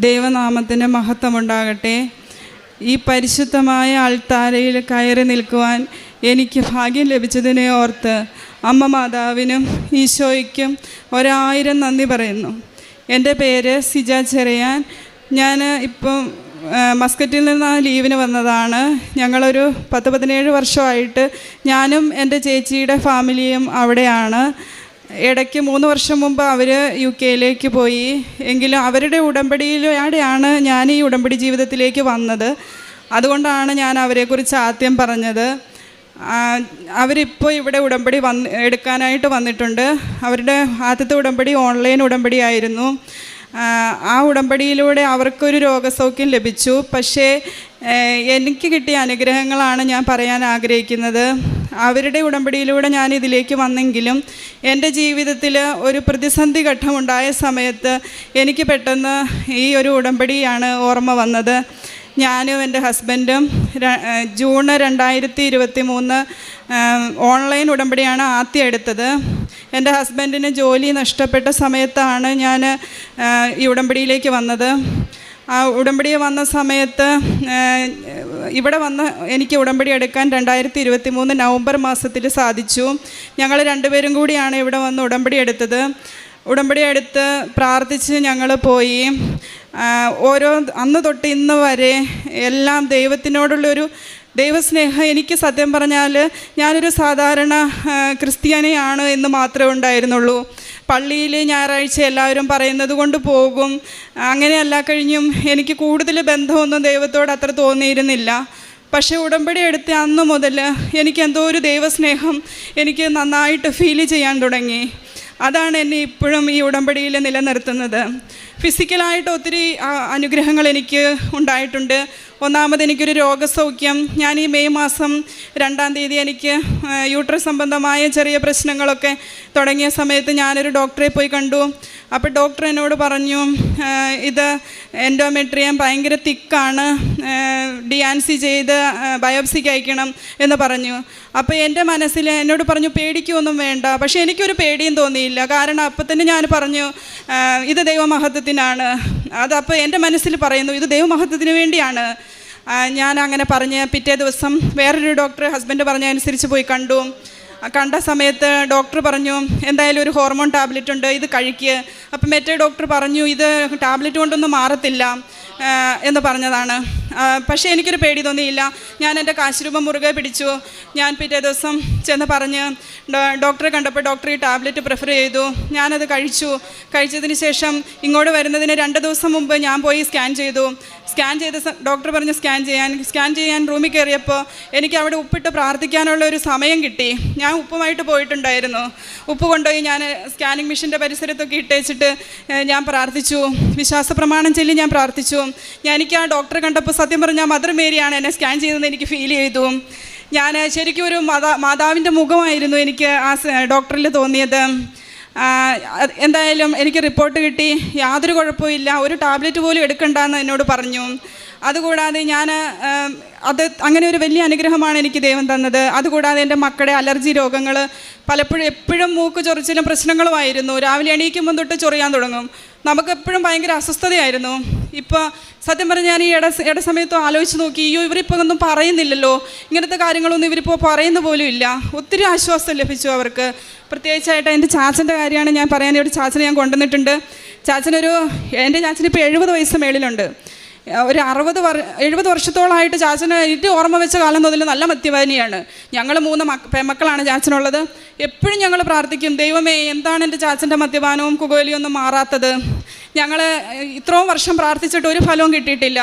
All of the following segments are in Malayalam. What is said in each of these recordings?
ദൈവനാമത്തിന് മഹത്വമുണ്ടാകട്ടെ. ഈ പരിശുദ്ധമായ അൾത്താരയിൽ കയറി നിൽക്കുവാൻ എനിക്ക് ഭാഗ്യം ലഭിച്ചതിനെ ഓർത്ത് അമ്മ മാതാവിനും ഈശോയ്ക്കും 1000 നന്ദി പറയുന്നു. എൻ്റെ പേര് സിജ ചെറിയാൻ. ഞാൻ ഇപ്പം മസ്കറ്റിൽ നിന്ന് ലീവിന് വന്നതാണ്. ഞങ്ങളൊരു 10-17 വർഷമായിട്ട് ഞാനും എൻ്റെ ചേച്ചിയുടെ ഫാമിലിയും അവിടെയാണ്. ഇടയ്ക്ക് 3 വർഷം മുമ്പ് അവർ UK പോയി. എങ്കിലും അവരുടെ ഉടമ്പടിയിലൂടെയാണ് ഞാൻ ഈ ഉടമ്പടി ജീവിതത്തിലേക്ക് വന്നത്. അതുകൊണ്ടാണ് ഞാൻ അവരെക്കുറിച്ച് ആദ്യം പറഞ്ഞത്. അവരിപ്പോൾ ഇവിടെ ഉടമ്പടി എടുക്കാനായിട്ട് വന്നിട്ടുണ്ട്. അവരുടെ ആദ്യത്തെ ഉടമ്പടി ഓൺലൈൻ ഉടമ്പടി ആയിരുന്നു. ആ ഉടമ്പടിയിലൂടെ അവർക്കൊരു രോഗസൗഖ്യം ലഭിച്ചു. പക്ഷേ എനിക്ക് കിട്ടിയ അനുഗ്രഹങ്ങളാണ് ഞാൻ പറയാൻ ആഗ്രഹിക്കുന്നത്. അവരുടെ ഉടമ്പടിയിലൂടെ ഞാൻ ഇതിലേക്ക് വന്നെങ്കിലും എൻ്റെ ജീവിതത്തിൽ ഒരു പ്രതിസന്ധി ഘട്ടമുണ്ടായ സമയത്ത് എനിക്ക് പെട്ടെന്ന് ഈ ഒരു ഉടമ്പടിയാണ് ഓർമ്മ വന്നത്. ഞാനും എൻ്റെ ഹസ്ബൻഡും ജൂൺ 2023 ഓൺലൈൻ ഉടമ്പടിയാണ് ആദ്യം എടുത്തത്. എൻ്റെ ഹസ്ബൻഡിന് ജോലി നഷ്ടപ്പെട്ട സമയത്താണ് ഞാൻ ഈ ഉടമ്പടിയിലേക്ക് വന്നത്. ആ ഉടമ്പടി വന്ന സമയത്ത് ഇവിടെ വന്ന് എനിക്ക് ഉടമ്പടി എടുക്കാൻ 2023 നവംബർ മാസത്തിൽ സാധിച്ചു. ഞങ്ങൾ 2 പേരും കൂടിയാണ് ഇവിടെ വന്ന് ഉടമ്പടി എടുത്തത്. ഉടമ്പടി എടുത്ത് പ്രാർത്ഥിച്ച് ഞങ്ങൾ പോയി. അന്ന് തൊട്ട് ഇന്ന് വരെ എല്ലാം ദൈവത്തിനോടുള്ളൊരു ദൈവസ്നേഹം എനിക്ക് സത്യം പറഞ്ഞാൽ ഞാനൊരു സാധാരണ ക്രിസ്ത്യാനിയാണ് എന്ന് മാത്രമേ ഉണ്ടായിരുന്നുള്ളൂ. പള്ളിയിൽ ഞായറാഴ്ച എല്ലാവരും പറയുന്നത് കൊണ്ട് പോകും. അങ്ങനെയല്ല കഴിഞ്ഞും എനിക്ക് കൂടുതൽ ബന്ധമൊന്നും ദൈവത്തോട് അത്ര തോന്നിയിരുന്നില്ല. പക്ഷേ ഉടമ്പടി എടുത്ത അന്ന് മുതൽ എനിക്ക് എന്തോ ഒരു ദൈവസ്നേഹം എനിക്ക് നന്നായിട്ട് ഫീൽ ചെയ്യാൻ തുടങ്ങി. അതാണ് എന്നെ ഇപ്പോഴും ഈ ഉടമ്പടിയിൽ നിലനിർത്തുന്നത്. ഫിസിക്കലായിട്ട് ഒത്തിരി അനുഗ്രഹങ്ങൾ എനിക്ക് ഉണ്ടായിട്ടുണ്ട്. ഒന്നാമത് എനിക്കൊരു രോഗസൗഖ്യം. ഞാൻ ഈ മെയ് മാസം 2-ാം തീയതി എനിക്ക് യൂട്രസ് സംബന്ധമായ ചെറിയ പ്രശ്നങ്ങളൊക്കെ തുടങ്ങിയ സമയത്ത് ഞാനൊരു ഡോക്ടറെ പോയി കണ്ടു. അപ്പോൾ ഡോക്ടർ എന്നോട് പറഞ്ഞു, ഇത് എൻഡോമെട്രിയം ഭയങ്കര തിക്കാണ്, DNC ചെയ്ത് ബയോപ്സിക്ക് അയക്കണം എന്ന് പറഞ്ഞു. അപ്പോൾ എൻ്റെ മനസ്സിൽ എന്നോട് പറഞ്ഞു പേടിക്കൊന്നും വേണ്ട. പക്ഷേ എനിക്കൊരു പേടിയും തോന്നിയില്ല. കാരണം അപ്പം തന്നെ ഞാൻ പറഞ്ഞു ഇത് ദൈവമഹത്വത്തിനാണ്. അതപ്പോൾ എൻ്റെ മനസ്സിൽ പറയുന്നു ഇത് ദൈവമഹത്വത്തിന് വേണ്ടിയാണ്. ഞാൻ അങ്ങനെ പറഞ്ഞ് പിറ്റേ ദിവസം വേറൊരു ഡോക്ടർ ഹസ്ബൻഡ് പറഞ്ഞ അനുസരിച്ച് പോയി കണ്ടു. കണ്ട സമയത്ത് ഡോക്ടർ പറഞ്ഞു എന്തായാലും ഒരു ഹോർമോൺ ടാബ്ലറ്റ് ഉണ്ട്, ഇത് കഴിക്കുക. അപ്പം മറ്റേ ഡോക്ടർ പറഞ്ഞു ഇത് ടാബ്ലറ്റ് കൊണ്ടൊന്നും മാറത്തില്ല എന്ന് പറഞ്ഞതാണ്. പക്ഷേ എനിക്കൊരു പേടി തോന്നിയില്ല. ഞാൻ എൻ്റെ കാശുരൂപം മുറുകെ പിടിച്ചു. ഞാൻ പിറ്റേ ദിവസം ചെന്ന് പറഞ്ഞ് ഡോക്ടറെ കണ്ടപ്പോൾ ഡോക്ടർ ഈ ടാബ്ലറ്റ് പ്രിഫർ ചെയ്തു. ഞാനത് കഴിച്ചതിന് ശേഷം ഇങ്ങോട്ട് വരുന്നതിന് 2 ദിവസം മുമ്പ് ഞാൻ പോയി സ്കാൻ ചെയ്തു. സ്കാൻ ചെയ്ത ഡോക്ടർ പറഞ്ഞ് സ്കാൻ ചെയ്യാൻ റൂമിൽ കയറിയപ്പോൾ എനിക്ക് അവിടെ ഉപ്പിട്ട് പ്രാർത്ഥിക്കാനുള്ള ഒരു സമയം കിട്ടി. ഞാൻ ഉപ്പുമായിട്ട് പോയിട്ടുണ്ടായിരുന്നു. ഉപ്പ് കൊണ്ടുപോയി ഞാൻ സ്കാനിങ് മെഷീൻ്റെ പരിസരത്തൊക്കെ ഇട്ടേച്ചിട്ട് ഞാൻ പ്രാർത്ഥിച്ചു. വിശ്വാസ പ്രമാണം ചൊല്ലി ഞാൻ പ്രാർത്ഥിച്ചു. എനിക്ക് ആ ഡോക്ടറെ കണ്ടപ്പോൾ സത്യം പറഞ്ഞാൽ മദർ മേരിയാണ് എന്നെ സ്കാൻ ചെയ്തതെന്ന് എനിക്ക് ഫീൽ ചെയ്തു. ഞാൻ ശരിക്കും ഒരു മാതാവിൻ്റെ മുഖമായിരുന്നു എനിക്ക് ആ ഡോക്ടറിൽ തോന്നിയത്. എന്തായാലും എനിക്ക് റിപ്പോർട്ട് കിട്ടി, യാതൊരു കുഴപ്പമില്ല, ഒരു ടാബ്ലറ്റ് പോലും എടുക്കണ്ടെന്ന് എന്നോട് പറഞ്ഞു. അതുകൂടാതെ അങ്ങനെ ഒരു വലിയ അനുഗ്രഹമാണ് എനിക്ക് ദൈവം തന്നത്. അതുകൂടാതെ എൻ്റെ മക്കളുടെ അലർജി രോഗങ്ങൾ എപ്പോഴും മൂക്ക് ചൊറിച്ചിലും പ്രശ്നങ്ങളുമായിരുന്നു. രാവിലെ എണീക്കുമ്പോൾ തൊട്ട് ചൊറിയാൻ തുടങ്ങും. നമുക്കെപ്പോഴും ഭയങ്കര അസ്വസ്ഥതയായിരുന്നു. ഇപ്പോൾ സത്യം പറഞ്ഞാൽ ഞാൻ ഈ ഇട സമയത്തും ആലോചിച്ച് നോക്കി, ഇവരിപ്പോൾ ഒന്നും പറയുന്നില്ലല്ലോ, ഇങ്ങനത്തെ കാര്യങ്ങളൊന്നും ഇവരിപ്പോൾ പറയുന്ന പോലും ഇല്ല. ഒത്തിരി ആശ്വാസം ലഭിച്ചു അവർക്ക്. പ്രത്യേകിച്ചായിട്ട് എൻ്റെ ചാച്ചൻ്റെ കാര്യമാണ് ഞാൻ പറയാൻ. ഇവിടെ ചാച്ചനെ ഞാൻ കൊണ്ടുവന്നിട്ടുണ്ട്. എൻ്റെ ചാച്ചന് ഇപ്പോൾ 70 വയസ്സ് മേളിലുണ്ട്. ഒരു 70 വർഷത്തോളമായിട്ട് ചാച്ചന് എനിക്ക് ഓർമ്മ വെച്ച കാലം മുതൽ നല്ല മദ്യപാനിയാണ്. ഞങ്ങൾ 3 പെൺമക്കളാണ് ചാച്ചനുള്ളത്. എപ്പോഴും ഞങ്ങൾ പ്രാർത്ഥിക്കും, ദൈവമേ എന്താണ് എൻ്റെ ചാച്ചൻ്റെ മദ്യപാനവും പുകവലിയും ഒന്നും മാറാത്തത്. ഞങ്ങൾ ഇത്രയും വർഷം പ്രാർത്ഥിച്ചിട്ട് ഒരു ഫലവും കിട്ടിയിട്ടില്ല.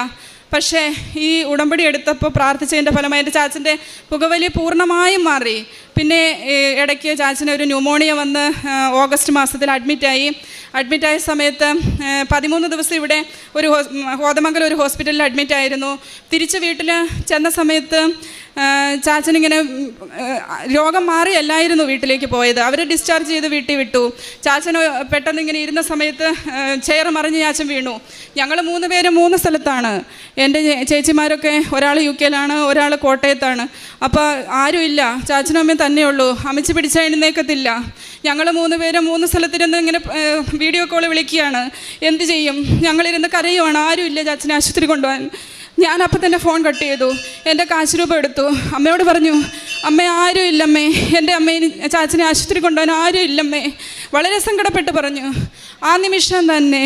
പക്ഷേ ഈ ഉടമ്പടി എടുത്തപ്പോൾ പ്രാർത്ഥിച്ചതിൻ്റെ ഫലമായി എൻ്റെ ചാച്ചൻ്റെ പുകവലി പൂർണ്ണമായും മാറി. പിന്നെ ഇടയ്ക്ക് ചാച്ചന് ഒരു ന്യൂമോണിയ വന്ന് ഓഗസ്റ്റ് മാസത്തിൽ അഡ്മിറ്റായ സമയത്ത് 13 ദിവസം ഇവിടെ കോതമംഗലം ഒരു ഹോസ്പിറ്റലിൽ അഡ്മിറ്റായിരുന്നു. തിരിച്ച് വീട്ടിൽ ചെന്ന സമയത്ത് ചാച്ചനിങ്ങനെ രോഗം മാറിയല്ലായിരുന്നു വീട്ടിലേക്ക് പോയത്. അവരെ ഡിസ്ചാർജ് ചെയ്ത് വീട്ടിൽ വിട്ടു. ചാച്ചന് പെട്ടെന്ന് ഇങ്ങനെ ഇരുന്ന സമയത്ത് ചെയർ മറിഞ്ഞ് ചാച്ചൻ വീണു. ഞങ്ങൾ 3 പേരും 3 സ്ഥലത്താണ്. എൻ്റെ ചേച്ചിമാരൊക്കെ ഒരാൾ UK യിലാണ്, ഒരാൾ കോട്ടയത്താണ്. അപ്പോൾ ആരുമില്ല, ചാച്ചനും അമ്മയും തന്നെയുള്ളൂ. അമ്മച്ചി പിടിച്ചാൽ എഴുന്നേക്കത്തില്ല. ഞങ്ങൾ 3 പേരും 3 സ്ഥലത്തിരുന്ന് ഇങ്ങനെ വീഡിയോ കോൾ വിളിക്കുകയാണ്. എന്ത് ചെയ്യും? ഞങ്ങളിരുന്ന് കരയുവാണ്. ആരുമില്ല ചാച്ചനെ ആശുപത്രി കൊണ്ടുപോകാൻ. ഞാൻ അപ്പം തന്നെ ഫോൺ കട്ട് ചെയ്തു. എൻ്റെ കാശ് രൂപ എടുത്തു. അമ്മയോട് പറഞ്ഞു, അമ്മേ ആരും ഇല്ലമ്മേ, എൻ്റെ അമ്മയെ ചാച്ചനെ ആശുപത്രി കൊണ്ടുപോകാൻ ആരും ഇല്ലമ്മേ. വളരെ സങ്കടപ്പെട്ട് പറഞ്ഞു. ആ നിമിഷം തന്നെ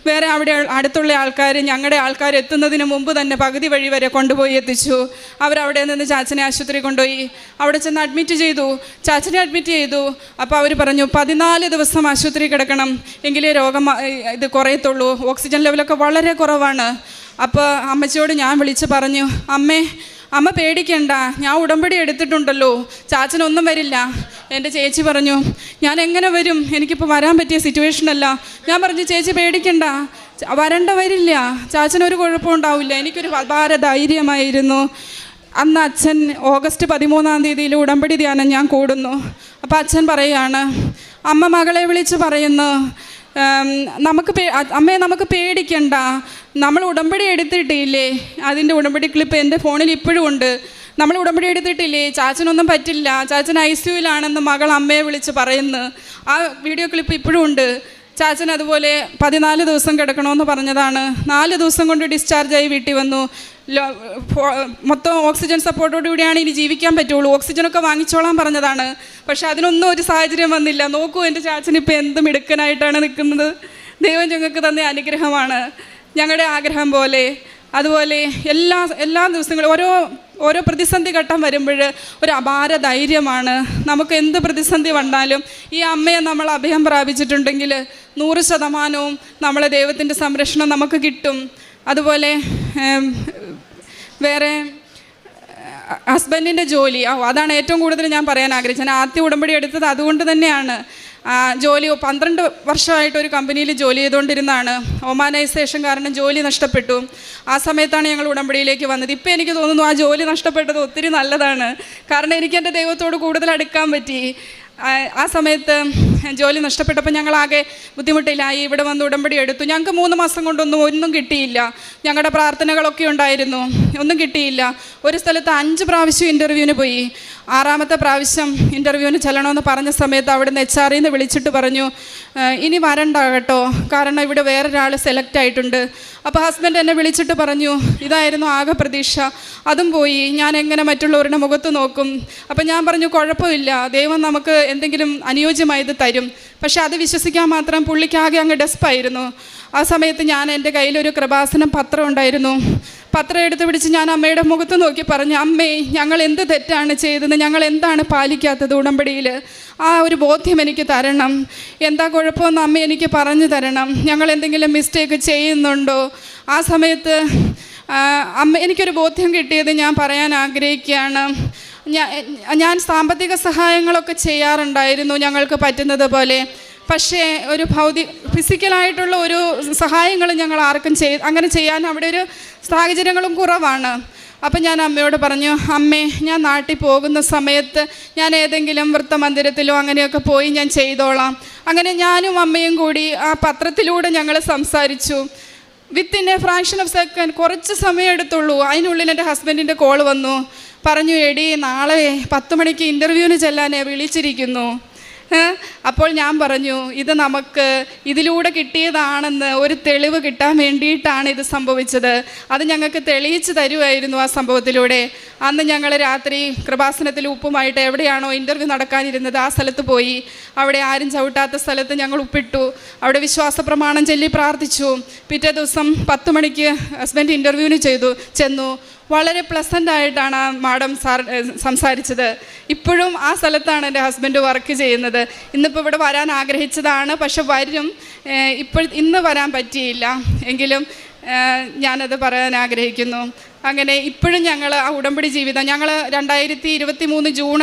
വേറെ അവിടെ അടുത്തുള്ള ആൾക്കാർ, ഞങ്ങളുടെ ആൾക്കാർ എത്തുന്നതിന് മുമ്പ് തന്നെ പകുതി വഴി വരെ കൊണ്ടുപോയി എത്തിച്ചു. അവരവിടെ നിന്ന് ചാച്ചനെ ആശുപത്രി കൊണ്ടുപോയി. അവിടെ ചെന്ന് അഡ്മിറ്റ് ചെയ്തു. ചാച്ചനെ അഡ്മിറ്റ് ചെയ്തു. അപ്പോൾ അവർ പറഞ്ഞു 14 ദിവസം ആശുപത്രി കിടക്കണം, എങ്കിലേ രോഗം ഇത് കുറയത്തുള്ളൂ. ഓക്സിജൻ ലെവലൊക്കെ വളരെ കുറവാണ്. അപ്പോൾ അമ്മച്ചിയോട് ഞാൻ വിളിച്ച് പറഞ്ഞു, അമ്മ പേടിക്കണ്ട, ഞാൻ ഉടമ്പടി എടുത്തിട്ടുണ്ടല്ലോ, ചാച്ചനൊന്നും വരില്ല. എൻ്റെ ചേച്ചി പറഞ്ഞു, ഞാൻ എങ്ങനെ വരും? എനിക്കിപ്പോൾ വരാൻ പറ്റിയ സിറ്റുവേഷനല്ല. ഞാൻ പറഞ്ഞു, ചേച്ചി പേടിക്കണ്ട, വരില്ല, ചാച്ചനൊരു കുഴപ്പമുണ്ടാവില്ല. എനിക്കൊരു അപാര ധൈര്യമായിരുന്നു. അന്ന് അച്ഛൻ ഓഗസ്റ്റ് 13-ാം തീയതിയിൽ ഉടമ്പടി ധ്യാനം ഞാൻ കൂടുന്നു. അപ്പോൾ അച്ഛൻ പറയുകയാണ്, അമ്മ മകളെ വിളിച്ച് പറയുന്നു, അമ്മയെ നമുക്ക് പേടിക്കണ്ട, നമ്മൾ ഉടമ്പടി എടുത്തിട്ടില്ലേ? അതിൻ്റെ ഉടമ്പടി ക്ലിപ്പ് എൻ്റെ ഫോണിൽ ഇപ്പോഴും ഉണ്ട്. നമ്മൾ ഉടമ്പടി എടുത്തിട്ടില്ലേ? ചാച്ചനൊന്നും പറ്റില്ല, ചാച്ചൻ ICUവിലാണെന്ന് മകൾ അമ്മയെ വിളിച്ച് പറയുന്നു. ആ വീഡിയോ ക്ലിപ്പ് ഇപ്പോഴും ഉണ്ട്. ചാച്ചൻ അതുപോലെ 14 ദിവസം കിടക്കണമെന്ന് പറഞ്ഞതാണ്. 4 ദിവസം കൊണ്ട് ഡിസ്ചാർജായി വീട്ടിൽ വന്നു. മൊത്തം ഓക്സിജൻ സപ്പോർട്ടോടുകൂടിയാണ് ഇനി ജീവിക്കാൻ പറ്റുള്ളൂ. ഓക്സിജനൊക്കെ വാങ്ങിച്ചോളാൻ പറഞ്ഞതാണ്. പക്ഷെ അതിനൊന്നും ഒരു സാഹചര്യം വന്നില്ല. നോക്കൂ, എൻ്റെ ചാച്ചനിപ്പോൾ എന്ത് മിടുക്കനായിട്ടാണ് നിൽക്കുന്നത്. ദൈവം ഞങ്ങൾക്ക് തന്ന അനുഗ്രഹമാണ്. ഞങ്ങളുടെ ആഗ്രഹം പോലെ അതുപോലെ എല്ലാ ദിവസങ്ങളും ഓരോ പ്രതിസന്ധി ഘട്ടം വരുമ്പോൾ ഒരു അപാര ധൈര്യമാണ്. നമുക്ക് എന്ത് പ്രതിസന്ധി വന്നാലും ഈ അമ്മയെ നമ്മൾ അഭയം പ്രാപിച്ചിട്ടുണ്ടെങ്കിൽ 100% നമ്മളെ ദൈവത്തിൻ്റെ സംരക്ഷണം നമുക്ക് കിട്ടും. അതുപോലെ വേറെ ഹസ്ബൻഡിൻ്റെ ജോലി, അതാണ് ഏറ്റവും കൂടുതൽ ഞാൻ പറയാൻ ആഗ്രഹിച്ചത്. ഞാൻ ആദ്യം ഉടമ്പടി എടുത്തത് അതുകൊണ്ട് തന്നെയാണ്. ജോലി 12 വർഷമായിട്ട് ഒരു കമ്പനിയിൽ ജോലി ചെയ്തുകൊണ്ടിരുന്നതാണ്. ഒമാനൈസേഷൻ കാരണം ജോലി നഷ്ടപ്പെട്ടു. ആ സമയത്താണ് ഞങ്ങൾ ഉടമ്പടിയിലേക്ക് വന്നത്. ഇപ്പോൾ എനിക്ക് തോന്നുന്നു ആ ജോലി നഷ്ടപ്പെട്ടത് ഒത്തിരി നല്ലതാണ്. കാരണം എനിക്ക് എൻ്റെ ദൈവത്തോട് കൂടുതൽ അടുക്കാൻ പറ്റി. ആ സമയത്ത് ജോലി നഷ്ടപ്പെട്ടപ്പോൾ ഞങ്ങളാകെ ബുദ്ധിമുട്ടിലായി. ഇവിടെ വന്ന് ഉടമ്പടി എടുത്തു. ഞങ്ങൾക്ക് 3 മാസം കൊണ്ടൊന്നും കിട്ടിയില്ല. ഞങ്ങളുടെ പ്രാർത്ഥനകളൊക്കെ ഉണ്ടായിരുന്നു, ഒന്നും കിട്ടിയില്ല. ഒരു സ്ഥലത്ത് 5 പ്രാവശ്യം ഇൻ്റർവ്യൂവിന് പോയി. 6ാമത്തെ പ്രാവശ്യം ഇൻ്റർവ്യൂവിന് ചെല്ലണമെന്ന് പറഞ്ഞ സമയത്ത് അവിടുന്ന് HR നിന്ന് വിളിച്ചിട്ട് പറഞ്ഞു, ഇനി വരണ്ട കേട്ടോ, കാരണം ഇവിടെ വേറൊരാൾ സെലക്ട് ആയിട്ടുണ്ട്. അപ്പോൾ ഹസ്ബൻഡ് എന്നെ വിളിച്ചിട്ട് പറഞ്ഞു, ഇതായിരുന്നു ആകെ പ്രതീക്ഷ, അതും പോയി, ഞാൻ എങ്ങനെ മറ്റുള്ളവരുടെ മുഖത്ത് നോക്കും? അപ്പം ഞാൻ പറഞ്ഞു, കുഴപ്പമില്ല, ദൈവം നമുക്ക് എന്തെങ്കിലും അനുയോജ്യമായത് തരും. പക്ഷെ അത് വിശ്വസിക്കാൻ മാത്രം പുള്ളിക്കാകെ അങ്ങ് ഡെസ്പായിരുന്നു. ആ സമയത്ത് ഞാൻ എൻ്റെ കയ്യിലൊരു കൃപാസനം പത്രം ഉണ്ടായിരുന്നു. പത്രം എടുത്ത് പിടിച്ച് ഞാൻ അമ്മയുടെ മുഖത്ത് നോക്കി പറഞ്ഞു, അമ്മേ, ഞങ്ങൾ എന്ത് തെറ്റാണ് ചെയ്തത്? ഞങ്ങൾ എന്താണ് പാലിക്കാത്തത് ഉടമ്പടിയിൽ? ആ ഒരു ബോധ്യം എനിക്ക് തരണം. എന്താ കുഴപ്പമെന്ന് അമ്മ എനിക്ക് പറഞ്ഞു തരണം. ഞങ്ങൾ എന്തെങ്കിലും മിസ്റ്റേക്ക് ചെയ്യുന്നുണ്ടോ? ആ സമയത്ത് എനിക്കൊരു ബോധ്യം കിട്ടിയത് ഞാൻ പറയാൻ ആഗ്രഹിക്കുകയാണ്. ഞാൻ സാമ്പത്തിക സഹായങ്ങളൊക്കെ ചെയ്യാറുണ്ടായിരുന്നു ഞങ്ങൾക്ക് പറ്റുന്നത് പോലെ. പക്ഷേ ഒരു ഫിസിക്കലായിട്ടുള്ള ഒരു സഹായങ്ങൾ ഞങ്ങൾ ആർക്കും അങ്ങനെ ചെയ്യാൻ അവിടെ ഒരു സാഹചര്യങ്ങളും കുറവാണ്. അപ്പം ഞാൻ അമ്മയോട് പറഞ്ഞു, അമ്മേ, ഞാൻ നാട്ടിൽ പോകുന്ന സമയത്ത് ഞാൻ ഏതെങ്കിലും വൃത്തമന്ദിരത്തിലോ അങ്ങനെയൊക്കെ പോയി ഞാൻ ചെയ്തോളാം. അങ്ങനെ ഞാനും അമ്മയും കൂടി ആ പത്രത്തിലൂടെ ഞങ്ങൾ സംസാരിച്ചു. Within A fraction of second, കുറച്ച് സമയം എടുത്തുള്ളൂ. അതിനുള്ളിൽ എൻ്റെ ഹസ്ബൻഡിൻ്റെ കോൾ വന്നു. പറഞ്ഞു, എടി, നാളെ 10 മണിക്ക് ഇൻ്റർവ്യൂവിന് ചെല്ലാൻ വിളിച്ചിരിക്കുന്നു. അപ്പോൾ ഞാൻ പറഞ്ഞു, ഇത് നമുക്ക് ഇതിലൂടെ കിട്ടിയതാണെന്ന് ഒരു തെളിവ് കിട്ടാൻ വേണ്ടിയിട്ടാണ് ഇത് സംഭവിച്ചത്. അത് ഞങ്ങൾക്ക് തെളിയിച്ച് തരുമായിരുന്നു ആ സംഭവത്തിലൂടെ. അന്ന് ഞങ്ങൾ രാത്രി കൃപാസനത്തിൽ ഉപ്പുമായിട്ട് എവിടെയാണോ ഇൻ്റർവ്യൂ നടക്കാനിരുന്നത് ആ സ്ഥലത്ത് പോയി. അവിടെ ആരും ചവിട്ടാത്ത സ്ഥലത്ത് ഞങ്ങൾ ഉപ്പിട്ടു. അവിടെ വിശ്വാസ പ്രമാണം ചൊല്ലി പ്രാർത്ഥിച്ചു. പിറ്റേ ദിവസം 10 മണിക്ക് ഹസ്ബൻഡ് ഇൻ്റർവ്യൂവിന് ചെന്നു. വളരെ പ്ലസൻ്റായിട്ടാണ് ആ മാഡം സംസാരിച്ചത്. ഇപ്പോഴും ആ സ്ഥലത്താണ് എൻ്റെ ഹസ്ബൻഡ് വർക്ക് ചെയ്യുന്നത്. ഇന്നിപ്പോൾ ഇവിടെ വരാൻ ആഗ്രഹിച്ചതാണ്, പക്ഷെ വരും. ഇന്ന് വരാൻ പറ്റിയില്ല. എങ്കിലും ഞാനത് പറയാൻ ആഗ്രഹിക്കുന്നു. അങ്ങനെ ഇപ്പോഴും ഞങ്ങൾ ആ ഉടമ്പടി ജീവിതം, ഞങ്ങൾ 2023 ജൂൺ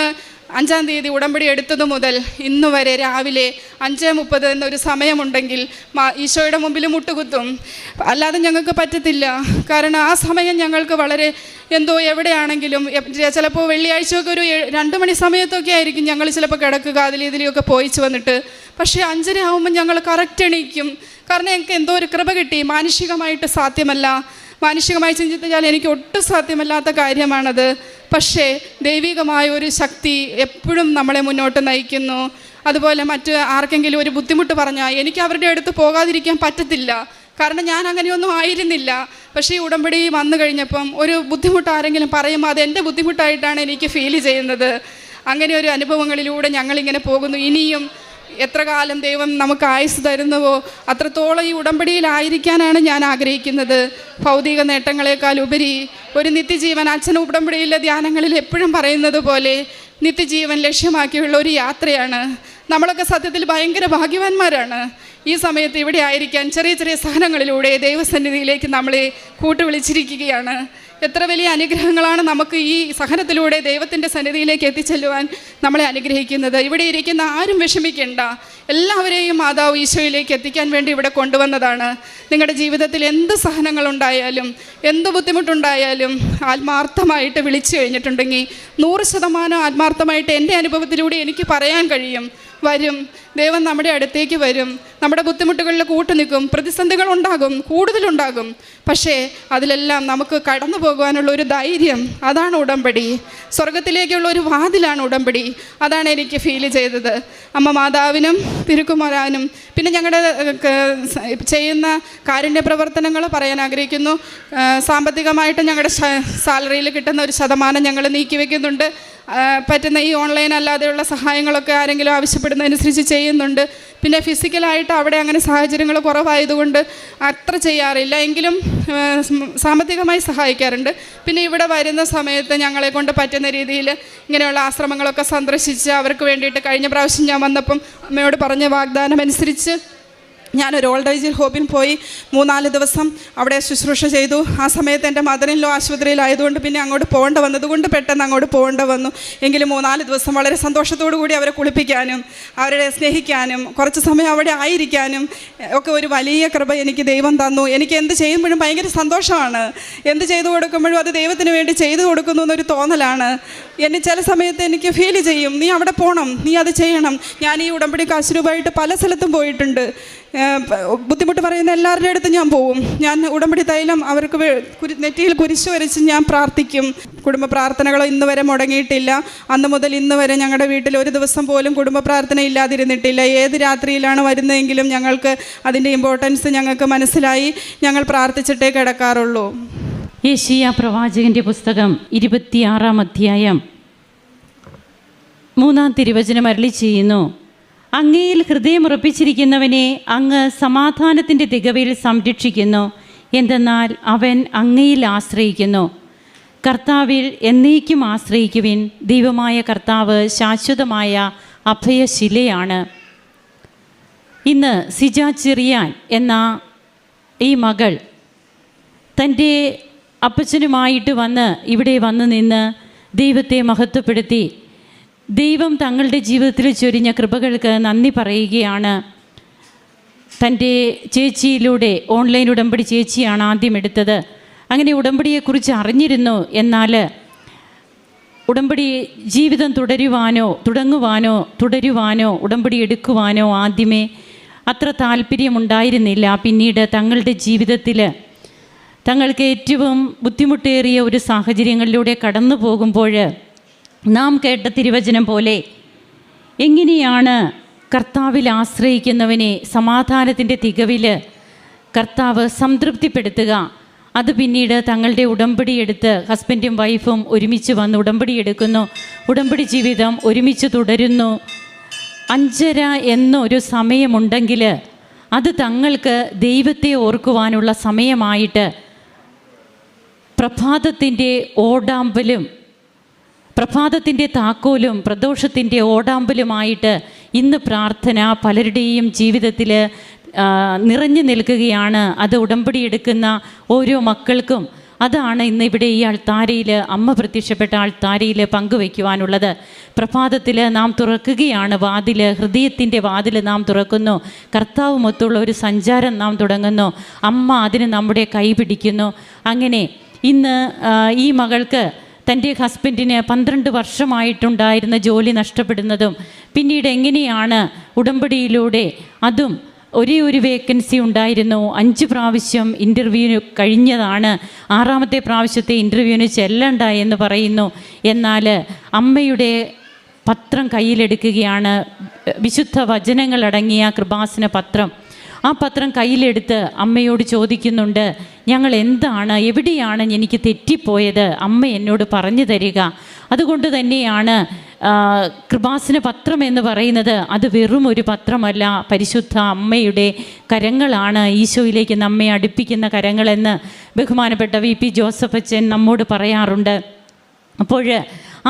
5-ാം തീയതി ഉടമ്പടി എടുത്തതു മുതൽ ഇന്ന് വരെ രാവിലെ 5:30 എന്നൊരു സമയമുണ്ടെങ്കിൽ ഈശോയുടെ മുമ്പിൽ മുട്ടുകുത്തും. അല്ലാതെ ഞങ്ങൾക്ക് പറ്റത്തില്ല. കാരണം ആ സമയം ഞങ്ങൾക്ക് വളരെ എന്തോ എവിടെയാണെങ്കിലും ചിലപ്പോൾ വെള്ളിയാഴ്ചയൊക്കെ ഒരു 2 മണി സമയത്തൊക്കെ ആയിരിക്കും ഞങ്ങൾ ചിലപ്പോൾ കിടക്കുക അതിലിതിലൊക്കെ പോയിച്ച് വന്നിട്ട്. പക്ഷേ 5:30 ആകുമ്പോൾ ഞങ്ങൾ കറക്റ്റ് എണീക്കും. കാരണം ഞങ്ങൾക്ക് എന്തോ ഒരു കൃപ കിട്ടി. മാനുഷികമായിട്ട് സാധ്യമല്ല, മാനുഷികമായി ചിന്തിച്ചാൽ എനിക്ക് ഒട്ടും സാധ്യമല്ലാത്ത കാര്യമാണത്. പക്ഷേ ദൈവികമായ ഒരു ശക്തി എപ്പോഴും നമ്മളെ മുന്നോട്ട് നയിക്കുന്നു. അതുപോലെ മറ്റ് ആർക്കെങ്കിലും ഒരു ബുദ്ധിമുട്ട് പറഞ്ഞാൽ എനിക്ക് അവരുടെ അടുത്ത് പോകാതിരിക്കാൻ പറ്റത്തില്ല. കാരണം ഞാൻ അങ്ങനെയൊന്നും ആയിരുന്നില്ല. പക്ഷേ ഈ ഉടമ്പടി വന്നു കഴിഞ്ഞപ്പം ഒരു ബുദ്ധിമുട്ട് ആരെങ്കിലും പറയുമ്പോൾ അത് എൻ്റെ ബുദ്ധിമുട്ടായിട്ടാണ് എനിക്ക് ഫീൽ ചെയ്യുന്നത്. അങ്ങനെ ഒരു അനുഭവങ്ങളിലൂടെ ഞങ്ങളിങ്ങനെ പോകുന്നു. ഇനിയും എത്ര കാലം ദൈവം നമുക്ക് ആയുസ് തരുന്നുവോ അത്രത്തോളം ഈ ഉടമ്പടിയിലായിരിക്കാനാണ് ഞാൻ ആഗ്രഹിക്കുന്നത്. ഭൗതിക നേട്ടങ്ങളെക്കാൾ ഉപരി ഒരു നിത്യജീവൻ, അച്ഛൻ ഉടമ്പടിയിലെ ധ്യാനങ്ങളിൽ എപ്പോഴും പറയുന്നത് പോലെ നിത്യജീവൻ ലക്ഷ്യമാക്കിയുള്ള ഒരു യാത്രയാണ്. നമ്മളൊക്കെ സത്യത്തിൽ ഭയങ്കര ഭാഗ്യവാന്മാരാണ്. ഈ സമയത്ത് ഇവിടെ ആയിരിക്കാൻ ചെറിയ ചെറിയ സഹനങ്ങളിലൂടെ ദൈവസന്നിധിയിലേക്ക് നമ്മളെ കൂട്ടുവിളിച്ചിരിക്കുകയാണ്. എത്ര വലിയ അനുഗ്രഹങ്ങളാണ് നമുക്ക് ഈ സഹനത്തിലൂടെ ദൈവത്തിൻ്റെ സന്നിധിയിലേക്ക് എത്തിച്ചെല്ലുവാൻ നമ്മളെ അനുഗ്രഹിക്കുന്നത്. ഇവിടെ ഇരിക്കുന്ന ആരും വിഷമിക്കേണ്ട. എല്ലാവരെയും മാതാവ് ഈശോയിലേക്ക് എത്തിക്കാൻ വേണ്ടി ഇവിടെ കൊണ്ടുവന്നതാണ്. നിങ്ങളുടെ ജീവിതത്തിൽ എന്ത് സഹനങ്ങളുണ്ടായാലും എന്ത് ബുദ്ധിമുട്ടുണ്ടായാലും ആത്മാർത്ഥമായിട്ട് വിളിച്ചു കഴിഞ്ഞിട്ടുണ്ടെങ്കിൽ 100% ആത്മാർത്ഥമായിട്ട് എൻ്റെ അനുഭവത്തിലൂടെ എനിക്ക് പറയാൻ കഴിയും. വരും, ദൈവം നമ്മുടെ അടുത്തേക്ക് വരും. നമ്മുടെ ബുദ്ധിമുട്ടുകളിൽ കൂട്ടു നിൽക്കും. പ്രതിസന്ധികൾ ഉണ്ടാകും, കൂടുതലുണ്ടാകും. പക്ഷേ അതിലെല്ലാം നമുക്ക് കടന്നു പോകുവാനുള്ള ഒരു ധൈര്യം, അതാണ് ഉടമ്പടി. സ്വർഗത്തിലേക്കുള്ള ഒരു വാതിലാണ് ഉടമ്പടി. അതാണ് എനിക്ക് ഫീൽ ചെയ്തത്. അമ്മ മാതാവിനും തിരുക്കുമാരാനും പിന്നെ ഞങ്ങളുടെ ചെയ്യുന്ന കാരുണ്യ പ്രവർത്തനങ്ങൾ പറയാൻ ആഗ്രഹിക്കുന്നു. സാമ്പത്തികമായിട്ട് ഞങ്ങളുടെ സാലറിയിൽ കിട്ടുന്ന ഒരു ശതമാനം ഞങ്ങൾ നീക്കി വയ്ക്കുന്നുണ്ട്. പറ്റുന്ന ഈ ഓൺലൈൻ അല്ലാതെയുള്ള സഹായങ്ങളൊക്കെ ആരെങ്കിലും ആവശ്യപ്പെടുന്നതനുസരിച്ച് ചെയ്യുന്നുണ്ട്. പിന്നെ ഫിസിക്കലായിട്ട് അവിടെ അങ്ങനെ സാഹചര്യങ്ങൾ കുറവായതുകൊണ്ട് അത്ര ചെയ്യാറില്ല. എങ്കിലും സാമ്പത്തികമായി സഹായിക്കാറുണ്ട്. പിന്നെ ഇവിടെ വരുന്ന സമയത്ത് ഞങ്ങളെ കൊണ്ട് പറ്റുന്ന രീതിയിൽ ഇങ്ങനെയുള്ള ആശ്രമങ്ങളൊക്കെ സന്ദർശിച്ച് അവർക്ക് വേണ്ടിയിട്ട് കഴിഞ്ഞ പ്രാവശ്യം ഞാൻ വന്നപ്പം അമ്മയോട് പറഞ്ഞ വാഗ്ദാനം അനുസരിച്ച് ഞാനൊരു ഓൾഡ് ഏജ് ഹോമിൽ പോയി 3-4 ദിവസം അവിടെ ശുശ്രൂഷ ചെയ്തു. ആ സമയത്ത് എൻ്റെ മദറിൻലോ ആശുപത്രിയിലായതുകൊണ്ട് പിന്നെ അങ്ങോട്ട് പോകേണ്ട വന്നതുകൊണ്ട് പെട്ടെന്ന് അങ്ങോട്ട് പോകേണ്ട വന്നു. എങ്കിലും 3-4 ദിവസം വളരെ സന്തോഷത്തോടു കൂടി അവരെ കുളിപ്പിക്കാനും അവരെ സ്നേഹിക്കാനും കുറച്ച് സമയം അവിടെ ആയിരിക്കാനും ഒക്കെ ഒരു വലിയ കൃപ എനിക്ക് ദൈവം തന്നു. എനിക്ക് എന്ത് ചെയ്യുമ്പോഴും ഭയങ്കര സന്തോഷമാണ്. എന്ത് ചെയ്തു കൊടുക്കുമ്പോഴും അത് ദൈവത്തിന് വേണ്ടി ചെയ്തു കൊടുക്കുന്നു എന്നൊരു തോന്നലാണ്. എന്നെ ചില സമയത്ത് എനിക്ക് ഫീൽ ചെയ്യും, നീ അവിടെ പോകണം, നീ അത് ചെയ്യണം. ഞാൻ ഈ ഉടമ്പടി കാശുരൂപമായിട്ട് പല സ്ഥലത്തും പോയിട്ടുണ്ട്. ബുദ്ധിമുട്ട് പറയുന്ന എല്ലാവരുടെ അടുത്തും ഞാൻ പോവും. ഞാൻ ഉടമ്പടി തൈലം അവർക്ക് നെറ്റിയിൽ കുരിശ് വരച്ച് ഞാൻ പ്രാർത്ഥിക്കും. കുടുംബ പ്രാർത്ഥനകൾ ഇന്ന് വരെ മുടങ്ങിയിട്ടില്ല. അന്ന് മുതൽ ഇന്ന് വരെ ഞങ്ങളുടെ വീട്ടിൽ ഒരു ദിവസം പോലും കുടുംബ പ്രാർത്ഥന ഇല്ലാതിരുന്നിട്ടില്ല. ഏത് രാത്രിയിലാണ് വരുന്നതെങ്കിലും ഞങ്ങൾക്ക് അതിൻ്റെ ഇമ്പോർട്ടൻസ് ഞങ്ങൾക്ക് മനസ്സിലായി. ഞങ്ങൾ പ്രാർത്ഥിച്ചിട്ടേ കിടക്കാറുള്ളൂ. യെശയ്യാ പ്രവാചകൻ്റെ പുസ്തകം 26-ാം അധ്യായം 3-ാം തിരുവചനം അരുളി ചെയ്യുന്നു: അങ്ങയിൽ ഹൃദയമുറപ്പിച്ചിരിക്കുന്നവനെ അങ്ങ് സമാധാനത്തിൻ്റെ തികവിൽ സംരക്ഷിക്കുന്നു. എന്തെന്നാൽ അവൻ അങ്ങയിൽ ആശ്രയിക്കുന്നു. കർത്താവിൽ എന്നേക്കും ആശ്രയിക്കുവിൻ. ദൈവമായ കർത്താവ് ശാശ്വതമായ അഭയശിലയാണ്. ഇന്ന് സിജ ചെറിയാൻ എന്ന ഈ മകൾ തൻ്റെ അപ്പച്ചനുമായിട്ട് ഇവിടെ വന്ന് നിന്ന് ദൈവത്തെ മഹത്വപ്പെടുത്തി ദൈവം തങ്ങളുടെ ജീവിതത്തിൽ ചൊരിഞ്ഞ കൃപകൾക്ക് നന്ദി പറയുകയാണ്. തൻ്റെ ചേച്ചിയിലൂടെ ഓൺലൈൻ ഉടമ്പടി ചേച്ചിയാണ് ആദ്യം എടുത്തത്. അങ്ങനെ ഉടമ്പടിയെക്കുറിച്ച് അറിഞ്ഞിരുന്നു. എന്നാൽ ഉടമ്പടി ജീവിതം തുടരുവാനോ ഉടമ്പടി എടുക്കുവാനോ ആദ്യമേ അത്ര താല്പര്യമുണ്ടായിരുന്നില്ല. പിന്നീട് തങ്ങളുടെ ജീവിതത്തിൽ തങ്ങൾക്ക് ഏറ്റവും ബുദ്ധിമുട്ടേറിയ ഒരു സാഹചര്യങ്ങളിലൂടെ കടന്നു പോകുമ്പോൾ നാം കേട്ട തിരുവചനം പോലെ എങ്ങനെയാണ് കർത്താവിൽ ആശ്രയിക്കുന്നവനെ സമാധാനത്തിൻ്റെ തികവിൽ കർത്താവ് സംതൃപ്തിപ്പെടുത്തുക. അത് പിന്നീട് തങ്ങളുടെ ഉടമ്പടി എടുത്ത് ഹസ്ബൻഡും വൈഫും ഒരുമിച്ച് വന്ന് ഉടമ്പടി എടുക്കുന്നു. ഉടമ്പടി ജീവിതം ഒരുമിച്ച് തുടരുന്നു. 5:30 എന്നൊരു സമയമുണ്ടെങ്കിൽ അത് തങ്ങൾക്ക് ദൈവത്തെ ഓർക്കുവാനുള്ള സമയമായിട്ട് പ്രഭാതത്തിൻ്റെ താക്കോലും പ്രദോഷത്തിൻ്റെ ഓടാമ്പലുമായിട്ട് ഇന്ന് പ്രാർത്ഥന പലരുടെയും ജീവിതത്തിൽ നിറഞ്ഞു നിൽക്കുകയാണ്. അത് ഉടമ്പടി എടുക്കുന്ന ഓരോ മക്കൾക്കും അതാണ് ഇന്ന് ഇവിടെ ഈ അൾത്താരയിൽ, അമ്മ പ്രത്യക്ഷപ്പെട്ട അൾത്താരയിൽ പങ്കുവയ്ക്കുവാനുള്ളത്. പ്രഭാതത്തിൽ നാം തുറക്കുകയാണ് വാതിൽ, ഹൃദയത്തിൻ്റെ വാതിൽ നാം തുറക്കുന്നു. കർത്താവുമൊത്തുള്ള ഒരു സഞ്ചാരം നാം തുടങ്ങുന്നു. അമ്മ അതിന് നമ്മുടെ കൈ പിടിക്കുന്നു. അങ്ങനെ ഇന്ന് ഈ മകൾക്ക് തൻ്റെ ഹസ്ബൻഡിന് 12 വർഷമായിട്ടുണ്ടായിരുന്ന ജോലി നഷ്ടപ്പെടുന്നതും പിന്നീട് എങ്ങനെയാണ് ഉടമ്പടിയിലൂടെ, അതും ഒരേ ഒരു വേക്കൻസി ഉണ്ടായിരുന്നു, 5 പ്രാവശ്യം ഇൻ്റർവ്യൂവിന് കഴിഞ്ഞതാണ്, 6ാമത്തെ പ്രാവശ്യത്തെ ഇൻ്റർവ്യൂവിന് ചെല്ലണ്ട എന്ന് പറയുന്നു. എന്നാൽ അമ്മയുടെ പത്രം കയ്യിലെടുക്കുകയാണ്, വിശുദ്ധ വചനങ്ങളടങ്ങിയ കൃപാസന പത്രം. ആ പത്രം കയ്യിലെടുത്ത് അമ്മയോട് ചോദിക്കുന്നുണ്ട്, ഞങ്ങൾ എന്താണ്, എവിടെയാണ് എനിക്ക് തെറ്റിപ്പോയത്, അമ്മ എന്നോട് പറഞ്ഞു തരിക. അതുകൊണ്ട് തന്നെയാണ് കൃപാസന പത്രം എന്ന് പറയുന്നത് അത് വെറും ഒരു പത്രമല്ല, പരിശുദ്ധ അമ്മയുടെ കരങ്ങളാണ്, ഈശോയിലേക്ക് നമ്മെ അടുപ്പിക്കുന്ന കരങ്ങളെന്ന് ബഹുമാനപ്പെട്ട VP ജോസഫ് അച്ഛൻ നമ്മോട് പറയാറുണ്ട്. അപ്പോൾ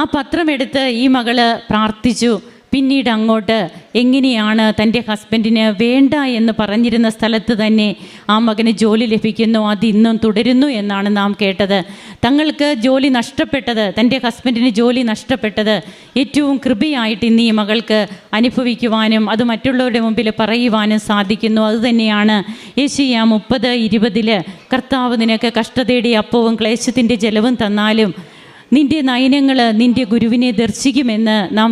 ആ പത്രമെടുത്ത് ഈ മകള് പ്രാർത്ഥിച്ചു. പിന്നീട് അങ്ങോട്ട് എങ്ങനെയാണ് തൻ്റെ ഹസ്ബൻഡിന് വേണ്ട എന്ന് പറഞ്ഞിരുന്ന സ്ഥലത്ത് തന്നെ ആ മകന് ജോലി ലഭിക്കുന്നു. അത് ഇന്നും തുടരുന്നു എന്നാണ് നാം കേട്ടത്. തങ്ങൾക്ക് ജോലി നഷ്ടപ്പെട്ടത്, തൻ്റെ ഹസ്ബൻഡിന് ജോലി നഷ്ടപ്പെട്ടത് ഏറ്റവും കൃപയായിട്ട് ഇന്ന് ഈ മകൾക്ക് അനുഭവിക്കുവാനും അത് മറ്റുള്ളവരുടെ മുമ്പിൽ പറയുവാനും സാധിക്കുന്നു. അതുതന്നെയാണ് യെശയ്യാ 30:20 കർത്താവ് നിനക്ക് കഷ്ടതയുടെ അപ്പവും ക്ലേശത്തിൻ്റെ ജലവും തന്നാലും നിൻ്റെ നയനങ്ങൾ നിൻ്റെ ഗുരുവിനെ ദർശിക്കുമെന്ന് നാം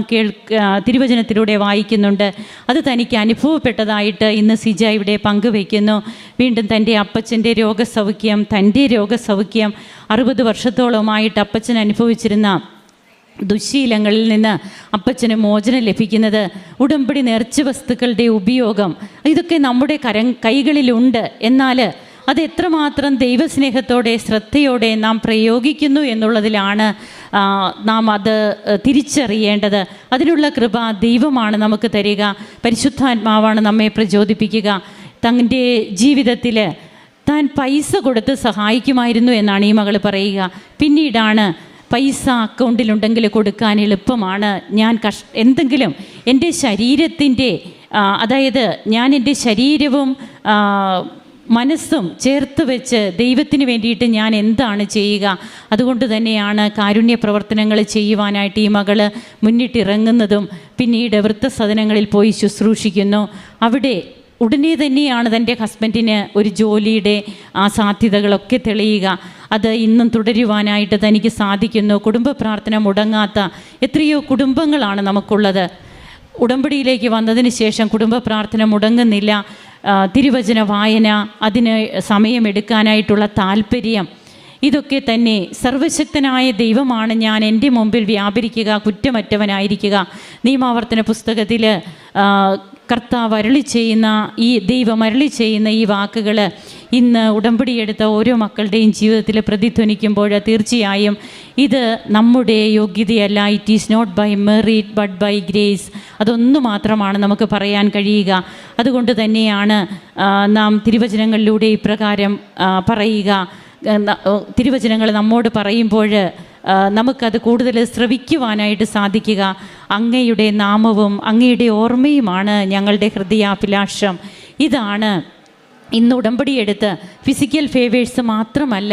തിരുവചനത്തിലൂടെ വായിക്കുന്നുണ്ട്. അത് തനിക്ക് അനുഭവപ്പെട്ടതായിട്ട് ഇന്ന് സിജ ഇവിടെ പങ്കുവയ്ക്കുന്നു. വീണ്ടും തൻ്റെ അപ്പച്ചൻ്റെ രോഗസൗഖ്യം, തൻ്റെ രോഗസൗഖ്യം, 60 വർഷത്തോളമായിട്ട് അപ്പച്ചൻ അനുഭവിച്ചിരുന്ന ദുശ്ശീലങ്ങളിൽ നിന്ന് അപ്പച്ചന് മോചനം ലഭിക്കുന്നത്, ഉടമ്പടി നേർച്ച വസ്തുക്കളുടെ ഉപയോഗം, ഇതൊക്കെ നമ്മുടെ കൈകളിലുണ്ട്. എന്നാൽ അത് എത്രമാത്രം ദൈവസ്നേഹത്തോടെ ശ്രദ്ധയോടെ നാം പ്രയോഗിക്കുന്നു എന്നുള്ളതിലാണ് നാം അത് തിരിച്ചറിയേണ്ടത്. അതിനുള്ള കൃപ ദൈവമാണ് നമുക്ക് തരിക, പരിശുദ്ധാത്മാവാണ് നമ്മെ പ്രചോദിപ്പിക്കുക. തൻ്റെ ജീവിതത്തിൽ താൻ പൈസ കൊടുത്ത് സഹായിക്കുമായിരുന്നു എന്നാണ് ഈ മകൾ പറയുക. പിന്നീടാണ് പൈസ അക്കൗണ്ടിലുണ്ടെങ്കിൽ കൊടുക്കാൻ എളുപ്പമാണ്, ഞാൻ എന്തെങ്കിലും എൻ്റെ ശരീരത്തിൻ്റെ, അതായത് ഞാൻ എൻ്റെ ശരീരവും മനസ്സും ചേർത്ത് വെച്ച് ദൈവത്തിന് വേണ്ടിയിട്ട് ഞാൻ എന്താണ് ചെയ്യുക. അതുകൊണ്ട് തന്നെയാണ് കാരുണ്യ പ്രവർത്തനങ്ങൾ ചെയ്യുവാനായിട്ട് ഈ മകൾ മുന്നിട്ടിറങ്ങുന്നതും പിന്നീട് വൃദ്ധസദനങ്ങളിൽ പോയി ശുശ്രൂഷിക്കുന്നു. അവിടെ ഉടനെ തന്നെയാണ് തൻ്റെ ഹസ്ബൻഡിന് ഒരു ജോലിയുടെ സാധ്യതകളൊക്കെ തെളിയുക. അത് ഇന്നും തുടരുവാനായിട്ട് തനിക്ക് സാധിക്കുന്നു. കുടുംബ പ്രാർത്ഥന മുടങ്ങാത്ത എത്രയോ കുടുംബങ്ങളാണ് നമുക്കുള്ളത്. ഉടമ്പടിയിലേക്ക് വന്നതിന് ശേഷം കുടുംബ പ്രാർത്ഥന മുടങ്ങുന്നില്ല. തിരുവചന വായന, അതിന് സമയമെടുക്കാനായിട്ടുള്ള താല്പര്യം, ഇതൊക്കെ തന്നെ സർവശക്തനായ ദൈവമാണ് ഞാൻ എൻ്റെ മുമ്പിൽ വ്യാപരിക്കുക, കുറ്റമറ്റവനായിരിക്കുക. നിയമാവർത്തന പുസ്തകത്തിൽ കർത്താവ് അരുളി ചെയ്യുന്ന ഈ ദൈവം അരുളി ചെയ്യുന്ന ഈ വാക്കുകൾ ഇന്ന് ഉടമ്പടിയെടുത്ത ഓരോ മക്കളുടെയും ജീവിതത്തിൽ പ്രതിധ്വനിക്കുമ്പോൾ തീർച്ചയായും ഇത് നമ്മുടെ യോഗ്യതയല്ല, it is not by merit but by grace. അതൊന്നു മാത്രമാണ് നമുക്ക് പറയാൻ കഴിയുക. അതുകൊണ്ട് തന്നെയാണ് നാം തിരുവചനങ്ങളിലൂടെ ഇപ്രകാരം പറയുക. തിരുവചനങ്ങൾ നമ്മോട് പറയുമ്പോൾ നമുക്കത് കൂടുതൽ ശ്രവിക്കുവാനായിട്ട് സാധിക്കുക. അങ്ങയുടെ നാമവും അങ്ങയുടെ ഓർമ്മയുമാണ് ഞങ്ങളുടെ ഹൃദയാഭിലാഷം. ഇതാണ് ഇന്ന് ഉടമ്പടിയെടുത്ത് ഫിസിക്കൽ ഫേവേഴ്സ് മാത്രമല്ല,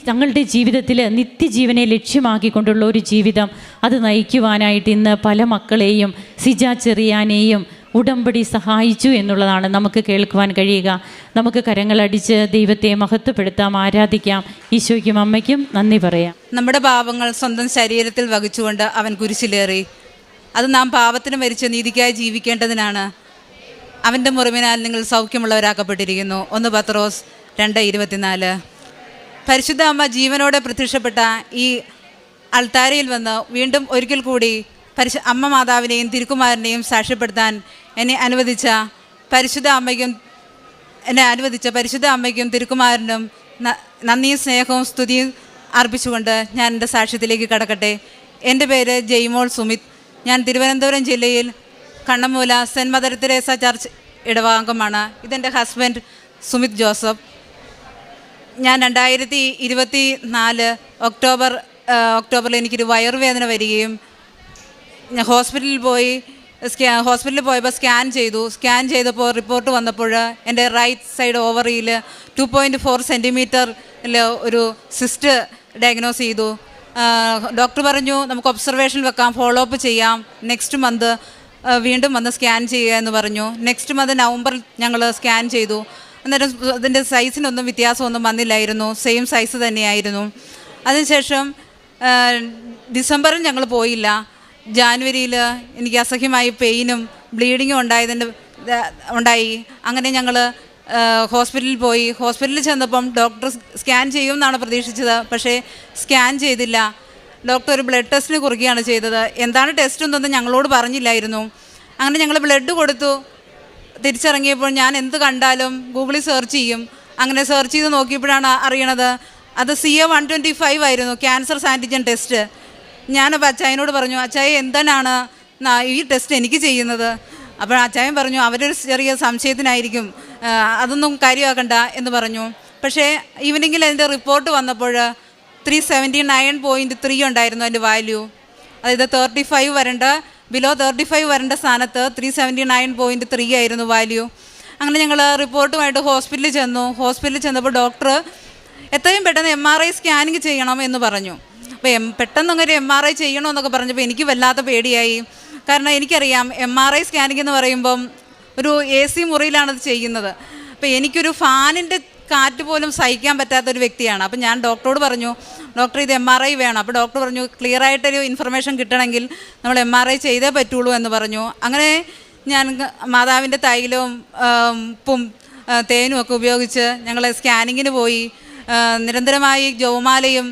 തങ്ങളുടെ ജീവിതത്തിൽ നിത്യജീവനെ ലക്ഷ്യമാക്കിക്കൊണ്ടുള്ള ഒരു ജീവിതം അത് നയിക്കുവാനായിട്ട് ഇന്ന് പല മക്കളെയും സിജ ചെറിയാനെയും ഉടമ്പടി സഹായിച്ചു എന്നുള്ളതാണ് നമുക്ക് കേൾക്കുവാൻ കഴിയുക. നമുക്ക് കരങ്ങളടിച്ച് ദൈവത്തെ മഹത്വപ്പെടുത്താം, ആരാധിക്കാം. ഈശോയ്ക്കും അമ്മയ്ക്കും നന്ദി പറയാം. നമ്മുടെ പാപങ്ങൾ സ്വന്തം ശരീരത്തിൽ വഹിച്ചുകൊണ്ട് അവൻ കുരിശിലേറി. അത് നാം പാപത്തിന് മരിച്ച് നീതിക്കായി ജീവിക്കേണ്ടതിനാണ്. അവൻ്റെ മുറിവിനാൽ നിങ്ങൾ സൗഖ്യമുള്ളവരാക്കപ്പെട്ടിരിക്കുന്നു. 1 പത്രോസ് 2:24. പരിശുദ്ധ അമ്മ ജീവനോടെ പ്രത്യക്ഷപ്പെട്ട ഈ അൾത്താരയിൽ വന്ന് വീണ്ടും ഒരിക്കൽ കൂടി അമ്മ മാതാവിനെയും തിരുക്കുമാരനെയും സാക്ഷ്യപ്പെടുത്താൻ എന്നെ അനുവദിച്ച പരിശുദ്ധ അമ്മയ്ക്കും തിരുക്കുമാരനും നന്ദിയും സ്നേഹവും സ്തുതിയും അർപ്പിച്ചുകൊണ്ട് ഞാൻ എൻ്റെ സാക്ഷ്യത്തിലേക്ക് കടക്കട്ടെ. എൻ്റെ പേര് ജയ്മോൾ സുമിത്. ഞാൻ തിരുവനന്തപുരം ജില്ലയിൽ Kannammoola saint mother Teresa church ഇടവാംഗമാണ്. ഇതെൻ്റെ ഹസ്ബൻഡ് സുമിത് ജോസഫ്. ഞാൻ 2024 ഒക്ടോബറിൽ എനിക്കൊരു വയറുവേദന വരികയും ഞാൻ ഹോസ്പിറ്റലിൽ പോയപ്പോൾ സ്കാൻ ചെയ്തപ്പോൾ റിപ്പോർട്ട് വന്നപ്പോൾ എൻ്റെ റൈറ്റ് സൈഡ് ഓവറിയിൽ 2.4 സെൻറ്റിമീറ്റർ ഒരു സിസ്റ്റ് ഡയഗ്നോസ് ചെയ്തു. ഡോക്ടർ പറഞ്ഞു നമുക്ക് ഒബ്സർവേഷൻ വെക്കാം, ഫോളോ അപ്പ് ചെയ്യാം, നെക്സ്റ്റ് മന്ത് വീണ്ടും വന്ന് സ്കാൻ ചെയ്യുക എന്ന് പറഞ്ഞു. നെക്സ്റ്റ് മന്ത് നവംബറിൽ ഞങ്ങൾ സ്കാൻ ചെയ്തു. അന്നേരം അതിൻ്റെ സൈസിനൊന്നും വ്യത്യാസമൊന്നും വന്നില്ലായിരുന്നു, സെയിം സൈസ് തന്നെയായിരുന്നു. അതിനുശേഷം ഡിസംബറിൽ ഞങ്ങൾ പോയില്ല. ജാനുവരിയിൽ എനിക്ക് അസഹ്യമായി പെയിനും ബ്ലീഡിങ്ങും ഉണ്ടായി. അങ്ങനെ ഞങ്ങൾ ഹോസ്പിറ്റലിൽ പോയി. ഹോസ്പിറ്റലിൽ ചെന്നപ്പം ഡോക്ടർ സ്കാൻ ചെയ്യുമെന്നാണ് പ്രതീക്ഷിച്ചത്, പക്ഷേ സ്കാൻ ചെയ്തില്ല. ഡോക്ടർ ഒരു ബ്ലഡ് ടെസ്റ്റിന് കുറിക്കുകയാണ് ചെയ്തത്. എന്താണ് ടെസ്റ്റ് എന്നൊന്നും ഞങ്ങളോട് പറഞ്ഞില്ലായിരുന്നു. അങ്ങനെ ഞങ്ങൾ ബ്ലഡ് കൊടുത്തു. തിരിച്ചിറങ്ങിയപ്പോൾ ഞാൻ എന്ത് കണ്ടാലും ഗൂഗിളിൽ സെർച്ച് ചെയ്യും. അങ്ങനെ സെർച്ച് ചെയ്ത് നോക്കിയപ്പോഴാണ് അറിയണത് അത് CA-125 ആയിരുന്നു, ക്യാൻസർ ആൻറ്റിജൻ ടെസ്റ്റ്. ഞാനപ്പോൾ അച്ചായനോട് പറഞ്ഞു, അച്ചായ എന്താണ് ഈ ടെസ്റ്റ് എനിക്ക് ചെയ്യുന്നത്? അപ്പോൾ അച്ചായൻ പറഞ്ഞു അവരൊരു ചെറിയ സംശയത്തിനായിരിക്കും, അതൊന്നും കാര്യമാക്കണ്ട എന്ന് പറഞ്ഞു. പക്ഷേ ഈവനിങ്ങിൽ അതിൻ്റെ റിപ്പോർട്ട് വന്നപ്പോൾ 379.3 ഉണ്ടായിരുന്നു അതിൻ്റെ വാല്യൂ. അതായത് 35 വരേണ്ട, ബിലോ 35 വരേണ്ട സ്ഥാനത്ത് 379.3 ആയിരുന്നു വാല്യൂ. അങ്ങനെ ഞങ്ങൾ റിപ്പോർട്ടുമായിട്ട് ഹോസ്പിറ്റലിൽ ചെന്നു. ഹോസ്പിറ്റലിൽ ചെന്നപ്പോൾ ഡോക്ടർ എത്രയും പെട്ടെന്ന് MRI സ്കാനിങ് ചെയ്യണം എന്ന് പറഞ്ഞു. അപ്പോൾ പെട്ടെന്ന് അങ്ങനെ MRI ചെയ്യണമെന്നൊക്കെ പറഞ്ഞപ്പോൾ എനിക്ക് വല്ലാത്ത പേടിയായി. കാരണം എനിക്കറിയാം MRI സ്കാനിങ് എന്ന് പറയുമ്പം ഒരു AC മുറിയിലാണത് ചെയ്യുന്നത്. അപ്പോൾ എനിക്കൊരു ഫാനിൻ്റെ കാറ്റ് പോലും സഹിക്കാൻ പറ്റാത്തൊരു വ്യക്തിയാണ്. അപ്പോൾ ഞാൻ ഡോക്ടറോട് പറഞ്ഞു, ഡോക്ടർ ഇത് MRI വേണം. അപ്പോൾ ഡോക്ടർ പറഞ്ഞു ക്ലിയറായിട്ടൊരു ഇൻഫർമേഷൻ കിട്ടണമെങ്കിൽ നമ്മൾ MRI ചെയ്തേ പറ്റുള്ളൂ എന്ന് പറഞ്ഞു. അങ്ങനെ ഞാൻ മാതാവിൻ്റെ തൈലവും ഉപ്പും തേനും ഒക്കെ ഉപയോഗിച്ച് ഞങ്ങൾ സ്കാനിങ്ങിന് പോയി. നിരന്തരമായി ജപമാലയും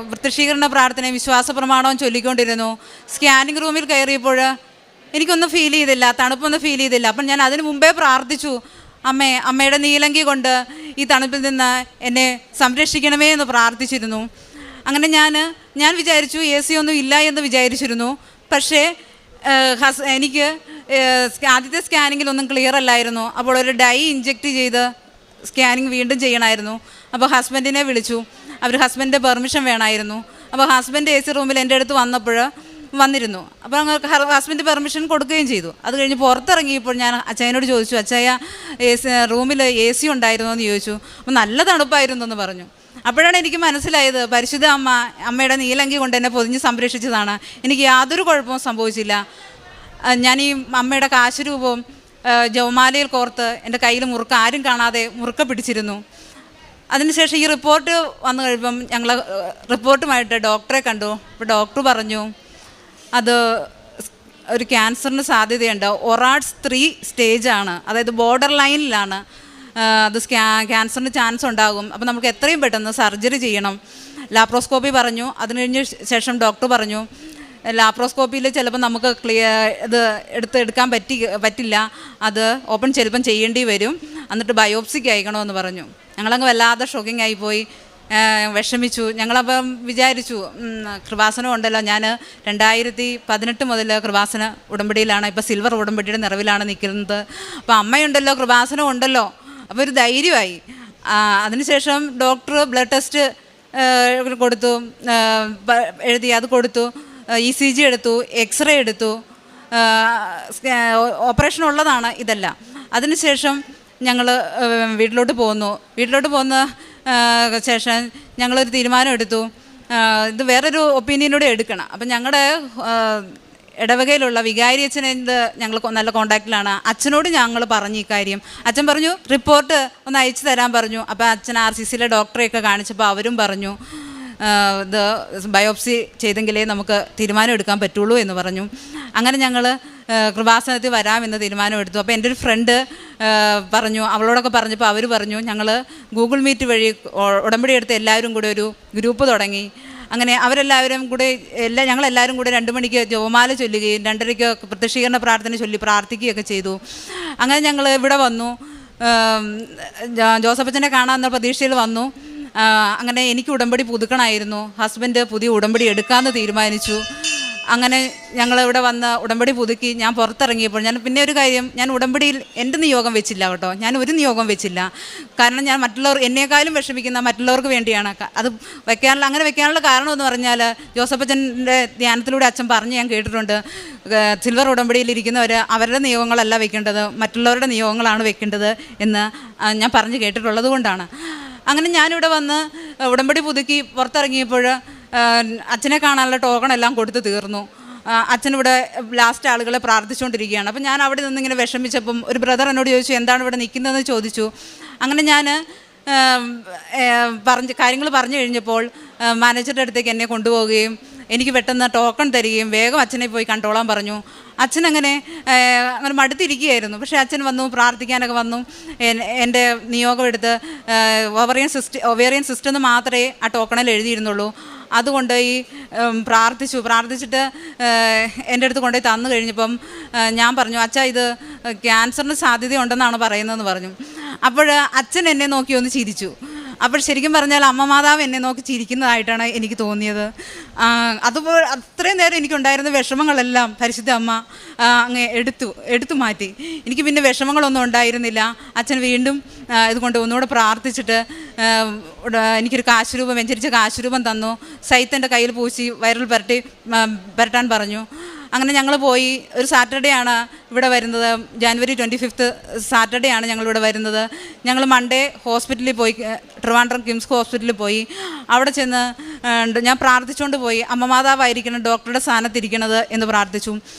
വൃത്തിശീകരണ പ്രാർത്ഥനയും വിശ്വാസ പ്രമാണവും ചൊല്ലിക്കൊണ്ടിരുന്നു. സ്കാനിങ് റൂമിൽ കയറിയപ്പോൾ എനിക്കൊന്നും ഫീൽ ചെയ്തില്ല, തണുപ്പൊന്നും ഫീൽ ചെയ്തില്ല. അപ്പം ഞാൻ അതിന് മുമ്പേ പ്രാർത്ഥിച്ചു, അമ്മയുടെ നീലങ്കി കൊണ്ട് ഈ തണുപ്പിൽ നിന്ന് എന്നെ സംരക്ഷിക്കണമേ എന്ന് പ്രാർത്ഥിച്ചിരുന്നു. അങ്ങനെ ഞാൻ വിചാരിച്ചു AC ഒന്നും ഇല്ല എന്ന് വിചാരിച്ചിരുന്നു. പക്ഷേ എനിക്ക് ആദ്യത്തെ സ്കാനിങ്ങിലൊന്നും ക്ലിയർ അല്ലായിരുന്നു. അപ്പോൾ ഒരു ഡൈ ഇഞ്ചെക്റ്റ് ചെയ്ത് സ്കാനിങ് വീണ്ടും ചെയ്യണമായിരുന്നു. അപ്പോൾ ഹസ്ബൻഡിനെ വിളിച്ചു. ഹസ്ബൻഡിൻ്റെ പെർമിഷൻ വേണമായിരുന്നു. അപ്പോൾ ഹസ്ബൻഡ് AC റൂമിൽ എൻ്റെ അടുത്ത് വന്നിരുന്നു. അപ്പോൾ ഹസ്ബൻഡ് പെർമിഷൻ കൊടുക്കുകയും ചെയ്തു. അത് കഴിഞ്ഞ് പുറത്തിറങ്ങിയപ്പോൾ ഞാൻ അച്ചായനോട് ചോദിച്ചു, അച്ചായ റൂമിൽ AC ഉണ്ടായിരുന്നോ എന്ന് ചോദിച്ചു. അപ്പോൾ നല്ല തണുപ്പായിരുന്നു എന്ന് പറഞ്ഞു. അപ്പോഴാണ് എനിക്ക് മനസ്സിലായത് പരിശുദ്ധ അമ്മയുടെ നീലങ്കി കൊണ്ട് എന്നെ പൊതിഞ്ഞ് സംരക്ഷിച്ചതാണ്. എനിക്ക് യാതൊരു കുഴപ്പവും സംഭവിച്ചില്ല. ഞാൻ ഈ അമ്മയുടെ കാശുരൂപവും ജപമാലയിൽ കോർത്ത് എൻ്റെ കയ്യിൽ ആരും കാണാതെ മുറുക്ക പിടിച്ചിരുന്നു. അതിനുശേഷം ഈ റിപ്പോർട്ട് വന്നു കഴിയുമ്പം ഞങ്ങൾ റിപ്പോർട്ടുമായിട്ട് ഡോക്ടറെ കണ്ടു. അപ്പോൾ ഡോക്ടർ പറഞ്ഞു അത് ഒരു ക്യാൻസറിന് സാധ്യതയുണ്ട്. ഒറാഡ്സ് 3 സ്റ്റേജാണ്, അതായത് ബോർഡർ ലൈനിലാണ്. അത് ക്യാൻസറിന് ചാൻസ് ഉണ്ടാകും. അപ്പോൾ നമുക്ക് എത്രയും പെട്ടെന്ന് സർജറി ചെയ്യണം. ലാപ്രോസ്കോപ്പി പറഞ്ഞു. അതിന് കഴിഞ്ഞ ശേഷം ഡോക്ടർ പറഞ്ഞു ലാപ്രോസ്കോപ്പിയിൽ ചിലപ്പോൾ നമുക്ക് ഇത് എടുക്കാൻ പറ്റില്ല, അത് ഓപ്പൺ ചിലപ്പം ചെയ്യേണ്ടി വരും, എന്നിട്ട് ബയോപ്സിക്ക് അയക്കണമെന്ന് പറഞ്ഞു. ഞങ്ങളങ്ങ് വല്ലാതെ ഷോക്കിംഗ് ആയിപ്പോയി, വിഷമിച്ചു. ഞങ്ങളപ്പം വിചാരിച്ചു കൃപാസനം ഉണ്ടല്ലോ, ഞാൻ 2018 മുതൽ കൃപാസന ഉടമ്പടിയിലാണ്, ഇപ്പോൾ സിൽവർ ഉടമ്പടിയുടെ നിറവിലാണ് നിൽക്കുന്നത്. അപ്പോൾ അമ്മയുണ്ടല്ലോ, കൃപാസനം ഉണ്ടല്ലോ, അപ്പോൾ ഒരു ധൈര്യമായി. അതിനുശേഷം ഡോക്ടർ ബ്ലഡ് ടെസ്റ്റ് കൊടുത്തു, എഴുതി, അത് കൊടുത്തു. ECG എടുത്തു, എക്സ്റേ എടുത്തു. ഓപ്പറേഷൻ ഉള്ളതാണ് ഇതെല്ലാം. അതിനുശേഷം ഞങ്ങൾ വീട്ടിലോട്ട് പോകുന്ന ശേഷം ഞങ്ങളൊരു തീരുമാനം എടുത്തു, ഇത് വേറൊരു ഒപ്പീനിയനോടെ എടുക്കണം. അപ്പം ഞങ്ങളുടെ ഇടവകയിലുള്ള വികാരി അച്ഛനെന്ത് ഞങ്ങൾ നല്ല കോണ്ടാക്റ്റിലാണ്. അച്ഛനോട് ഞങ്ങൾ പറഞ്ഞു ഈ കാര്യം. അച്ഛൻ പറഞ്ഞു റിപ്പോർട്ട് ഒന്ന് അയച്ചു തരാൻ പറഞ്ഞു. അപ്പോൾ അച്ഛൻ RCCയിലെ ഡോക്ടറെയൊക്കെ കാണിച്ചപ്പോൾ അവരും പറഞ്ഞു ഇത് ബയോപ്സി ചെയ്തെങ്കിലേ നമുക്ക് തീരുമാനം എടുക്കാൻ പറ്റുള്ളൂ എന്ന് പറഞ്ഞു. അങ്ങനെ ഞങ്ങൾ കൃപാസനത്തിൽ വരാമെന്ന് തീരുമാനമെടുത്തു. അപ്പോൾ എൻ്റെ ഒരു ഫ്രണ്ട് പറഞ്ഞു, അവളോടൊക്കെ പറഞ്ഞപ്പോൾ അവർ പറഞ്ഞു ഞങ്ങൾ ഗൂഗിൾ മീറ്റ് വഴി ഉടമ്പടി എടുത്ത് എല്ലാവരും കൂടെ ഒരു ഗ്രൂപ്പ് തുടങ്ങി. അങ്ങനെ അവരെല്ലാവരും കൂടെ ഞങ്ങളെല്ലാവരും കൂടെ 2 മണിക്ക് ജപമാല ചൊല്ലുകയും 2:30 പ്രത്യക്ഷീകരണ പ്രാർത്ഥന ചൊല്ലി പ്രാർത്ഥിക്കുകയൊക്കെ ചെയ്തു. അങ്ങനെ ഞങ്ങൾ ഇവിടെ വന്നു, ജോസഫച്ചനെ കാണാമെന്ന പ്രതീക്ഷയിൽ വന്നു. അങ്ങനെ എനിക്ക് ഉടമ്പടി പുതുക്കണമായിരുന്നു. ഹസ്ബൻഡ് പുതിയ ഉടമ്പടി എടുക്കാമെന്ന് തീരുമാനിച്ചു. അങ്ങനെ ഞങ്ങളിവിടെ വന്ന് ഉടമ്പടി പുതുക്കി. ഞാൻ പുറത്തിറങ്ങിയപ്പോൾ പിന്നെ ഒരു കാര്യം, ഞാൻ ഉടമ്പടിയിൽ എൻ്റെ നിയോഗം വെച്ചില്ല കേട്ടോ, ഞാൻ ഒരു നിയോഗം വെച്ചില്ല. കാരണം ഞാൻ എന്നേക്കാളും വിഷമിക്കുന്ന മറ്റുള്ളവർക്ക് വേണ്ടിയാണ് അത് അങ്ങനെ വെക്കാനുള്ള കാരണം എന്ന് പറഞ്ഞാൽ ജോസഫച്ചൻ്റെ ധ്യാനത്തിലൂടെ അച്ഛൻ പറഞ്ഞ് ഞാൻ കേട്ടിട്ടുണ്ട്, സിൽവർ ഉടമ്പടിയിലിരിക്കുന്നവർ അവരുടെ നിയോഗങ്ങളല്ല വെക്കേണ്ടത്, മറ്റുള്ളവരുടെ നിയോഗങ്ങളാണ് വെക്കേണ്ടത് എന്ന് ഞാൻ പറഞ്ഞ് കേട്ടിട്ടുള്ളത് കൊണ്ടാണ്. അങ്ങനെ ഞാനിവിടെ വന്ന് ഉടമ്പടി പുതുക്കി പുറത്തിറങ്ങിയപ്പോൾ അച്ഛനെ കാണാനുള്ള ടോക്കൺ എല്ലാം കൊടുത്ത് തീർന്നു. അച്ഛനിവിടെ ലാസ്റ്റ് ആളുകളെ പ്രാർത്ഥിച്ചുകൊണ്ടിരിക്കുകയാണ്. അപ്പം ഞാൻ അവിടെ നിന്നിങ്ങനെ വിഷമിച്ചപ്പം ഒരു ബ്രദർ എന്നോട് ചോദിച്ചു, എന്താണ് ഇവിടെ നിൽക്കുന്നതെന്ന് ചോദിച്ചു. അങ്ങനെ ഞാൻ കാര്യങ്ങൾ പറഞ്ഞു കഴിഞ്ഞപ്പോൾ മാനേജറുടെ അടുത്തേക്ക് എന്നെ കൊണ്ടുപോവുകയും എനിക്ക് പെട്ടെന്ന് ടോക്കൺ തരികയും വേഗം അച്ഛനെ പോയി കണ്ടോളാൻ പറഞ്ഞു. അച്ഛനങ്ങനെ മടുത്തിരിക്കുകയായിരുന്നു. പക്ഷേ അച്ഛൻ വന്നു, പ്രാർത്ഥിക്കാനൊക്കെ വന്നു. എൻ്റെ നിയോഗം എടുത്ത് ഒവേറിയൻ സിസ്റ്റം എന്ന് മാത്രമേ ആ ടോക്കണിൽ എഴുതിയിരുന്നുള്ളൂ. അതുകൊണ്ട് ഈ പ്രാർത്ഥിച്ചിട്ട് എൻ്റെ അടുത്ത് കൊണ്ടുപോയി തന്നു കഴിഞ്ഞപ്പം ഞാൻ പറഞ്ഞു, അച്ഛാ ഇത് ക്യാൻസറിന് സാധ്യതയുണ്ടെന്നാണ് പറയുന്നതെന്ന് പറഞ്ഞു. അപ്പോൾ അച്ഛൻ എന്നെ നോക്കി ഒന്ന് ചിരിച്ചു. അപ്പോൾ ശരിക്കും പറഞ്ഞാൽ അമ്മ മാതാവ് എന്നെ നോക്കി ചിരിക്കുന്നതായിട്ടാണ് എനിക്ക് തോന്നിയത്. അതുപോലെ അത്രയും നേരം എനിക്കുണ്ടായിരുന്ന വിഷമങ്ങളെല്ലാം പരിശുദ്ധ അമ്മ അങ്ങ് എടുത്തു മാറ്റി. എനിക്ക് പിന്നെ വിഷമങ്ങളൊന്നും ഉണ്ടായിരുന്നില്ല. അച്ഛൻ വീണ്ടും ഇതുകൊണ്ട് ഒന്നുകൂടെ പ്രാർത്ഥിച്ചിട്ട് എനിക്കൊരു കാശുരൂപം, വെഞ്ചരിച്ച കാശുരൂപം തന്നു. സൈത്തൻ്റെ കയ്യിൽ പൂശി വയറിൽ പുരട്ടാൻ പറഞ്ഞു. അങ്ങനെ ഞങ്ങൾ പോയി. ഒരു സാറ്റർഡേ ആണ് ഇവിടെ വരുന്നത്, ജാനുവരി 25 സാറ്റർഡേ ആണ് ഞങ്ങളിവിടെ വരുന്നത്. ഞങ്ങൾ മൺഡേ ഹോസ്പിറ്റലിൽ പോയി, ട്രിവാൻഡ്രം കിംസ് ഹോസ്പിറ്റലിൽ പോയി. അവിടെ ചെന്ന് ഞാൻ പ്രാർത്ഥിച്ചുകൊണ്ട് പോയി, അമ്മ മാതാവായിരിക്കണം ഡോക്ടറുടെ സ്ഥാനത്തിരിക്കണത് എന്ന് പ്രാർത്ഥിച്ചു.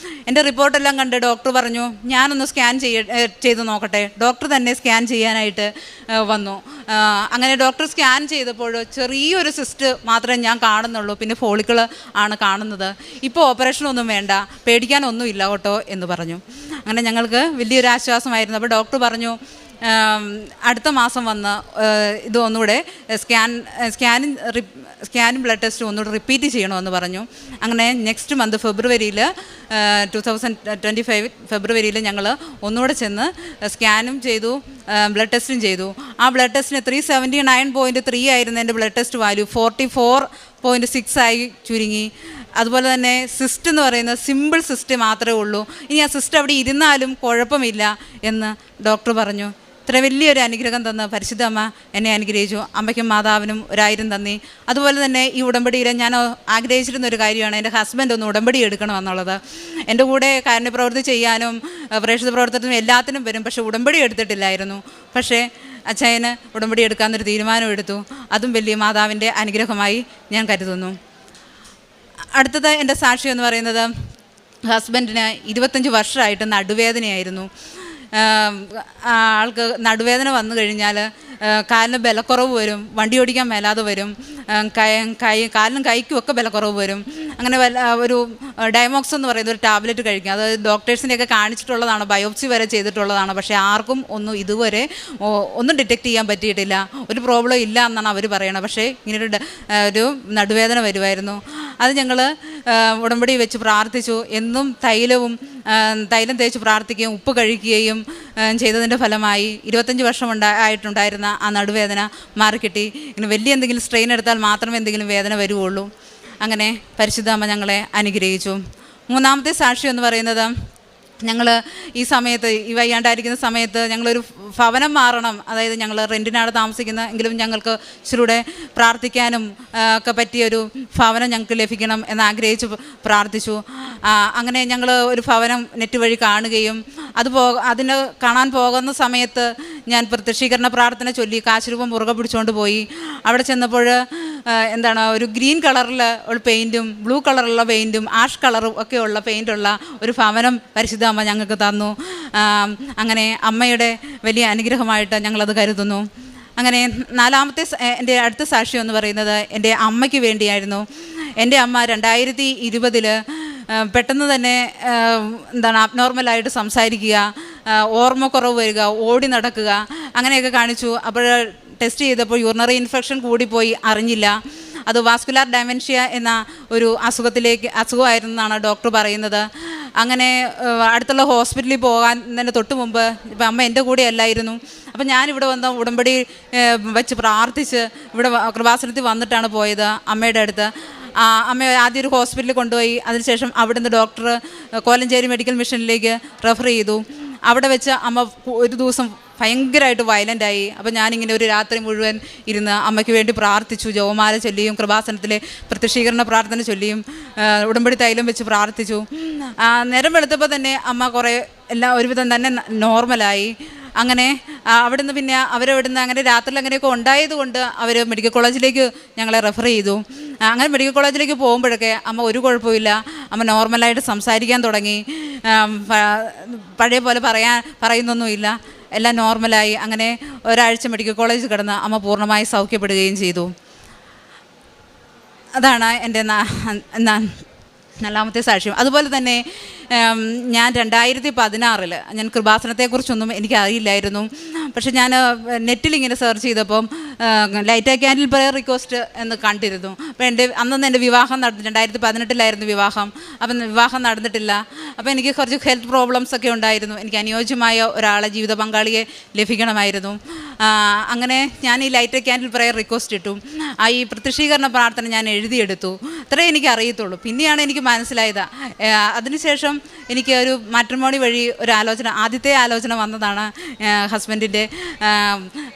എൻ്റെ റിപ്പോർട്ടെല്ലാം കണ്ട് ഡോക്ടർ പറഞ്ഞു, ഞാനൊന്ന് സ്കാൻ ചെയ്ത് നോക്കട്ടെ. ഡോക്ടർ തന്നെ സ്കാൻ ചെയ്യാനായിട്ട് വന്നു. അങ്ങനെ ഡോക്ടർ സ്കാൻ ചെയ്തപ്പോൾ ചെറിയൊരു സിസ്റ്റ് മാത്രമേ ഞാൻ കാണുന്നുള്ളൂ, പിന്നെ ഫോളിക്കിൾ ആണ് കാണുന്നത്. ഇപ്പോൾ ഓപ്പറേഷനൊന്നും വേണ്ട, പേടിക്കാനൊന്നുമില്ല കേട്ടോ എന്ന് പറഞ്ഞു. അങ്ങനെ ഞങ്ങൾക്ക് വലിയൊരു ആശ്വാസമായിരുന്നു. അപ്പോൾ ഡോക്ടർ പറഞ്ഞു, അടുത്ത മാസം വന്ന് ഇത് ഒന്നുകൂടെ സ്കാനും ബ്ലഡ് ടെസ്റ്റും ഒന്നുകൂടെ റിപ്പീറ്റ് ചെയ്യണമെന്ന് പറഞ്ഞു. അങ്ങനെ നെക്സ്റ്റ് മന്ത് ഫെബ്രുവരിയിൽ 2025 ഫെബ്രുവരിയിൽ ഞങ്ങൾ ഒന്നുകൂടെ ചെന്ന് സ്കാനും ചെയ്തു, ബ്ലഡ് ടെസ്റ്റും ചെയ്തു. ആ ബ്ലഡ് ടെസ്റ്റിന് 379.3 ആയിരുന്നു എൻ്റെ ബ്ലഡ് ടെസ്റ്റ് വാല്യൂ, 44.6 ആയി ചുരുങ്ങി. അതുപോലെ തന്നെ സിസ്റ്റ് എന്ന് പറയുന്നത് സിമ്പിൾ സിസ്റ്റ് മാത്രമേ ഉള്ളൂ, ഇനി ആ സിസ്റ്റ് അവിടെ ഇരുന്നാലും കുഴപ്പമില്ല എന്ന് ഡോക്ടർ പറഞ്ഞു. ഇത്ര വലിയൊരു അനുഗ്രഹം തന്ന് പരിശുദ്ധ അമ്മ എന്നെ അനുഗ്രഹിച്ചു. അമ്മയ്ക്കും മാതാവിനും 1000 നന്ദി. അതുപോലെ തന്നെ ഈ ഉടമ്പടിയിൽ ഞാൻ ആഗ്രഹിച്ചിരുന്നൊരു കാര്യമാണ് എൻ്റെ ഹസ്ബൻഡ് ഒന്ന് ഉടമ്പടി എടുക്കണമെന്നുള്ളത്. എൻ്റെ കൂടെ കാരുണ്യപ്രവൃത്തി ചെയ്യാനും പ്രേക്ഷിത പ്രവർത്തനത്തിനും എല്ലാത്തിനും വരും, പക്ഷേ ഉടമ്പടി എടുത്തിട്ടില്ലായിരുന്നു. പക്ഷേ അച്ഛന് ഉടമ്പടി എടുക്കാമെന്നൊരു തീരുമാനം എടുത്തു. അതും വലിയ മാതാവിൻ്റെ അനുഗ്രഹമായി ഞാൻ കരുതുന്നു. അടുത്തത് എൻ്റെ സാക്ഷി എന്ന് പറയുന്നത്, ഹസ്ബൻഡിന് 25 വർഷമായിട്ട് നടുവേദനയായിരുന്നു. ആൾക്ക് നടുവേദന വന്നു കഴിഞ്ഞാൽ കാലിന് ബലക്കുറവ് വരും, വണ്ടി ഓടിക്കാൻ മേലാതെ വരും, കാലിനും കൈക്കും ഒക്കെ ബലക്കുറവ് വരും. അങ്ങനെ ഒരു ഡയമോക്സ് എന്ന് പറയുന്ന ഒരു ടാബ്ലറ്റ് കഴിക്കും. അത് ഡോക്ടേഴ്സിനെയൊക്കെ കാണിച്ചിട്ടുള്ളതാണ്, ബയോപ്സി വരെ ചെയ്തിട്ടുള്ളതാണ്. പക്ഷേ ആർക്കും ഒന്നും ഇതുവരെ ഒന്നും ഡിറ്റക്റ്റ് ചെയ്യാൻ പറ്റിയിട്ടില്ല, ഒരു പ്രോബ്ലം ഇല്ല എന്നാണ് അവർ പറയണത്. പക്ഷേ ഇങ്ങനൊരു ഒരു നടുവേദന വരുമായിരുന്നു. അത് ഞങ്ങൾ ഉടമ്പടി വെച്ച് പ്രാർത്ഥിച്ചു. എന്നും തൈലം തേച്ച് പ്രാർത്ഥിക്കുകയും ഉപ്പ് കഴിക്കുകയും ചെയ്തതിൻ്റെ ഫലമായി 25 വർഷം ആയിട്ടുണ്ടായിരുന്ന ആ നടുവേദന മാറിക്കിട്ടി. ഇങ്ങനെ വലിയ എന്തെങ്കിലും സ്ട്രെയിൻ എടുത്താൽ മാത്രമേ എന്തെങ്കിലും വേദന വരുവുള്ളൂ. അങ്ങനെ പരിശുദ്ധ അമ്മ ഞങ്ങളെ അനുഗ്രഹിച്ചു. മൂന്നാമത്തെ സാക്ഷി എന്ന് പറയുന്നത്, ഞങ്ങൾ ഈ സമയത്ത്, ഈ വയ്യാണ്ടായിരിക്കുന്ന സമയത്ത് ഞങ്ങളൊരു ഭവനം മാറണം, അതായത് ഞങ്ങൾ റെൻറ്റിനാണ് താമസിക്കുന്ന എങ്കിലും ഞങ്ങൾക്ക് ഇച്ചിരൂടെ പ്രാർത്ഥിക്കാനും ഒക്കെ പറ്റിയൊരു ഭവനം ഞങ്ങൾക്ക് ലഭിക്കണം എന്നാഗ്രഹിച്ച് പ്രാർത്ഥിച്ചു. അങ്ങനെ ഞങ്ങൾ ഒരു ഭവനം നെറ്റ് വഴി കാണുകയും അതിന് കാണാൻ പോകുന്ന സമയത്ത് ഞാൻ പ്രത്യക്ഷീകരണ പ്രാർത്ഥന ചൊല്ലി കാശുരൂപം മുറുകെ പിടിച്ചുകൊണ്ട് പോയി. അവിടെ ചെന്നപ്പോൾ ഒരു ഗ്രീൻ കളറിൽ ഉള്ള പെയിൻറ്റും ബ്ലൂ കളറുള്ള പെയിൻറ്റും ആഷ് കളറും ഒക്കെയുള്ള പെയിൻറ്റുള്ള ഒരു ഭവനം പരിശുദ്ധ അമ്മ ഞങ്ങൾക്ക് തന്നു. അങ്ങനെ അമ്മയുടെ വലിയ അനുഗ്രഹമായിട്ട് ഞങ്ങളത് കരുതുന്നു. അങ്ങനെ നാലാമത്തെ എൻ്റെ അടുത്ത സാക്ഷ്യം എന്ന് പറയുന്നത് എൻ്റെ അമ്മയ്ക്ക് വേണ്ടിയായിരുന്നു. എൻ്റെ അമ്മ 2020 പെട്ടെന്ന് തന്നെ അബ്നോർമലായിട്ട് സംസാരിക്കുക, ഓർമ്മക്കുറവ് വരിക, ഓടി നടക്കുക, അങ്ങനെയൊക്കെ കാണിച്ചു. അപ്പോൾ ടെസ്റ്റ് ചെയ്തപ്പോൾ യൂറിനറി ഇൻഫെക്ഷൻ കൂടിപ്പോയി, അറിഞ്ഞില്ല. അത് വാസ്കുലാർ ഡയമെൻഷ്യ എന്ന ഒരു അസുഖമായിരുന്നെന്നാണ് ഡോക്ടർ പറയുന്നത്. അങ്ങനെ അടുത്തുള്ള ഹോസ്പിറ്റലിൽ പോകാൻ തന്നെ തൊട്ട് മുമ്പ് ഇപ്പം അമ്മ എൻ്റെ കൂടെ അല്ലായിരുന്നു. അപ്പം ഞാനിവിടെ വന്ന് ഉടമ്പടി വെച്ച് പ്രാർത്ഥിച്ച് ഇവിടെ കൃപാസനത്തിൽ വന്നിട്ടാണ് പോയത് അമ്മയുടെ അടുത്ത്. അമ്മ ആദ്യം ഒരു ഹോസ്പിറ്റലിൽ കൊണ്ടുപോയി. അതിനുശേഷം അവിടുന്ന് ഡോക്ടർ കോലഞ്ചേരി മെഡിക്കൽ മിഷനിലേക്ക് റെഫർ ചെയ്തു. അവിടെ വെച്ച് അമ്മ ഒരു ദിവസം ഭയങ്കരമായിട്ട് വയലൻ്റായി. അപ്പോൾ ഞാനിങ്ങനെ ഒരു രാത്രി മുഴുവൻ ഇരുന്ന് അമ്മയ്ക്ക് വേണ്ടി പ്രാർത്ഥിച്ചു. ജപമാല ചൊല്ലിയും കൃപാസനത്തിലെ പ്രത്യക്ഷീകരണ പ്രാർത്ഥന ചൊല്ലിയും ഉടമ്പടി തൈലം വെച്ച് പ്രാർത്ഥിച്ചു. നേരം വെളുത്തപ്പോൾ തന്നെ അമ്മ കുറേ ഒരുവിധം തന്നെ നോർമലായി. അങ്ങനെ അവിടുന്ന് പിന്നെ അവരവിടുന്ന് അങ്ങനെ രാത്രിയിൽ അങ്ങനെയൊക്കെ ഉണ്ടായതുകൊണ്ട് അവർ മെഡിക്കൽ കോളേജിലേക്ക് ഞങ്ങളെ റെഫർ ചെയ്തു. അങ്ങനെ മെഡിക്കൽ കോളേജിലേക്ക് പോകുമ്പോഴൊക്കെ അമ്മ ഒരു കുഴപ്പമില്ല, അമ്മ നോർമലായിട്ട് സംസാരിക്കാൻ തുടങ്ങി, പഴയ പോലെ പറയുന്നൊന്നുമില്ല, എല്ലാം നോർമലായി. അങ്ങനെ ഒരാഴ്ച മെഡിക്കൽ കോളേജിൽ കിടന്ന് അമ്മ പൂർണ്ണമായി സൗഖ്യപ്പെടുകയും ചെയ്തു. അതാണ് എൻ്റെ നാലാമത്തെ സാക്ഷ്യം. അതുപോലെ തന്നെ ഞാൻ 2016 ഞാൻ കൃപാസനത്തെക്കുറിച്ചൊന്നും എനിക്കറിയില്ലായിരുന്നു. പക്ഷെ ഞാൻ നെറ്റിലിങ്ങനെ സെർച്ച് ചെയ്തപ്പം ലൈറ്റ് ക്യാൻഡിൽ പ്രയർ റിക്വസ്റ്റ് എന്ന് കണ്ടിരുന്നു. അപ്പോൾ അന്നൊന്നും എൻ്റെ വിവാഹം 2018 വിവാഹം. അപ്പം വിവാഹം നടന്നിട്ടില്ല. അപ്പോൾ എനിക്ക് കുറച്ച് ഹെൽത്ത് പ്രോബ്ലംസ് ഒക്കെ ഉണ്ടായിരുന്നു. എനിക്ക് അനുയോജ്യമായ ഒരാളെ ജീവിത പങ്കാളിയെ ലഭിക്കണമായിരുന്നു. അങ്ങനെ ഞാൻ ഈ ലൈറ്റ് ക്യാൻഡിൽ പ്രയർ റിക്വസ്റ്റ് ഇട്ടു. ഈ പ്രത്യക്ഷീകരണ പ്രാർത്ഥന ഞാൻ എഴുതിയെടുത്തു. അത്രേ എനിക്ക് അറിയത്തുള്ളൂ. പിന്നെയാണ് എനിക്ക് മനസ്സിലായത്. അതിനുശേഷം എനിക്ക് ഒരു മാട്രിമോണി വഴി ഒരു ആദ്യത്തെ ആലോചന വന്നതാണ് ഹസ്ബൻഡിൻ്റെ.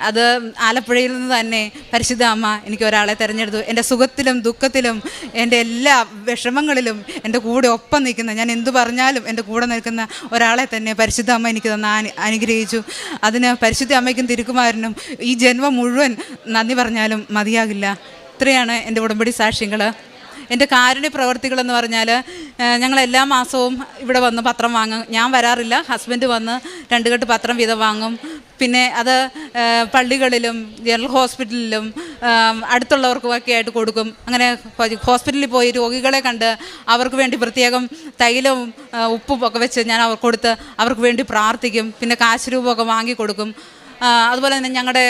അത് ആലപ്പുഴയിൽ നിന്ന് തന്നെ പരിശുദ്ധ അമ്മ എനിക്ക് ഒരാളെ തിരഞ്ഞെടുത്തു. എൻ്റെ സുഖത്തിലും ദുഃഖത്തിലും എൻ്റെ എല്ലാ വിഷമങ്ങളിലും എൻ്റെ കൂടെ ഒപ്പം നിൽക്കുന്ന, ഞാൻ എന്തു പറഞ്ഞാലും എൻ്റെ കൂടെ നിൽക്കുന്ന ഒരാളെ തന്നെ പരിശുദ്ധ അമ്മ എനിക്ക് അനുഗ്രഹിച്ചു. അതിന് പരിശുദ്ധ അമ്മയ്ക്കും തിരുക്കുമാരനും ഈ ജന്മം മുഴുവൻ നന്ദി പറഞ്ഞാലും മതിയാകില്ല. ഇത്രയാണ് എൻ്റെ ഉടമ്പടി സാക്ഷ്യങ്ങൾ. എൻ്റെ കാരുണ്യ പ്രവർത്തികളെന്ന് പറഞ്ഞാൽ ഞങ്ങൾ എല്ലാ മാസവും ഇവിടെ വന്ന് പത്രം വാങ്ങും. ഞാൻ വരാറില്ല, ഹസ്ബൻഡ് വന്ന് 2 കെട്ട് പത്രം വീതം വാങ്ങും. പിന്നെ അത് പള്ളികളിലും ജനറൽ ഹോസ്പിറ്റലിലും അടുത്തുള്ളവർക്കുമൊക്കെ ആയിട്ട് കൊടുക്കും. അങ്ങനെ ഹോസ്പിറ്റലിൽ പോയി രോഗികളെ കണ്ട് അവർക്ക് വേണ്ടി പ്രത്യേകം തൈലവും ഉപ്പും ഒക്കെ വെച്ച് ഞാൻ കൊടുത്ത് അവർക്ക് വേണ്ടി പ്രാർത്ഥിക്കും. പിന്നെ കാശ് രൂപമൊക്കെ വാങ്ങി കൊടുക്കും. അതുപോലെ തന്നെ ഞങ്ങളുടെ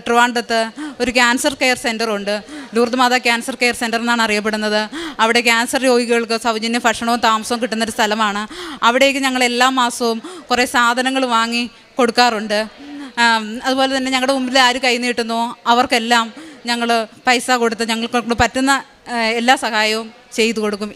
ട്രിവാൻഡ്രത്ത് ഒരു ക്യാൻസർ കെയർ സെൻ്ററുണ്ട്. ലൂർദ് മാതാ ക്യാൻസർ കെയർ സെൻ്റർ എന്നാണ് അറിയപ്പെടുന്നത്. അവിടെ ക്യാൻസർ രോഗികൾക്ക് സൗജന്യ ഭക്ഷണവും താമസവും കിട്ടുന്നൊരു സ്ഥലമാണ്. അവിടേക്ക് ഞങ്ങൾ എല്ലാ മാസവും കുറേ സാധനങ്ങൾ വാങ്ങി കൊടുക്കാറുണ്ട്. അതുപോലെ തന്നെ ഞങ്ങളുടെ മുമ്പിൽ ആര് കൈ നീട്ടുന്നോ അവർക്കെല്ലാം ഞങ്ങൾ പൈസ കൊടുത്ത് ഞങ്ങൾക്ക് പറ്റുന്ന എല്ലാ സഹായവും ചെയ്തു കൊടുക്കും.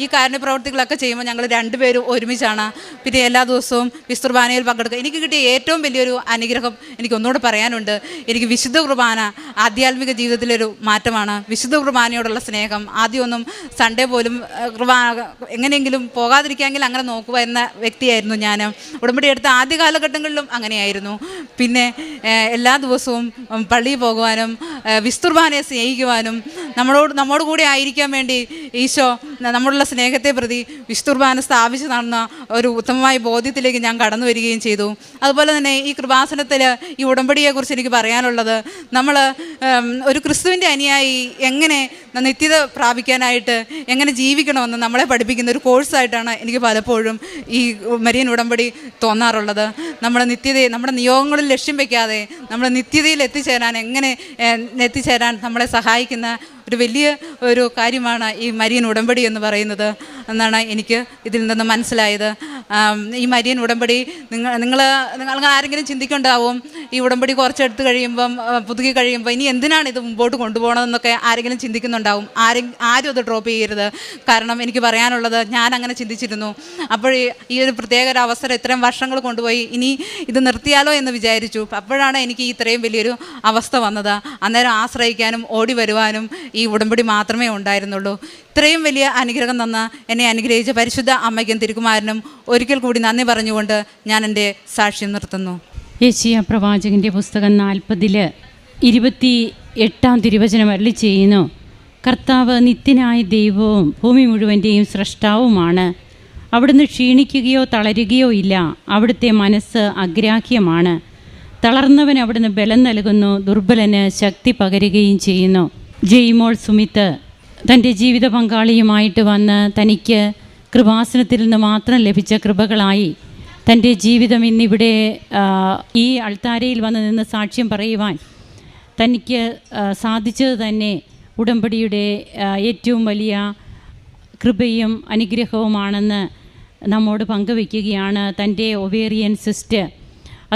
ഈ കാരുണ്യ പ്രവർത്തികളൊക്കെ ചെയ്യുമ്പോൾ ഞങ്ങൾ 2 പേരും ഒരുമിച്ചാണ്. പിന്നെ എല്ലാ ദിവസവും വിശുദ്ധ കുർബാനയിൽ പങ്കെടുക്കുക. എനിക്ക് കിട്ടിയ ഏറ്റവും വലിയൊരു അനുഗ്രഹം എനിക്ക് ഒന്നുകൂടെ പറയാനുണ്ട്. എനിക്ക് വിശുദ്ധ കുർബാന ആധ്യാത്മിക ജീവിതത്തിലൊരു മാറ്റമാണ്. വിശുദ്ധ കുർബാനയോടുള്ള സ്നേഹം. ആദ്യമൊന്നും സൺഡേ പോലും കുർബാന എങ്ങനെയെങ്കിലും പോകാതിരിക്കാമെങ്കിൽ അങ്ങനെ നോക്കുക എന്ന വ്യക്തിയായിരുന്നു ഞാൻ. ഉടമ്പടി എടുത്ത ആദ്യ കാലഘട്ടങ്ങളിലും അങ്ങനെയായിരുന്നു. പിന്നെ എല്ലാ ദിവസവും പള്ളിയിൽ പോകുവാനും വിശുദ്ധ കുർബാനയെ സ്നേഹിക്കുവാനും നമ്മോട് കൂടെ ആയിരിക്കാൻ വേണ്ടി ഈശോ നമ്മളുള്ള സ്നേഹത്തെ പ്രതി വിശുദ്ധ കുർബാന സ്ഥാപിച്ചു നടന്ന ഒരു ഉത്തമമായ ബോധ്യത്തിലേക്ക് ഞാൻ കടന്നു വരികയും ചെയ്തു. അതുപോലെ തന്നെ ഈ കൃപാസനത്തിൽ ഈ ഉടമ്പടിയെക്കുറിച്ച് എനിക്ക് പറയാനുള്ളത്, നമ്മൾ ഒരു ക്രിസ്തുവിൻ്റെ അനുയായി എങ്ങനെ നിത്യത പ്രാപിക്കാനായിട്ട് എങ്ങനെ ജീവിക്കണമെന്ന് നമ്മളെ പഠിപ്പിക്കുന്ന ഒരു കോഴ്സായിട്ടാണ് എനിക്ക് പലപ്പോഴും ഈ മരിയൻ ഉടമ്പടി തോന്നാറുള്ളത്. നമ്മുടെ നിത്യതയെ നമ്മുടെ നിയോഗങ്ങളിൽ ലക്ഷ്യം വയ്ക്കാതെ നമ്മൾ നിത്യതയിൽ എത്തിച്ചേരാൻ നമ്മളെ സഹായിക്കുന്ന ഒരു വലിയ ഒരു കാര്യമാണ് ഈ മരിയൻ ഉടമ്പടി എന്ന് പറയുന്നത് എന്നാണ് എനിക്ക് ഇതിൽ നിന്ന് മനസ്സിലായത്. ഈ മരിയൻ ഉടമ്പടി നിങ്ങൾ ആരെങ്കിലും ചിന്തിക്കുന്നുണ്ടാവും, ഈ ഉടമ്പടി കുറച്ചെടുത്ത് കഴിയുമ്പം പുതുക്കി കഴിയുമ്പോൾ ഇനി എന്തിനാണ് ഇത് മുമ്പോട്ട് കൊണ്ടുപോകണമെന്നൊക്കെ ആരെങ്കിലും ചിന്തിക്കുന്നുണ്ടാവും. ആരും അത് ഡ്രോപ്പ് ചെയ്യരുത്. കാരണം എനിക്ക് പറയാനുള്ളത്, ഞാൻ അങ്ങനെ ചിന്തിച്ചിരുന്നു. അപ്പോൾ ഈ ഒരു പ്രത്യേക ഒരു അവസരം ഇത്രയും വർഷങ്ങൾ കൊണ്ടുപോയി ഇനി ഇത് നിർത്തിയാലോ എന്ന് വിചാരിച്ചു. അപ്പോഴാണ് എനിക്ക് ഇത്രയും വലിയൊരു അവസ്ഥ വന്നത്. അന്നേരം ആശ്രയിക്കാനും ഓടി വരുവാനും ഈ ഉടമ്പടി മാത്രമേ ഉണ്ടായിരുന്നുള്ളൂ. ഇത്രയും വലിയ അനുഗ്രഹം തന്ന എന്നെ അനുഗ്രഹിച്ച പരിശുദ്ധ അമ്മയ്ക്കും തിരുക്കുമാരനും ഒരിക്കൽ കൂടി നന്ദി പറഞ്ഞുകൊണ്ട് ഞാൻ എൻ്റെ സാക്ഷ്യം നിർത്തുന്നു. യെശയ്യാ പ്രവാചകൻ്റെ പുസ്തകം 40-28 തിരുവചനം അരുളി ചെയ്യുന്നു: കർത്താവ് നിത്യനായ ദൈവവും ഭൂമി മുഴുവൻ്റെയും സ്രഷ്ടാവുമാണ്. അവിടുന്ന് ക്ഷീണിക്കുകയോ തളരുകയോ ഇല്ല. അവിടുത്തെ മനസ്സ് അഗ്രാഹ്യമാണ്. തളർന്നവൻ അവിടുന്ന് ബലം നൽകുന്നു, ദുർബലന് ശക്തി പകരുകയും ചെയ്യുന്നു. ജെയ്മോൾ സുമിത്ത് തൻ്റെ ജീവിത പങ്കാളിയുമായിട്ട് വന്ന് തനിക്ക് കൃപാസനത്തിൽ നിന്ന് മാത്രം ലഭിച്ച കൃപകളായി തൻ്റെ ജീവിതം ഇന്നിവിടെ ഈ അൾത്താരയിൽ വന്ന് നിന്ന് സാക്ഷ്യം പറയുവാൻ തനിക്ക് സാധിച്ചത് തന്നെ ഉടമ്പടിയുടെ ഏറ്റവും വലിയ കൃപയും അനുഗ്രഹവുമാണെന്ന് നമ്മോട് പങ്കുവയ്ക്കുകയാണ്. തൻ്റെ ഒവേറിയൻ സിസ്റ്റ്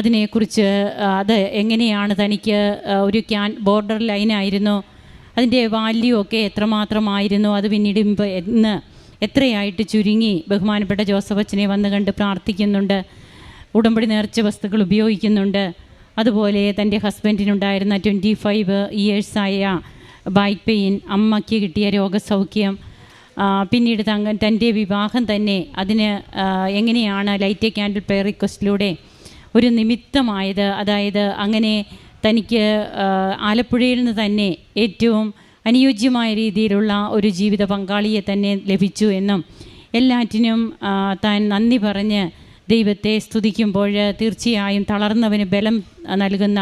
അതിനെക്കുറിച്ച് അത് എങ്ങനെയാണ് തനിക്ക് ഒരു ബോർഡർ ലൈനായിരുന്നു, അതിൻ്റെ വാല്യൂ ഒക്കെ എത്രമാത്രമായിരുന്നു, അത് പിന്നീട് ഇന്ന് എത്രയായിട്ട് ചുരുങ്ങി. ബഹുമാനപ്പെട്ട ജോസഫ് അച്ഛനെ വന്ന് കണ്ട് പ്രാർത്ഥിക്കുന്നുണ്ട്, ഉടമ്പടി നേർച്ച വസ്തുക്കൾ ഉപയോഗിക്കുന്നുണ്ട്. അതുപോലെ തൻ്റെ ഹസ്ബൻഡിനുണ്ടായിരുന്ന 25 ഇയേഴ്സായ ബാക്ക് പെയിൻ, അമ്മയ്ക്ക് കിട്ടിയ രോഗസൗഖ്യം, പിന്നീട് തൻ്റെ വിവാഹം തന്നെ അതിന് എങ്ങനെയാണ് ലൈറ്റ് ക്യാൻഡിൽ പ്രയർ റിക്വസ്റ്റിലൂടെ ഒരു നിമിത്തമായത്. അതായത് അങ്ങനെ തനിക്ക് ആലപ്പുഴയിൽ നിന്ന് തന്നെ ഏറ്റവും അനുയോജ്യമായ രീതിയിലുള്ള ഒരു ജീവിത പങ്കാളിയെ തന്നെ ലഭിച്ചു എന്നും എല്ലാറ്റിനും താൻ നന്ദി പറഞ്ഞ് ദൈവത്തെ സ്തുതിക്കുമ്പോൾ തീർച്ചയായും തളർന്നവന് ബലം നൽകുന്ന,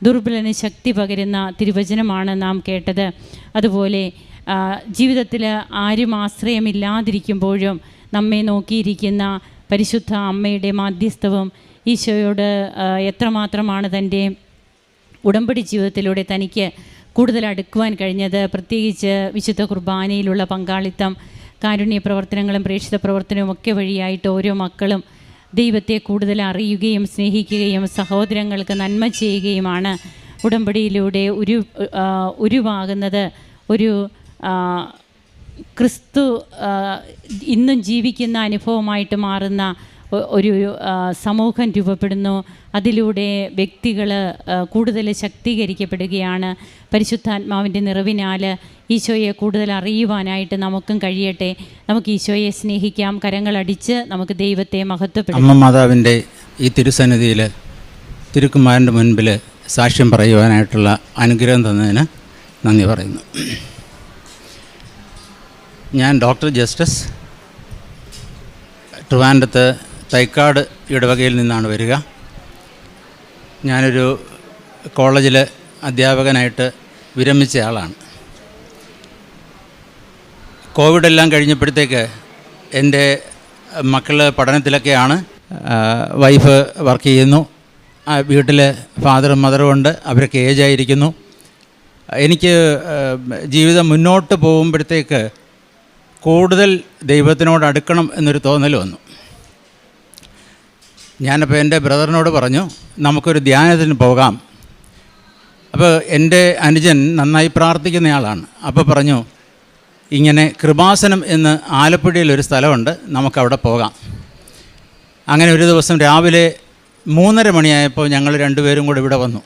ദുർബലന് ശക്തി പകരുന്ന തിരുവചനമാണ് നാം കേട്ടത്. അതുപോലെ ജീവിതത്തിൽ ആരും ആശ്രയമില്ലാതിരിക്കുമ്പോഴും നമ്മെ നോക്കിയിരിക്കുന്ന പരിശുദ്ധ അമ്മയുടെ മാധ്യസ്ഥവും ഈശോയോട് എത്രമാത്രമാണ് തൻ്റെ ഉടമ്പടി ജീവിതത്തിലൂടെ തനിക്ക് കൂടുതൽ അടുക്കുവാൻ കഴിഞ്ഞത്. പ്രത്യേകിച്ച് വിശുദ്ധ കുർബാനയിലുള്ള പങ്കാളിത്തം, കാരുണ്യ പ്രവർത്തനങ്ങളും പ്രേക്ഷിത പ്രവർത്തനവും ഒക്കെ വഴിയായിട്ട് ഓരോ മക്കളും ദൈവത്തെ കൂടുതൽ അറിയുകയും സ്നേഹിക്കുകയും സഹോദരങ്ങൾക്ക് നന്മ ചെയ്യുകയുമാണ് ഉടമ്പടിയിലൂടെ ഉരുവാകുന്നത്. ഒരു ക്രിസ്തു ഇന്നും ജീവിക്കുന്ന അനുഭവമായിട്ട് മാറുന്ന ഒരു സമൂഹം രൂപപ്പെടുന്നു. അതിലൂടെ വ്യക്തികൾ കൂടുതൽ ശക്തീകരിക്കപ്പെടുകയാണ്. പരിശുദ്ധാത്മാവിൻ്റെ നിറവിനാൽ ഈശോയെ കൂടുതൽ അറിയുവാനായിട്ട് നമുക്കും കഴിയട്ടെ. നമുക്ക് ഈശോയെ സ്നേഹിക്കാം, കരങ്ങളടിച്ച് നമുക്ക് ദൈവത്തെ മഹത്വപ്പെടുത്താം. അമ്മ മാതാവിൻ്റെ ഈ തിരുസന്നിധിയിൽ തിരുക്കുമാരൻ്റെ മുൻപിൽ സാക്ഷ്യം പറയുവാനായിട്ടുള്ള അനുഗ്രഹം തന്നതിന് നന്ദി പറയുന്നു. ഞാൻ ഡോക്ടർ ജസ്റ്റിസ്, ട്രിവാൻഡ്രത്ത് തൈക്കാട് ഇടവകയിൽ നിന്നാണ് വരിക. ഞാനൊരു കോളേജിൽ അധ്യാപകനായിട്ട് വിരമിച്ച ആളാണ്. കോവിഡെല്ലാം കഴിഞ്ഞപ്പോഴത്തേക്ക് എൻ്റെ മക്കൾ പഠനത്തിലൊക്കെയാണ്. വൈഫ് വർക്ക് ചെയ്യുന്നു, വീട്ടിൽ ഫാദറും മദറും ഉണ്ട്, അവരൊക്കെ ഏജായിരിക്കുന്നു. എനിക്ക് ജീവിതം മുന്നോട്ട് പോകുമ്പോഴത്തേക്ക് കൂടുതൽ ദൈവത്തിനോട് അടുക്കണം എന്നൊരു തോന്നൽ വന്നു. ഞാനപ്പോൾ എൻ്റെ ബ്രദറിനോട് പറഞ്ഞു, നമുക്കൊരു ധ്യാനത്തിന് പോകാം. അപ്പോൾ എൻ്റെ അനുജൻ നന്നായി പ്രാർത്ഥിക്കുന്നയാളാണ്. അപ്പോൾ പറഞ്ഞു, ഇങ്ങനെ കൃപാസനം എന്ന് ആലപ്പുഴയിലൊരു സ്ഥലമുണ്ട്, നമുക്കവിടെ പോകാം. അങ്ങനെ ഒരു ദിവസം രാവിലെ 3:30 മണിയായപ്പോൾ ഞങ്ങൾ രണ്ടുപേരും കൂടെ ഇവിടെ വന്നു.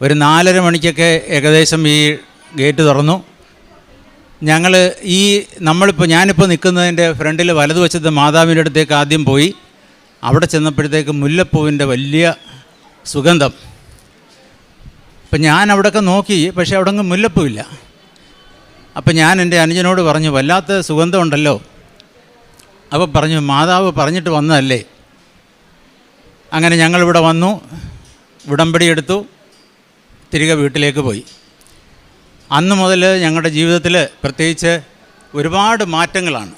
ഒരു 4:30 മണിക്കൊക്കെ ഏകദേശം ഈ ഗേറ്റ് തുറന്നു. ഞങ്ങൾ ഞാനിപ്പോൾ നിൽക്കുന്നതിൻ്റെ ഫ്രണ്ടിൽ വലതുവശത്ത് മാതാവിൻ്റെ അടുത്തേക്ക് ആദ്യം പോയി. അവിടെ ചെന്നപ്പോഴത്തേക്ക് മുല്ലപ്പൂവിൻ്റെ വലിയ സുഗന്ധം. അപ്പം ഞാൻ അവിടെയൊക്കെ നോക്കി, പക്ഷേ അവിടെ ഒന്നും മുല്ലപ്പൂവില്ല. അപ്പം ഞാൻ എൻ്റെ അനുജനോട് പറഞ്ഞു, വല്ലാത്ത സുഗന്ധമുണ്ടല്ലോ. അപ്പോൾ പറഞ്ഞു, മാതാവ് പറഞ്ഞിട്ട് വന്നതല്ലേ. അങ്ങനെ ഞങ്ങളിവിടെ വന്നു, ഉടമ്പടി എടുത്തു, തിരികെ വീട്ടിലേക്ക് പോയി. അന്ന് മുതൽ ഞങ്ങളുടെ ജീവിതത്തിൽ പ്രത്യേകിച്ച് ഒരുപാട് മാറ്റങ്ങളാണ്.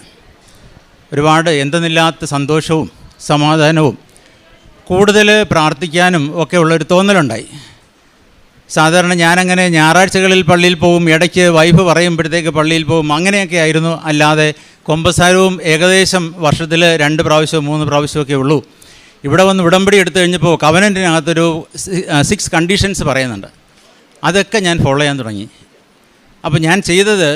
ഒരുപാട് എന്തെന്നില്ലാത്ത സന്തോഷവും സമാധാനവും കൂടുതൽ പ്രാർത്ഥിക്കാനും ഒക്കെ ഉള്ളൊരു തോന്നലുണ്ടായി. സാധാരണ ഞാനങ്ങനെ ഞായറാഴ്ചകളിൽ പള്ളിയിൽ പോകും, ഇടയ്ക്ക് വൈഫ് പറയുമ്പോഴത്തേക്ക് പള്ളിയിൽ പോകും, അങ്ങനെയൊക്കെ ആയിരുന്നു. അല്ലാതെ കുമ്പസാരവും ഏകദേശം വർഷത്തിൽ 2 പ്രാവശ്യമോ 3 പ്രാവശ്യമൊക്കെ ഉള്ളൂ. ഇവിടെ വന്ന് ഉടമ്പടി എടുത്തു കഴിഞ്ഞപ്പോൾ കവനൻറ്റിനകത്തൊരു 6 കണ്ടീഷൻസ് പറയുന്നുണ്ട്. അതൊക്കെ ഞാൻ ഫോളോ ചെയ്യാൻ തുടങ്ങി. അപ്പോൾ ഞാൻ ചെയ്തത്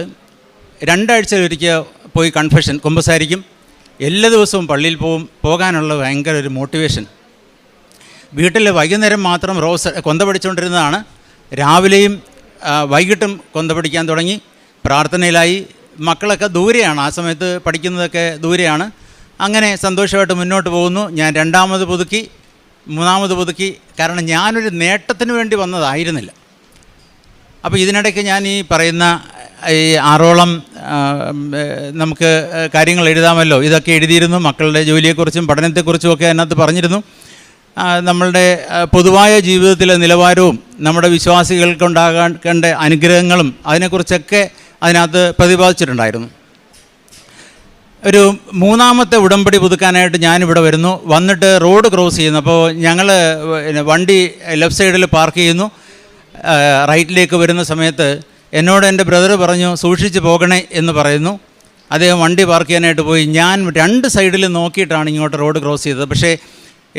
2 ആഴ്ചയിലൊരിക്കൽ പോയി കൺഫെഷൻ കുമ്പസാരിക്കും, എല്ലാ ദിവസവും പള്ളിയിൽ പോകാനുള്ള ഭയങ്കര ഒരു മോട്ടിവേഷൻ. വീട്ടിൽ വൈകുന്നേരം മാത്രം കൊന്ത പഠിച്ചുകൊണ്ടിരുന്നതാണ്. രാവിലെയും വൈകിട്ടും കൊന്ത പഠിക്കാൻ തുടങ്ങി. പ്രാർത്ഥനയിലായി. മക്കളൊക്കെ ദൂരെയാണ്, ആ സമയത്ത് പഠിക്കുന്നതൊക്കെ ദൂരെയാണ്. അങ്ങനെ സന്തോഷമായിട്ട് മുന്നോട്ട് പോകുന്നു. ഞാൻ 2ാമത് പുതുക്കി, 3ാമത് പുതുക്കി. കാരണം ഞാനൊരു നേട്ടത്തിന് വേണ്ടി വന്നതായിരുന്നില്ല. അപ്പോൾ ഇതിനിടയ്ക്ക് ഞാൻ ഈ പറയുന്ന ഈ 6ഓളം നമുക്ക് കാര്യങ്ങൾ എഴുതാമല്ലോ, ഇതൊക്കെ എഴുതിയിരുന്നു. മക്കളുടെ ജോലിയെക്കുറിച്ചും പഠനത്തെക്കുറിച്ചും ഒക്കെ അതിനകത്ത് പറഞ്ഞിരുന്നു. നമ്മളുടെ പൊതുവായ ജീവിതത്തിലെ നിലവാരവും നമ്മുടെ വിശ്വാസികൾക്കുണ്ടാകേണ്ട അനുഗ്രഹങ്ങളും അതിനെക്കുറിച്ചൊക്കെ അതിനകത്ത് പ്രതിപാദിച്ചിട്ടുണ്ടായിരുന്നു. ഒരു 3ാമത്തെ ഉടമ്പടി പുതുക്കാനായിട്ട് ഞാനിവിടെ വരുന്നു. വന്നിട്ട് റോഡ് ക്രോസ് ചെയ്യുന്നു. അപ്പോൾ ഞങ്ങൾ വണ്ടി ലെഫ്റ്റ് സൈഡിൽ പാർക്ക് ചെയ്യുന്നു. റൈറ്റിലേക്ക് വരുന്ന സമയത്ത് എന്നോട് എൻ്റെ ബ്രദർ പറഞ്ഞു, സൂക്ഷിച്ച് പോകണേ എന്ന് പറയുന്നു. അദ്ദേഹം വണ്ടി പാർക്ക് ചെയ്യാനായിട്ട് പോയി. ഞാൻ 2 സൈഡിൽ നോക്കിയിട്ടാണ് ഇങ്ങോട്ട് റോഡ് ക്രോസ് ചെയ്തത്. പക്ഷേ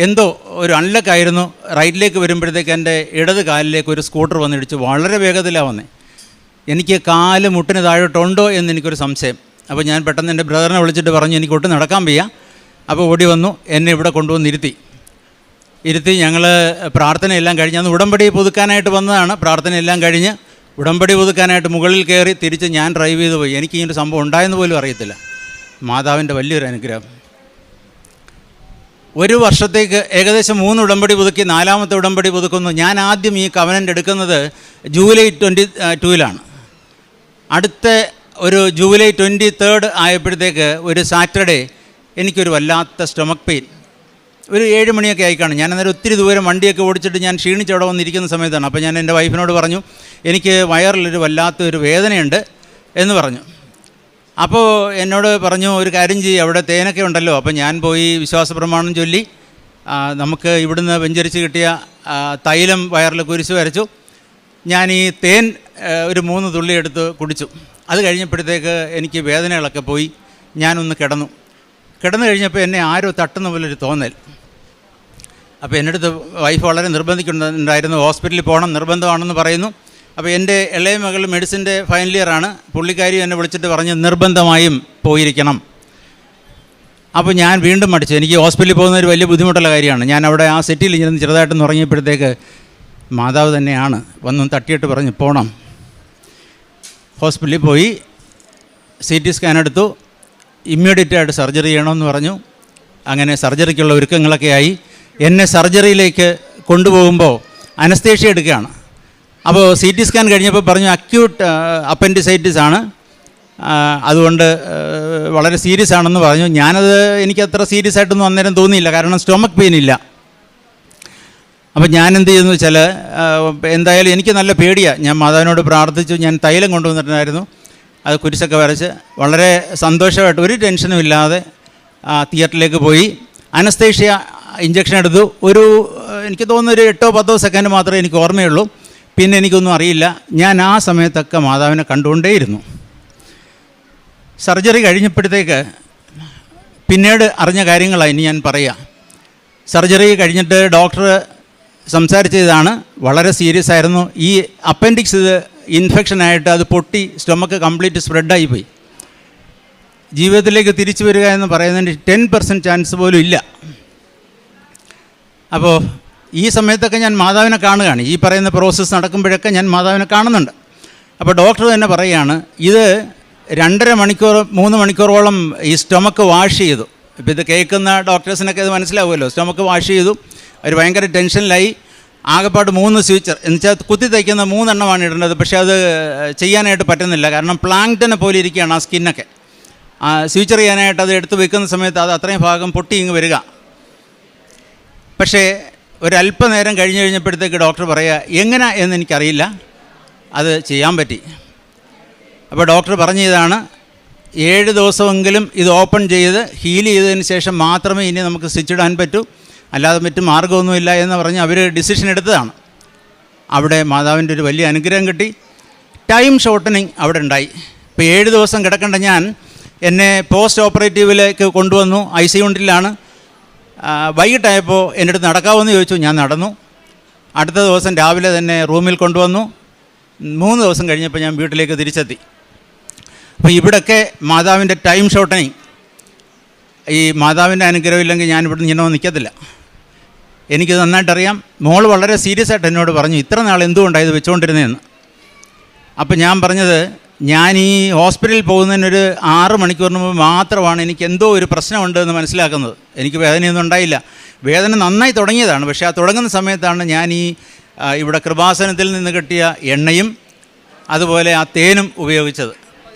എന്തോ ഒരു അൺലക്കായിരുന്നു. റൈറ്റിലേക്ക് വരുമ്പോഴത്തേക്ക് എൻ്റെ ഇടത് കാലിലേക്ക് ഒരു സ്കൂട്ടർ വന്നിടിച്ചു. വളരെ വേഗത്തിലാണ് വന്നത്. എനിക്ക് കാല് മുട്ടിന് താഴോട്ടുണ്ടോ എന്ന് എനിക്കൊരു സംശയം. അപ്പോൾ ഞാൻ പെട്ടെന്ന് എൻ്റെ ബ്രദറിനെ വിളിച്ചിട്ട് പറഞ്ഞു, എനിക്ക് ഒട്ടും നടക്കാൻ വയ്യ. അപ്പോൾ ഓടി വന്നു, എന്നെ ഇവിടെ കൊണ്ടുവന്ന് ഇരുത്തി ഞങ്ങൾ പ്രാർത്ഥനയെല്ലാം കഴിഞ്ഞ്, അന്ന് ഉടമ്പടി പുതുക്കാനായിട്ട് വന്നതാണ്. പ്രാർത്ഥനയെല്ലാം കഴിഞ്ഞ് ഉടമ്പടി പുതുക്കാനായിട്ട് മുകളിൽ കയറി തിരിച്ച് ഞാൻ ഡ്രൈവ് ചെയ്ത് പോയി. എനിക്ക് ഇങ്ങനൊരു സംഭവം ഉണ്ടായെന്ന് പോലും അറിയത്തില്ല. മാതാവിൻ്റെ വലിയൊരു അനുഗ്രഹം. 1 വർഷത്തേക്ക് ഏകദേശം 3 ഉടമ്പടി പുതുക്കി 4ാമത്തെ ഉടമ്പടി പുതുക്കുന്നു. ഞാൻ ആദ്യം ഈ കവനൻ്റ് എടുക്കുന്നത് ജൂലൈ 22 അടുത്ത ഒരു ജൂലൈ 23 ആയപ്പോഴത്തേക്ക് ഒരു സാറ്റർഡേ എനിക്കൊരു വല്ലാത്ത സ്റ്റൊമക്ക് പെയിൻ, ഒരു 7 മണിയൊക്കെ ആയിക്കാണ്. ഞാൻ അന്നേരം ഒത്തിരി ദൂരം വണ്ടിയൊക്കെ ഓടിച്ചിട്ട് ഞാൻ ക്ഷീണിച്ച് അവിടെ വന്നിരിക്കുന്ന സമയത്താണ്. അപ്പോൾ ഞാൻ എൻ്റെ വൈഫിനോട് പറഞ്ഞു, എനിക്ക് വയറിലൊരു വല്ലാത്തൊരു വേദനയുണ്ട് എന്ന് പറഞ്ഞു. അപ്പോൾ എന്നോട് പറഞ്ഞു, ഒരു കാര്യം ചെയ്യും, അവിടെ തേനൊക്കെ ഉണ്ടല്ലോ. അപ്പോൾ ഞാൻ പോയി വിശ്വാസ പ്രമാണം ചൊല്ലി നമുക്ക് ഇവിടുന്ന് വെഞ്ചരിച്ച് കിട്ടിയ തൈലം വയറിൽ കുരിശ് വരച്ചു. ഞാൻ ഈ തേൻ ഒരു 3 തുള്ളി എടുത്ത് കുടിച്ചു. അത് കഴിഞ്ഞപ്പോഴത്തേക്ക് എനിക്ക് വേദനകളൊക്കെ പോയി. ഞാനൊന്ന് കിടന്നു കഴിഞ്ഞപ്പോൾ എന്നെ ആരോ തട്ടുന്ന പോലൊരു തോന്നൽ. അപ്പോൾ എൻ്റെ അടുത്ത് വൈഫ് വളരെ നിർബന്ധിക്കുന്നുണ്ടായിരുന്നു, ഹോസ്പിറ്റലിൽ പോകണം നിർബന്ധമാണെന്ന് പറയുന്നു. അപ്പോൾ എൻ്റെ ഇളയ മകൾ മെഡിസിൻ്റെ ഫൈനൽ ഇയറാണ്. പുള്ളിക്കാരി എന്നെ വിളിച്ചിട്ട് പറഞ്ഞ് നിർബന്ധമായും പോയിരിക്കണം. അപ്പോൾ ഞാൻ വീണ്ടും മടിച്ചു. എനിക്ക് ഹോസ്പിറ്റലിൽ പോകുന്ന ഒരു വലിയ ബുദ്ധിമുട്ടുള്ള കാര്യമാണ്. ഞാൻ അവിടെ ആ സെറ്റിൽ ഇരുന്ന് ചെറുതായിട്ടൊന്ന് ഉറങ്ങിയപ്പോഴത്തേക്ക് മാതാവ് തന്നെയാണ് വന്ന് തട്ടിയിട്ട് പറഞ്ഞ് പോകണം. ഹോസ്പിറ്റലിൽ പോയി CT സ്കാൻ എടുത്തു. ഇമ്മീഡിയറ്റായിട്ട് സർജറി ചെയ്യണമെന്ന് പറഞ്ഞു. അങ്ങനെ സർജറിക്കുള്ള ഒരുക്കങ്ങളൊക്കെ ആയി. എന്നെ സർജറിയിലേക്ക് കൊണ്ടുപോകുമ്പോൾ അനസ്തേഷ്യ എടുക്കുകയാണ്. അപ്പോൾ CT സ്കാൻ കഴിഞ്ഞപ്പോൾ പറഞ്ഞു അക്യൂട്ട് അപ്പൻഡിസൈറ്റിസ് ആണ്, അതുകൊണ്ട് വളരെ സീരിയസ് ആണെന്ന് പറഞ്ഞു. എനിക്കത്ര സീരിയസ് ആയിട്ടൊന്നും അന്നേരം തോന്നിയില്ല, കാരണം സ്റ്റൊമക്ക് പെയിൻ ഇല്ല. അപ്പോൾ ഞാൻ എന്ത് ചെയ്യുന്നു വെച്ചാൽ, എന്തായാലും എനിക്ക് നല്ല പേടിയാണ്. ഞാൻ മാതാവിനോട് പ്രാർത്ഥിച്ചു. ഞാൻ തൈലം കൊണ്ടുവന്നിട്ടുണ്ടായിരുന്നു, അത് കുരിശൊക്കെ വരച്ച് വളരെ സന്തോഷമായിട്ട് ഒരു ടെൻഷനും ഇല്ലാതെ തിയേറ്ററിലേക്ക് പോയി. അനസ്തേഷ്യ ഇഞ്ചക്ഷൻ എടുത്തു. എനിക്ക് തോന്നുന്നു ഒരു 8-10 സെക്കൻഡ് മാത്രമേ എനിക്ക് ഓർമ്മയുള്ളൂ. പിന്നെ എനിക്കൊന്നും അറിയില്ല. ഞാൻ ആ സമയത്തൊക്കെ മാതാവിനെ കണ്ടുകൊണ്ടേയിരുന്നു. സർജറി കഴിഞ്ഞപ്പോഴത്തേക്ക് പിന്നീട് അറിഞ്ഞ കാര്യങ്ങളാണ് ഇനി ഞാൻ പറയാം. സർജറി കഴിഞ്ഞിട്ട് ഡോക്ടർ സംസാരിച്ചതാണ്, വളരെ സീരിയസ് ആയിരുന്നു. ഈ അപ്പൻഡിക്സ് ഇൻഫെക്ഷനായിട്ട് അത് പൊട്ടി സ്റ്റൊമക്ക് കംപ്ലീറ്റ് സ്പ്രെഡായി പോയി. ജീവിതത്തിലേക്ക് തിരിച്ചു വരിക എന്ന് പറയുന്നതിന് 10% ചാൻസ് പോലും ഇല്ല. അപ്പോൾ ഈ സമയത്തൊക്കെ ഞാൻ മാതാവിനെ കാണുകയാണ്. ഈ പറയുന്ന പ്രോസസ്സ് നടക്കുമ്പോഴൊക്കെ ഞാൻ മാതാവിനെ കാണുന്നുണ്ട്. അപ്പോൾ ഡോക്ടർ തന്നെ പറയുകയാണ്, ഇത് 2.5 മണിക്കൂർ 3 മണിക്കൂറോളം ഈ സ്റ്റൊമക്ക് വാഷ് ചെയ്തു. ഇപ്പോൾ ഇത് കേൾക്കുന്ന ഡോക്ടേഴ്സിനൊക്കെ ഇത് മനസ്സിലാവുമല്ലോ. സ്റ്റൊമക്ക് വാഷ് ചെയ്തു. അവർ ഭയങ്കര ടെൻഷനിലായി. ആകെപ്പാട് 3 സ്വിച്ചർ എന്ന് വെച്ചാൽ കുത്തി തയ്ക്കുന്ന 3 എണ്ണമാണ് ഇടേണ്ടത്. പക്ഷേ അത് ചെയ്യാനായിട്ട് പറ്റുന്നില്ല, കാരണം പ്ലാങ്ക്ടനെ പോലെ ഇരിക്കുകയാണ് ആ സ്കിന്നൊക്കെ. സ്വിച്ചർ ചെയ്യാനായിട്ട് അത് എടുത്ത് വെക്കുന്ന സമയത്ത് അത് അത്രയും ഭാഗം പൊട്ടി ഇങ്ങ് വരിക. പക്ഷേ ഒരല്പനേരം കഴിഞ്ഞപ്പോഴത്തേക്ക് ഡോക്ടർ പറയുക, എങ്ങനെ എന്ന് എനിക്കറിയില്ല, അത് ചെയ്യാൻ പറ്റി. അപ്പോൾ ഡോക്ടർ പറഞ്ഞതാണ്, 7 ദിവസമെങ്കിലും ഇത് ഓപ്പൺ ചെയ്ത് ഹീൽ ചെയ്തതിന് ശേഷം മാത്രമേ ഇനി നമുക്ക് സ്റ്റിച്ച് ഇടാൻ പറ്റൂ, അല്ലാതെ മറ്റു മാർഗ്ഗമൊന്നുമില്ല എന്ന് പറഞ്ഞ് അവർ ഡിസിഷൻ എടുത്തതാണ്. അവിടെ മാതാവിൻ്റെ ഒരു വലിയ അനുഗ്രഹം കിട്ടി. ടൈം ഷോർട്ടനിങ് അവിടെ ഉണ്ടായി. ഇപ്പോൾ 7 ദിവസം കിടക്കേണ്ട ഞാൻ എന്നെ പോസ്റ്റ് ഓപ്പറേറ്റീവിലേക്ക് കൊണ്ടുവന്നു. IC യൂണിറ്റിലാണ്. വൈകിട്ടായപ്പോൾ എൻ്റെ അടുത്ത് നടക്കാമെന്ന് ചോദിച്ചു. ഞാൻ നടന്നു. അടുത്ത ദിവസം രാവിലെ തന്നെ റൂമിൽ കൊണ്ടുവന്നു. 3 ദിവസം കഴിഞ്ഞപ്പോൾ ഞാൻ വീട്ടിലേക്ക് തിരിച്ചെത്തി. അപ്പോൾ ഇവിടെയൊക്കെ മാതാവിൻ്റെ ടൈം ഷോർട്ടനിങ്, ഈ മാതാവിൻ്റെ അനുഗ്രഹം ഇല്ലെങ്കിൽ ഞാൻ ഇവിടെ ഇങ്ങനെ നിൽക്കത്തില്ല. എനിക്ക് നന്നായിട്ടറിയാം. മോൾ വളരെ സീരിയസ് ആയിട്ട് എന്നോട് പറഞ്ഞു, ഇത്ര നാൾ എന്തുകൊണ്ടാണ് ഇത് വെച്ചുകൊണ്ടിരുന്നതെന്ന്. അപ്പോൾ ഞാൻ പറഞ്ഞത്, ഞാൻ ഈ ഹോസ്പിറ്റലിൽ പോകുന്നതിനൊരു 6 മണിക്കൂറിന് മുമ്പ് മാത്രമാണ് എനിക്ക് എന്തോ ഒരു പ്രശ്നമുണ്ട് എന്ന് മനസ്സിലാക്കുന്നത്. എനിക്ക് വേദനയൊന്നും ഉണ്ടായില്ല. വേദന നന്നായി തുടങ്ങിയതാണ്. പക്ഷേ ആ തുടങ്ങുന്ന സമയത്താണ് ഞാൻ ഇവിടെ കൃപാസനത്തിൽ നിന്ന് കിട്ടിയ എണ്ണയും അതുപോലെ ആ തേനും ഉപയോഗിച്ചത്.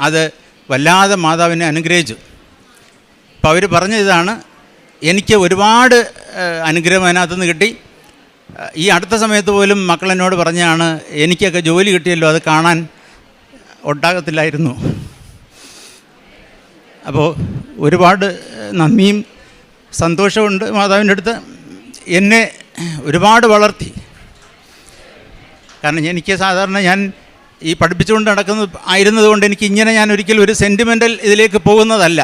അത് വല്ലാതെ മാതാവിനെ അനുഗ്രഹിച്ചു. അപ്പോൾ അവർ പറഞ്ഞതാണ്, എനിക്ക് ഒരുപാട് അനുഗ്രഹം അതിനകത്തുനിന്ന് കിട്ടി. ഈ അടുത്ത സമയത്ത് പോലും മക്കൾ എന്നോട് പറഞ്ഞാണ്, എനിക്കൊക്കെ ജോലി കിട്ടിയല്ലോ, അത് കാണാൻ ഒട്ടാകത്തില്ലായിരുന്നു. അപ്പോൾ ഒരുപാട് നന്ദിയും സന്തോഷമുണ്ട് മാതാവിൻ്റെ അടുത്ത്. എന്നെ ഒരുപാട് വളർത്തി. കാരണം എനിക്ക് സാധാരണ ഞാൻ ഈ പഠിപ്പിച്ചുകൊണ്ട് ആയിരുന്നതുകൊണ്ട് എനിക്ക് ഇങ്ങനെ ഞാൻ ഒരിക്കലും ഒരു സെൻറ്റിമെൻ്റൽ ഇതിലേക്ക് പോകുന്നതല്ല.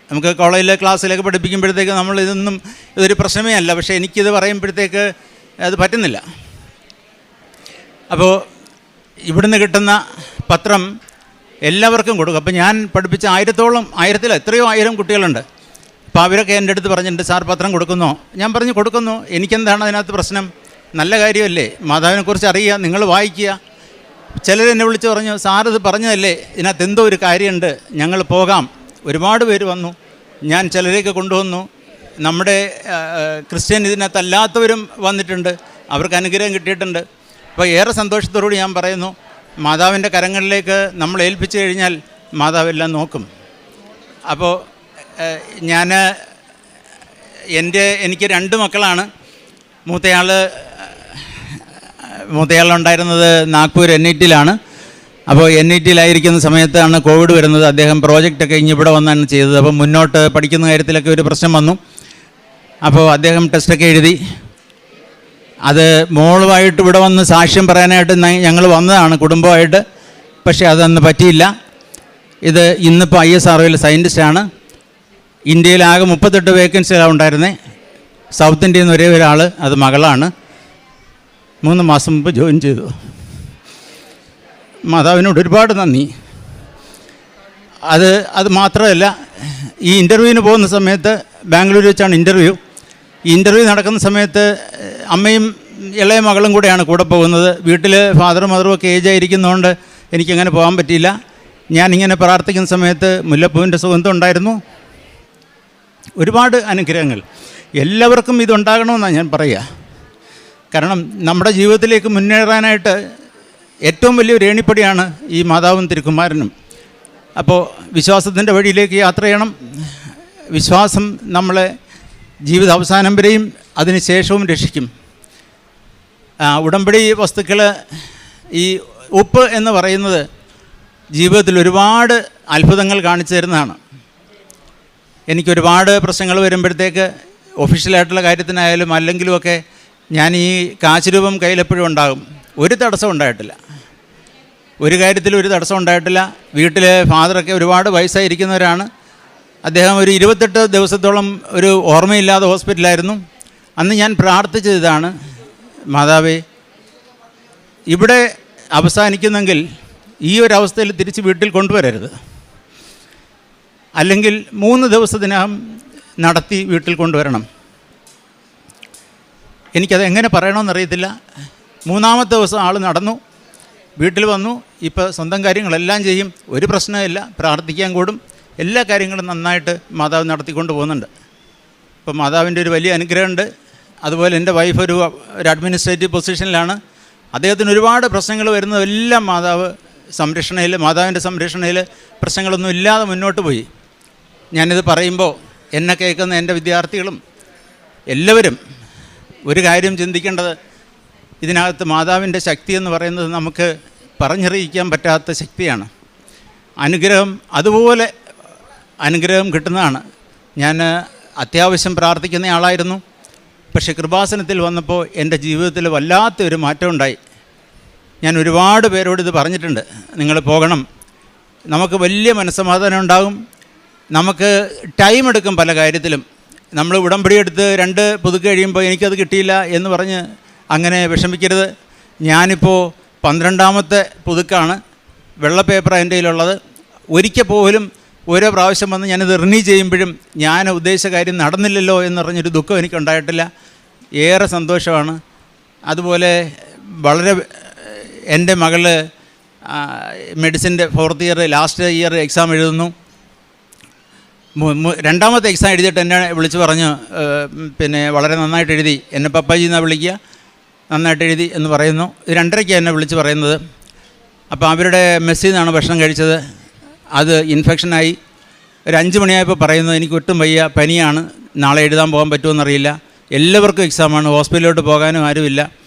നമുക്ക് കോളേജിലെ ക്ലാസ്സിലൊക്കെ പഠിപ്പിക്കുമ്പോഴത്തേക്ക് ഇതൊരു പ്രശ്നമേ അല്ല. പക്ഷേ എനിക്കിത് പറയുമ്പോഴത്തേക്ക് അത് പറ്റുന്നില്ല. അപ്പോൾ ഇവിടുന്ന് കിട്ടുന്ന പത്രം എല്ലാവർക്കും കൊടുക്കും. അപ്പോൾ ഞാൻ പഠിപ്പിച്ച 1000 എത്രയോ 1000 കുട്ടികളുണ്ട്. അപ്പോൾ അവരൊക്കെ എൻ്റെ അടുത്ത് പറഞ്ഞിട്ടുണ്ട്, സാർ പത്രം കൊടുക്കുന്നോ? ഞാൻ പറഞ്ഞു, കൊടുക്കുന്നു. എനിക്കെന്താണ് അതിനകത്ത് പ്രശ്നം? നല്ല കാര്യമല്ലേ, മാതാവിനെക്കുറിച്ച് അറിയുക, നിങ്ങൾ വായിക്കുക. ചിലരെന്നെ വിളിച്ച് പറഞ്ഞു, സാർ ഇത് പറഞ്ഞതല്ലേ, ഇതിനകത്ത് എന്തോ ഒരു കാര്യമുണ്ട്, ഞങ്ങൾ പോകാം. ഒരുപാട് പേര് വന്നു. ഞാൻ ചിലരെയൊക്കെ കൊണ്ടുവന്നു. നമ്മുടെ ക്രിസ്ത്യൻ ഇതിനകത്തല്ലാത്തവരും വന്നിട്ടുണ്ട്, അവർക്ക് അനുഗ്രഹം കിട്ടിയിട്ടുണ്ട്. അപ്പോൾ ഏറെ സന്തോഷത്തോടുകൂടി ഞാൻ പറയുന്നു, മാതാവിൻ്റെ കരങ്ങളിലേക്ക് നമ്മൾ ഏൽപ്പിച്ചു കഴിഞ്ഞാൽ മാതാവെല്ലാം നോക്കും. അപ്പോൾ എനിക്ക് 2 മക്കളാണ്. മൂത്തയാളുണ്ടായിരുന്നത് നാഗ്പൂർ NIT-യിലാണ്. അപ്പോൾ NIT-യിലായിരിക്കുന്ന സമയത്താണ് കോവിഡ് വരുന്നത്. അദ്ദേഹം പ്രോജക്റ്റൊക്കെ ഇവിടെ വന്നാണ് ചെയ്തത്. അപ്പോൾ മുന്നോട്ട് പഠിക്കുന്ന കാര്യത്തിലൊക്കെ ഒരു പ്രശ്നം വന്നു. അപ്പോൾ അദ്ദേഹം ടെസ്റ്റൊക്കെ എഴുതി. അത് മോളുമായിട്ട് ഇവിടെ വന്ന് സാക്ഷ്യം പറയാനായിട്ട് ഞങ്ങൾ വന്നതാണ് കുടുംബമായിട്ട്. പക്ഷേ അതൊന്ന് പറ്റിയില്ല. ഇന്നിപ്പോൾ ISROയിൽ സയൻറ്റിസ്റ്റാണ്. ഇന്ത്യയിലാകെ 38 വേക്കൻസികളാണ് ഉണ്ടായിരുന്നത്. സൗത്ത് ഇന്ത്യയിൽ നിന്ന് ഒരേ ഒരാൾ, അത് മകളാണ്. 3 മാസം മുമ്പ് ജോയിൻ ചെയ്തു. മാതാവിനോട് ഒരുപാട് നന്ദി. അത് മാത്രമല്ല, ഈ ഇൻ്റർവ്യൂവിന് പോകുന്ന സമയത്ത് ബാംഗ്ലൂർ വെച്ചാണ് ഇൻ്റർവ്യൂ. ഈ ഇൻ്റർവ്യൂ നടക്കുന്ന സമയത്ത് അമ്മയും ഇളയ മകളും കൂടെയാണ് കൂടെ പോകുന്നത്. വീട്ടിൽ ഫാദറും മദറും ഒക്കെ ഏജായിരിക്കുന്നതുകൊണ്ട് എനിക്കങ്ങനെ പോകാൻ പറ്റിയില്ല. ഞാനിങ്ങനെ പ്രാർത്ഥിക്കുന്ന സമയത്ത് മുല്ലപ്പൂവിൻ്റെ സുഗന്ധം ഉണ്ടായിരുന്നു. ഒരുപാട് അനുഗ്രഹങ്ങൾ. എല്ലാവർക്കും ഇതുണ്ടാകണമെന്നാണ് ഞാൻ പറയുക. കാരണം നമ്മുടെ ജീവിതത്തിലേക്ക് മുന്നേറാനായിട്ട് ഏറ്റവും വലിയൊരു ഏണിപ്പടിയാണ് ഈ മാതാവും തിരുക്കുമാരനും. അപ്പോൾ വിശ്വാസത്തിൻ്റെ വഴിയിലേക്ക് യാത്ര ചെയ്യണം. വിശ്വാസം നമ്മളെ ജീവിത അവസാനം വരെയും അതിനുശേഷവും രക്ഷിക്കും. ഉടമ്പടി വസ്തുക്കൾ, ഈ ഉപ്പ് എന്ന് പറയുന്നത് ജീവിതത്തിൽ ഒരുപാട് അത്ഭുതങ്ങൾ കാണിച്ചു തരുന്നതാണ്. എനിക്കൊരുപാട് പ്രശ്നങ്ങൾ വരുമ്പോഴത്തേക്ക് ഒഫീഷ്യലായിട്ടുള്ള കാര്യത്തിനായാലും അല്ലെങ്കിലുമൊക്കെ ഞാൻ ഈ കാശ് രൂപം കയ്യിലെപ്പോഴും ഉണ്ടാകും. ഒരു തടസ്സം ഉണ്ടായിട്ടില്ല, ഒരു കാര്യത്തിലും ഒരു തടസ്സം ഉണ്ടായിട്ടില്ല. വീട്ടിൽ ഫാദറൊക്കെ ഒരുപാട് വയസ്സായിരിക്കുന്നവരാണ്. അദ്ദേഹം ഒരു 28 ദിവസത്തോളം ഒരു ഓർമ്മയില്ലാതെ ഹോസ്പിറ്റലായിരുന്നു. അന്ന് ഞാൻ പ്രാർത്ഥിച്ചതാണ്, മാതാവേ, ഇവിടെ അവസാനിക്കുന്നെങ്കിൽ ഈ ഒരു അവസ്ഥയിൽ തിരിച്ച് വീട്ടിൽ കൊണ്ടുവരരുത്, അല്ലെങ്കിൽ 3 ദിവസത്തിനകം നടത്തി വീട്ടിൽ കൊണ്ടുവരണം. എനിക്കത് എങ്ങനെ പറയണമെന്നറിയത്തില്ല. 3-ാമത്തെ ദിവസം ആൾ നടന്നു, വീട്ടിൽ വന്നു. ഇപ്പോൾ സ്വന്തം കാര്യങ്ങളെല്ലാം ചെയ്യും, ഒരു പ്രശ്നമില്ല. പ്രാർത്ഥിക്കാൻ കൂടും, എല്ലാ കാര്യങ്ങളും നന്നായിട്ട് മാതാവ് നടത്തിക്കൊണ്ട് പോകുന്നുണ്ട്. ഇപ്പോൾ മാതാവിൻ്റെ ഒരു വലിയ അനുഗ്രഹമുണ്ട്. അതുപോലെ എൻ്റെ വൈഫ് ഒരു അഡ്മിനിസ്ട്രേറ്റീവ് പൊസിഷനിലാണ്. അദ്ദേഹത്തിന് ഒരുപാട് പ്രശ്നങ്ങൾ വരുന്നതെല്ലാം മാതാവിൻ്റെ സംരക്ഷണയിൽ പ്രശ്നങ്ങളൊന്നും ഇല്ലാതെ മുന്നോട്ട് പോയി. ഞാനിത് പറയുമ്പോൾ എന്നെ കേൾക്കുന്ന എൻ്റെ വിദ്യാർത്ഥികളും എല്ലാവരും ഒരു കാര്യം ചിന്തിക്കേണ്ടത്, ഇതിനകത്ത് മാതാവിൻ്റെ ശക്തി എന്ന് പറയുന്നത് നമുക്ക് പറഞ്ഞറിയിക്കാൻ പറ്റാത്ത ശക്തിയാണ്. അനുഗ്രഹം അതുപോലെ അനുഗ്രഹം കിട്ടുന്നതാണ്. ഞാൻ അത്യാവശ്യം പ്രാർത്ഥിക്കുന്ന ആളായിരുന്നു. പക്ഷേ കൃപാസനത്തിൽ വന്നപ്പോൾ എൻ്റെ ജീവിതത്തിൽ വല്ലാത്തൊരു മാറ്റം ഉണ്ടായി. ഞാൻ ഒരുപാട് പേരോട് ഇത് പറഞ്ഞിട്ടുണ്ട്, നിങ്ങൾ പോകണം, നമുക്ക് വലിയ മനസ്സമാധാനം ഉണ്ടാകും. നമുക്ക് ടൈം എടുക്കും പല കാര്യത്തിലും. നമ്മൾ ഉടമ്പടി എടുത്ത് 2 പുതുക്കി കഴിയുമ്പോൾ എനിക്കത് കിട്ടിയില്ല എന്ന് പറഞ്ഞ് അങ്ങനെ വിഷമിക്കരുത്. ഞാനിപ്പോൾ 12-ാമത്തെ പുതുക്കാണ്. വെള്ള പേപ്പർ എൻ്റെ കയ്യിലുള്ളത്. ഒരിക്കൽ പോലും ഓരോ പ്രാവശ്യം വന്ന് ഞാനിത് റിന്യൂ ചെയ്യുമ്പോഴും ഞാൻ ഉദ്ദേശിച്ച കാര്യം നടന്നില്ലല്ലോ എന്ന് പറഞ്ഞൊരു ദുഃഖം എനിക്കുണ്ടായിട്ടില്ല. ഏറെ സന്തോഷമാണ്. അതുപോലെ എൻ്റെ മകള് മെഡിസിൻ്റെ 4th year last year exam എഴുതുന്നു. 2-ാമത്തെ എക്സാം എഴുതിയിട്ട് എന്നെ വിളിച്ച് പറഞ്ഞു, പിന്നെ വളരെ നന്നായിട്ട് എഴുതി, എന്നെ പപ്പാജി എന്നാണ് വിളിക്കുക, നന്നായിട്ട് എഴുതി എന്ന് പറയുന്നു. 2:30 എന്നെ വിളിച്ച് പറയുന്നത്. അപ്പോൾ അവരുടെ മെസ്സിൽ നിന്നാണ് ഭക്ഷണം കഴിച്ചത്, അത് ഇൻഫെക്ഷനായി. ഒരു 5 മണിയായപ്പോൾ പറയുന്നു, എനിക്ക് ഒട്ടും വയ്യ, പനിയാണ്, നാളെ എഴുതാൻ പോകാൻ പറ്റുമെന്നറിയില്ല, എല്ലാവർക്കും എക്സാമാണ്, ഹോസ്പിറ്റലിലോട്ട് പോകാനും ആരുമില്ല.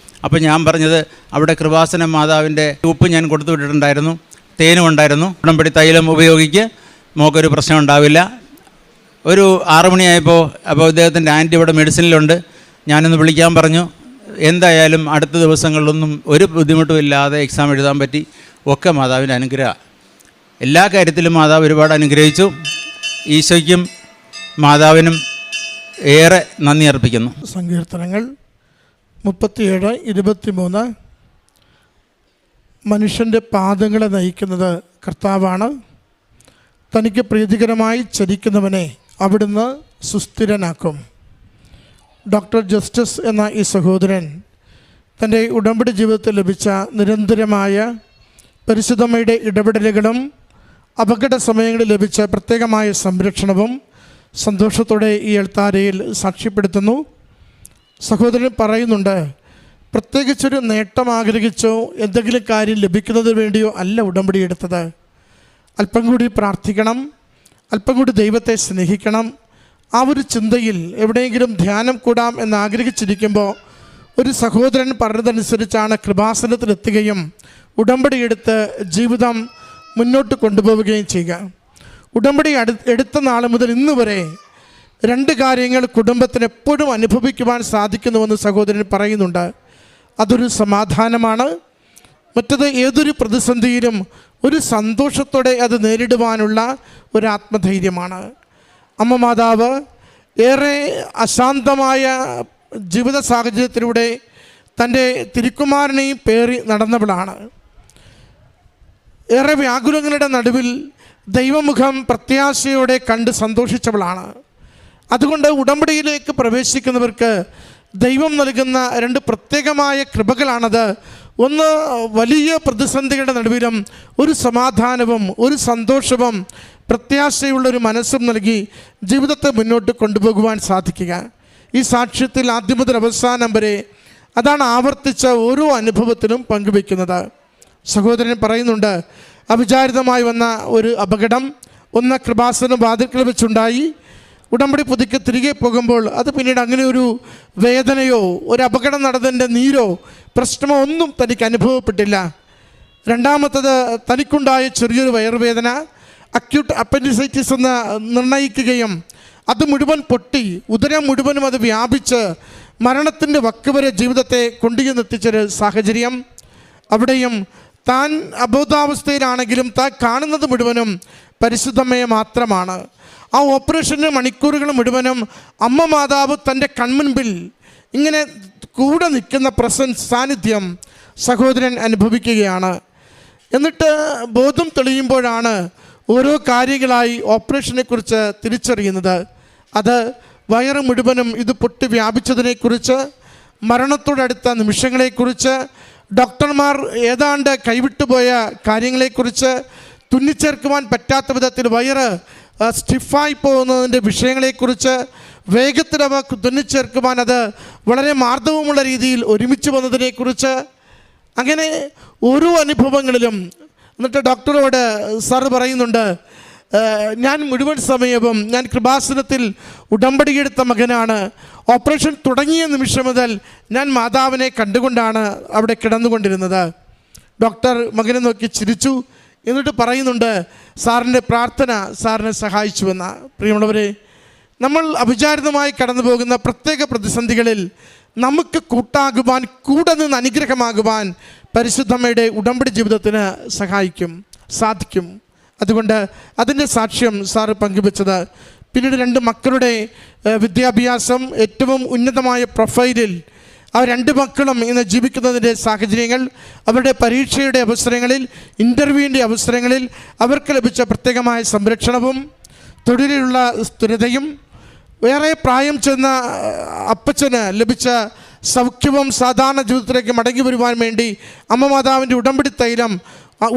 അപ്പോൾ ഞാൻ പറഞ്ഞത്, അവിടെ കൃപാസനം മാതാവിൻ്റെ ഉപ്പ് ഞാൻ കൊടുത്തു വിട്ടിട്ടുണ്ടായിരുന്നു, തേനും ഉണ്ടായിരുന്നു, ഉടമ്പടി തൈലം ഉപയോഗിക്ക്, മോക്കൊരു പ്രശ്നം ഉണ്ടാവില്ല. ഒരു 6 മണിയായപ്പോൾ അപ്പോൾ അദ്ദേഹത്തിൻ്റെ ആൻറ്റി ഇവിടെ മെഡിസിനിലുണ്ട്, ഞാനൊന്ന് വിളിക്കാൻ പറഞ്ഞു. എന്തായാലും അടുത്ത ദിവസങ്ങളിലൊന്നും ഒരു ബുദ്ധിമുട്ടും ഇല്ലാതെ എക്സാം എഴുതാൻ പറ്റി. ഒക്കെ മാതാവിൻ്റെ അനുഗ്രഹം. എല്ലാ കാര്യത്തിലും മാതാവ് ഒരുപാട് അനുഗ്രഹിച്ചു. ഈശോയ്ക്കും മാതാവിനും ഏറെ നന്ദി അർപ്പിക്കുന്നു. സങ്കീർത്തനങ്ങൾ 37:23 മനുഷ്യൻ്റെ പാദങ്ങളെ നയിക്കുന്നത് കർത്താവാണ്, തനിക്ക് പ്രീതികരമായി ചരിക്കുന്നവനെ അവിടുന്ന് സുസ്ഥിരനാക്കും. ഡോക്ടർ ജസ്റ്റിസ് എന്ന ഈ സഹോദരൻ തൻ്റെ ഉടമ്പടി ജീവിതത്തിൽ ലഭിച്ച നിരന്തരമായ പരിശുദ്ധമ്മയുടെ ഇടപെടലുകളും അപകട സമയങ്ങളിൽ ലഭിച്ച പ്രത്യേകമായ സംരക്ഷണവും സന്തോഷത്തോടെ ഈ അൾത്താരയിൽ സാക്ഷ്യപ്പെടുത്തുന്നു. സഹോദരൻ പറയുന്നുണ്ട്, പ്രത്യേകിച്ചൊരു നേട്ടം ആഗ്രഹിച്ചോ എന്തെങ്കിലും കാര്യം ലഭിക്കുന്നതിന് വേണ്ടിയോ അല്ല ഉടമ്പടി എടുത്തത്. അല്പം കൂടി പ്രാർത്ഥിക്കണം, അല്പം കൂടി ദൈവത്തെ സ്നേഹിക്കണം. ആ ഒരു ചിന്തയിൽ എവിടെയെങ്കിലും ധ്യാനം കൂടാം എന്നാഗ്രഹിച്ചിരിക്കുമ്പോൾ ഒരു സഹോദരൻ പറഞ്ഞതനുസരിച്ചാണ് കൃപാസനത്തിലെത്തുകയും ഉടമ്പടി എടുത്ത് ജീവിതം മുന്നോട്ട് കൊണ്ടുപോവുകയും ചെയ്യുക. ഉടമ്പടി എടുത്ത നാൾ മുതൽ ഇന്ന് വരെ 2 കാര്യങ്ങൾ കുടുംബത്തിന് എപ്പോഴും അനുഭവിക്കുവാൻ സാധിക്കുന്നുവെന്ന് സഹോദരൻ പറയുന്നുണ്ട്. അതൊരു സമാധാനമാണ്. മറ്റത് ഏതൊരു പ്രതിസന്ധിയിലും ഒരു സന്തോഷത്തോടെ അത് നേരിടുവാനുള്ള ഒരു ആത്മധൈര്യമാണ്. അമ്മ മാതാവ് ഏറെ അശാന്തമായ ജീവിത സാഹചര്യത്തിലൂടെ തൻ്റെ തിരുക്കുമാരനെയും പേറി നടന്നവളാണ്. ഏറെ വ്യാകുലങ്ങളുടെ നടുവിൽ ദൈവമുഖം പ്രത്യാശയോടെ കണ്ട് സന്തോഷിച്ചവളാണ്. അതുകൊണ്ട് ഉടമ്പടിയിലേക്ക് പ്രവേശിക്കുന്നവർക്ക് ദൈവം നൽകുന്ന 2 പ്രത്യേകമായ കൃപകളാണത്. ഒന്ന്, വലിയ പ്രതിസന്ധികളുടെ നടുവിലും ഒരു സമാധാനവും ഒരു സന്തോഷവും പ്രത്യാശയുള്ളൊരു മനസ്സും നൽകി ജീവിതത്തെ മുന്നോട്ട് കൊണ്ടുപോകുവാൻ സാധിക്കുക. ഈ സാക്ഷ്യത്തിൽ ആദ്യം മുതൽ അവസാനം വരെ അതാണ് ആവർത്തിച്ച ഓരോ അനുഭവത്തിലും പങ്കുവയ്ക്കുന്നത്. സഹോദരൻ പറയുന്നുണ്ട്, അവിചാരിതമായി വന്ന ഒരു അപകടം ഒന്ന് കൃപാസനം വാതിൽക്കൽ വെച്ചുണ്ടായി. ഉടമ്പടി പുതുക്കി തിരികെ പോകുമ്പോൾ അത് പിന്നീട് അങ്ങനെ ഒരു വേദനയോ ഒരു അപകടം നടന്നതിൻ്റെ നീരോ പ്രശ്നമോ ഒന്നും തനിക്ക് അനുഭവപ്പെട്ടില്ല. രണ്ടാമത്തത്, തനിക്കുണ്ടായ ചെറിയൊരു വയറുവേദന അക്യൂട്ട് അപ്പൻഡിസൈറ്റിസ് എന്ന് നിർണ്ണയിക്കുകയും അത് മുഴുവൻ പൊട്ടി ഉദരം മുഴുവനും അത് വ്യാപിച്ച് മരണത്തിൻ്റെ വക്ക് വരെ ജീവിതത്തെ കൊണ്ടുചെന്നെത്തിച്ചൊരു സാഹചര്യം. അവിടെയും താൻ അബോധാവസ്ഥയിലാണെങ്കിലും താൻ കാണുന്നത് മുഴുവനും പരിശുദ്ധമ്മയെ മാത്രമാണ്. ആ ഓപ്പറേഷന് മണിക്കൂറുകൾ മുഴുവനും അമ്മ മാതാവ് തൻ്റെ കൺമുൻപിൽ ഇങ്ങനെ കൂടെ നിൽക്കുന്ന പ്രസൻസ്, സാന്നിധ്യം സഹോദരൻ അനുഭവിക്കുകയാണ്. എന്നിട്ട് ബോധം തെളിയുമ്പോഴാണ് ഓരോ കാര്യങ്ങളായി ഓപ്പറേഷനെക്കുറിച്ച് തിരിച്ചറിയുന്നത്. അത് വയറ് മുഴുവനും ഇത് പൊട്ടി വ്യാപിച്ചതിനെക്കുറിച്ച്, മരണത്തോടടുത്ത നിമിഷങ്ങളെക്കുറിച്ച്, ഡോക്ടർമാർ ഏതാണ്ട് കൈവിട്ടുപോയ കാര്യങ്ങളെക്കുറിച്ച്, തുന്നിച്ചേർക്കുവാൻ പറ്റാത്ത വിധത്തിൽ വയറ് സ്റ്റിഫായി പോകുന്നതിൻ്റെ വിഷയങ്ങളെക്കുറിച്ച്, വേഗത്തിലവ തുന്നിച്ചേർക്കുവാൻ അത് വളരെ മാർദ്ദവമുള്ള രീതിയിൽ ഒരുമിച്ച് വന്നതിനെക്കുറിച്ച്, അങ്ങനെ ഓരോ അനുഭവങ്ങളിലും. എന്നിട്ട് ഡോക്ടറോട് സാറ് പറയുന്നുണ്ട്, ഞാൻ മുഴുവൻ സമയവും ഞാൻ കൃപാസനത്തിൽ ഉടമ്പടിയെടുത്ത മകനാണ്. ഓപ്പറേഷൻ തുടങ്ങിയ നിമിഷം മുതൽ ഞാൻ മാതാവിനെ കണ്ടുകൊണ്ടാണ് അവിടെ കിടന്നുകൊണ്ടിരുന്നത്. ഡോക്ടർ മകനെ നോക്കി ചിരിച്ചു. എന്നിട്ട് പറയുന്നുണ്ട്, സാറിൻ്റെ പ്രാർത്ഥന സാറിനെ സഹായിച്ചുവെന്ന്. പ്രിയമുള്ളവരെ, നമ്മൾ അവിചാരിതമായി കടന്നു പോകുന്ന പ്രത്യേക പ്രതിസന്ധികളിൽ നമുക്ക് കൂട്ടാകുവാൻ, കൂടെ നിന്ന് അനുഗ്രഹമാകുവാൻ പരിശുദ്ധമ്മയുടെ ഉടമ്പടി ജീവിതത്തിന് സാധിക്കും. അതുകൊണ്ട് അതിൻ്റെ സാക്ഷ്യം സാറ് പങ്കുവെച്ചത്. പിന്നീട് 2 മക്കളുടെ വിദ്യാഭ്യാസം, ഏറ്റവും ഉന്നതമായ പ്രൊഫൈലിൽ ആ 2 മക്കളും ഇന്ന് ജീവിക്കുന്നതിൻ്റെ സാഹചര്യങ്ങൾ, അവരുടെ പരീക്ഷയുടെ അവസരങ്ങളിൽ, ഇൻ്റർവ്യൂവിൻ്റെ അവസരങ്ങളിൽ അവർക്ക് ലഭിച്ച പ്രത്യേകമായ സംരക്ഷണവും തൊഴിലിലുള്ള സ്ഥിരതയും, വേറെ പ്രായം ചെന്ന അപ്പച്ചന് ലഭിച്ച സൗഖ്യവും സാധാരണ ജീവിതത്തിലേക്ക് മടങ്ങി വരുവാൻ വേണ്ടി അമ്മ മാതാവിൻ്റെ ഉടമ്പടി തൈലം,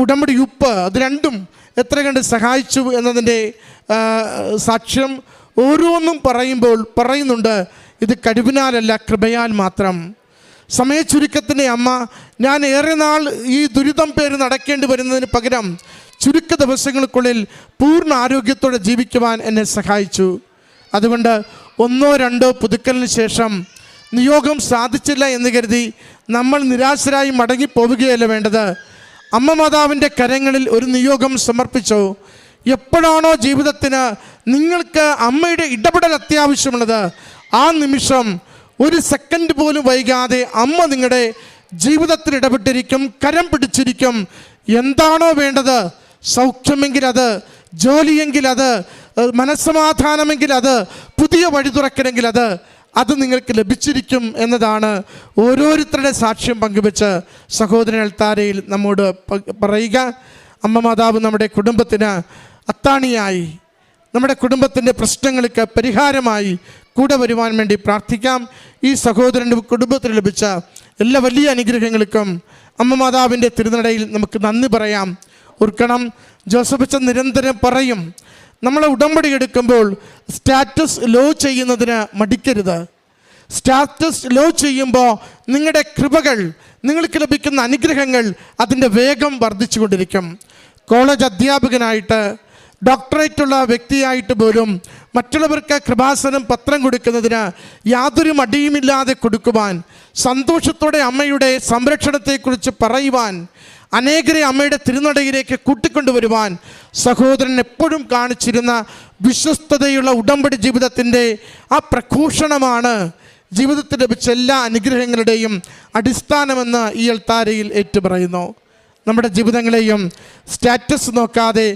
ഉടമ്പടി ഉപ്പ്, അത് രണ്ടും എത്ര കണ്ട് സഹായിച്ചു എന്നതിൻ്റെ സാക്ഷ്യം ഓരോന്നും പറയുമ്പോൾ പറയുന്നുണ്ട്, ഇത് കഴിവിനാലല്ല കൃപയാൽ മാത്രം. സമയച്ചുരുക്കത്തിൻ്റെ അമ്മ, ഞാൻ ഏറെ നാൾ ഈ ദുരിതം പേര് നടക്കേണ്ടി വരുന്നതിന് പകരം ചുരുക്ക ദിവസങ്ങൾക്കുള്ളിൽ പൂർണ്ണ ആരോഗ്യത്തോടെ ജീവിക്കുവാൻ എന്നെ സഹായിച്ചു. അതുകൊണ്ട് 1-2 പുതുക്കലിന് ശേഷം നിയോഗം സാധിച്ചില്ല എന്ന് കരുതി നമ്മൾ നിരാശരായി മടങ്ങിപ്പോവുകയല്ല വേണ്ടത്. അമ്മ മാതാവിൻ്റെ കരങ്ങളിൽ ഒരു നിയോഗം സമർപ്പിച്ചോ. എപ്പോഴാണോ ജീവിതത്തിന് നിങ്ങൾക്ക് അമ്മയുടെ ഇടപെടൽ അത്യാവശ്യമുള്ളത്, ആ നിമിഷം 1 സെക്കൻഡ് പോലും വൈകാതെ അമ്മ നിങ്ങളുടെ ജീവിതത്തിൽ ഇടപെട്ടിരിക്കും, കരം പിടിച്ചിരിക്കും. എന്താണോ വേണ്ടത്, സൗഖ്യമെങ്കിൽ അത്, ജോലിയെങ്കിൽ അത്, മനസ്സമാധാനമെങ്കിൽ അത്, പുതിയ വഴി തുറക്കണമെങ്കിൽ അത് നിങ്ങൾക്ക് ലഭിച്ചിരിക്കും എന്നതാണ് ഓരോരുത്തരുടെ സാക്ഷ്യം പങ്കുവെച്ച് സഹോദരൻ അൾത്താരയിൽ നമ്മോട് പറയുക. അമ്മ മാതാവ് നമ്മുടെ കുടുംബത്തിന് അത്താണിയായി, നമ്മുടെ കുടുംബത്തിൻ്റെ പ്രശ്നങ്ങൾക്ക് പരിഹാരമായി കൂടെ വരുവാൻ വേണ്ടി പ്രാർത്ഥിക്കാം. ഈ സഹോദരൻ്റെ കുടുംബത്തിന് ലഭിച്ച എല്ലാ വലിയ അനുഗ്രഹങ്ങൾക്കും അമ്മ മാതാവിൻ്റെ തിരുനടയിൽ നമുക്ക് നന്ദി പറയാം. ഓർക്കണം, ജോസഫ് അച്ഛൻ നിരന്തരം പറയും, നമ്മൾ ഉടമ്പടി എടുക്കുമ്പോൾ സ്റ്റാറ്റസ് ലോ ചെയ്യുന്നതിന് മടിക്കരുത്. സ്റ്റാറ്റസ് ലോ ചെയ്യുമ്പോൾ നിങ്ങളുടെ കൃപകൾ, നിങ്ങൾക്ക് ലഭിക്കുന്ന അനുഗ്രഹങ്ങൾ അതിൻ്റെ വേഗം വർദ്ധിച്ചുകൊണ്ടിരിക്കും. കോളേജ് അധ്യാപകനായിട്ട്, ഡോക്ടറേറ്റുള്ള വ്യക്തിയായിട്ട് പോലും മറ്റുള്ളവർക്ക് കൃപാസനം പത്രം കൊടുക്കുന്നതിന് യാതൊരു മടിയുമില്ലാതെ കൊടുക്കുവാൻ, സന്തോഷത്തോടെ അമ്മയുടെ സംരക്ഷണത്തെക്കുറിച്ച് പറയുവാൻ, അനേകരെ അമ്മയുടെ തിരുനടയിലേക്ക് കൂട്ടിക്കൊണ്ടുവരുവാൻ സഹോദരൻ എപ്പോഴും കാണിച്ചിരുന്ന വിശ്വസ്തതയുള്ള ഉടമ്പടി ജീവിതത്തിൻ്റെ ആ പ്രഘോഷണമാണ് ജീവിതത്തിൽ ലഭിച്ച എല്ലാ അനുഗ്രഹങ്ങളുടെയും അടിസ്ഥാനമെന്ന് ഈ അൾത്താരയിൽ ഏറ്റുപറയുന്നു. നമ്മുടെ ജീവിതങ്ങളെയും സ്റ്റാറ്റസ് നോക്കാതെ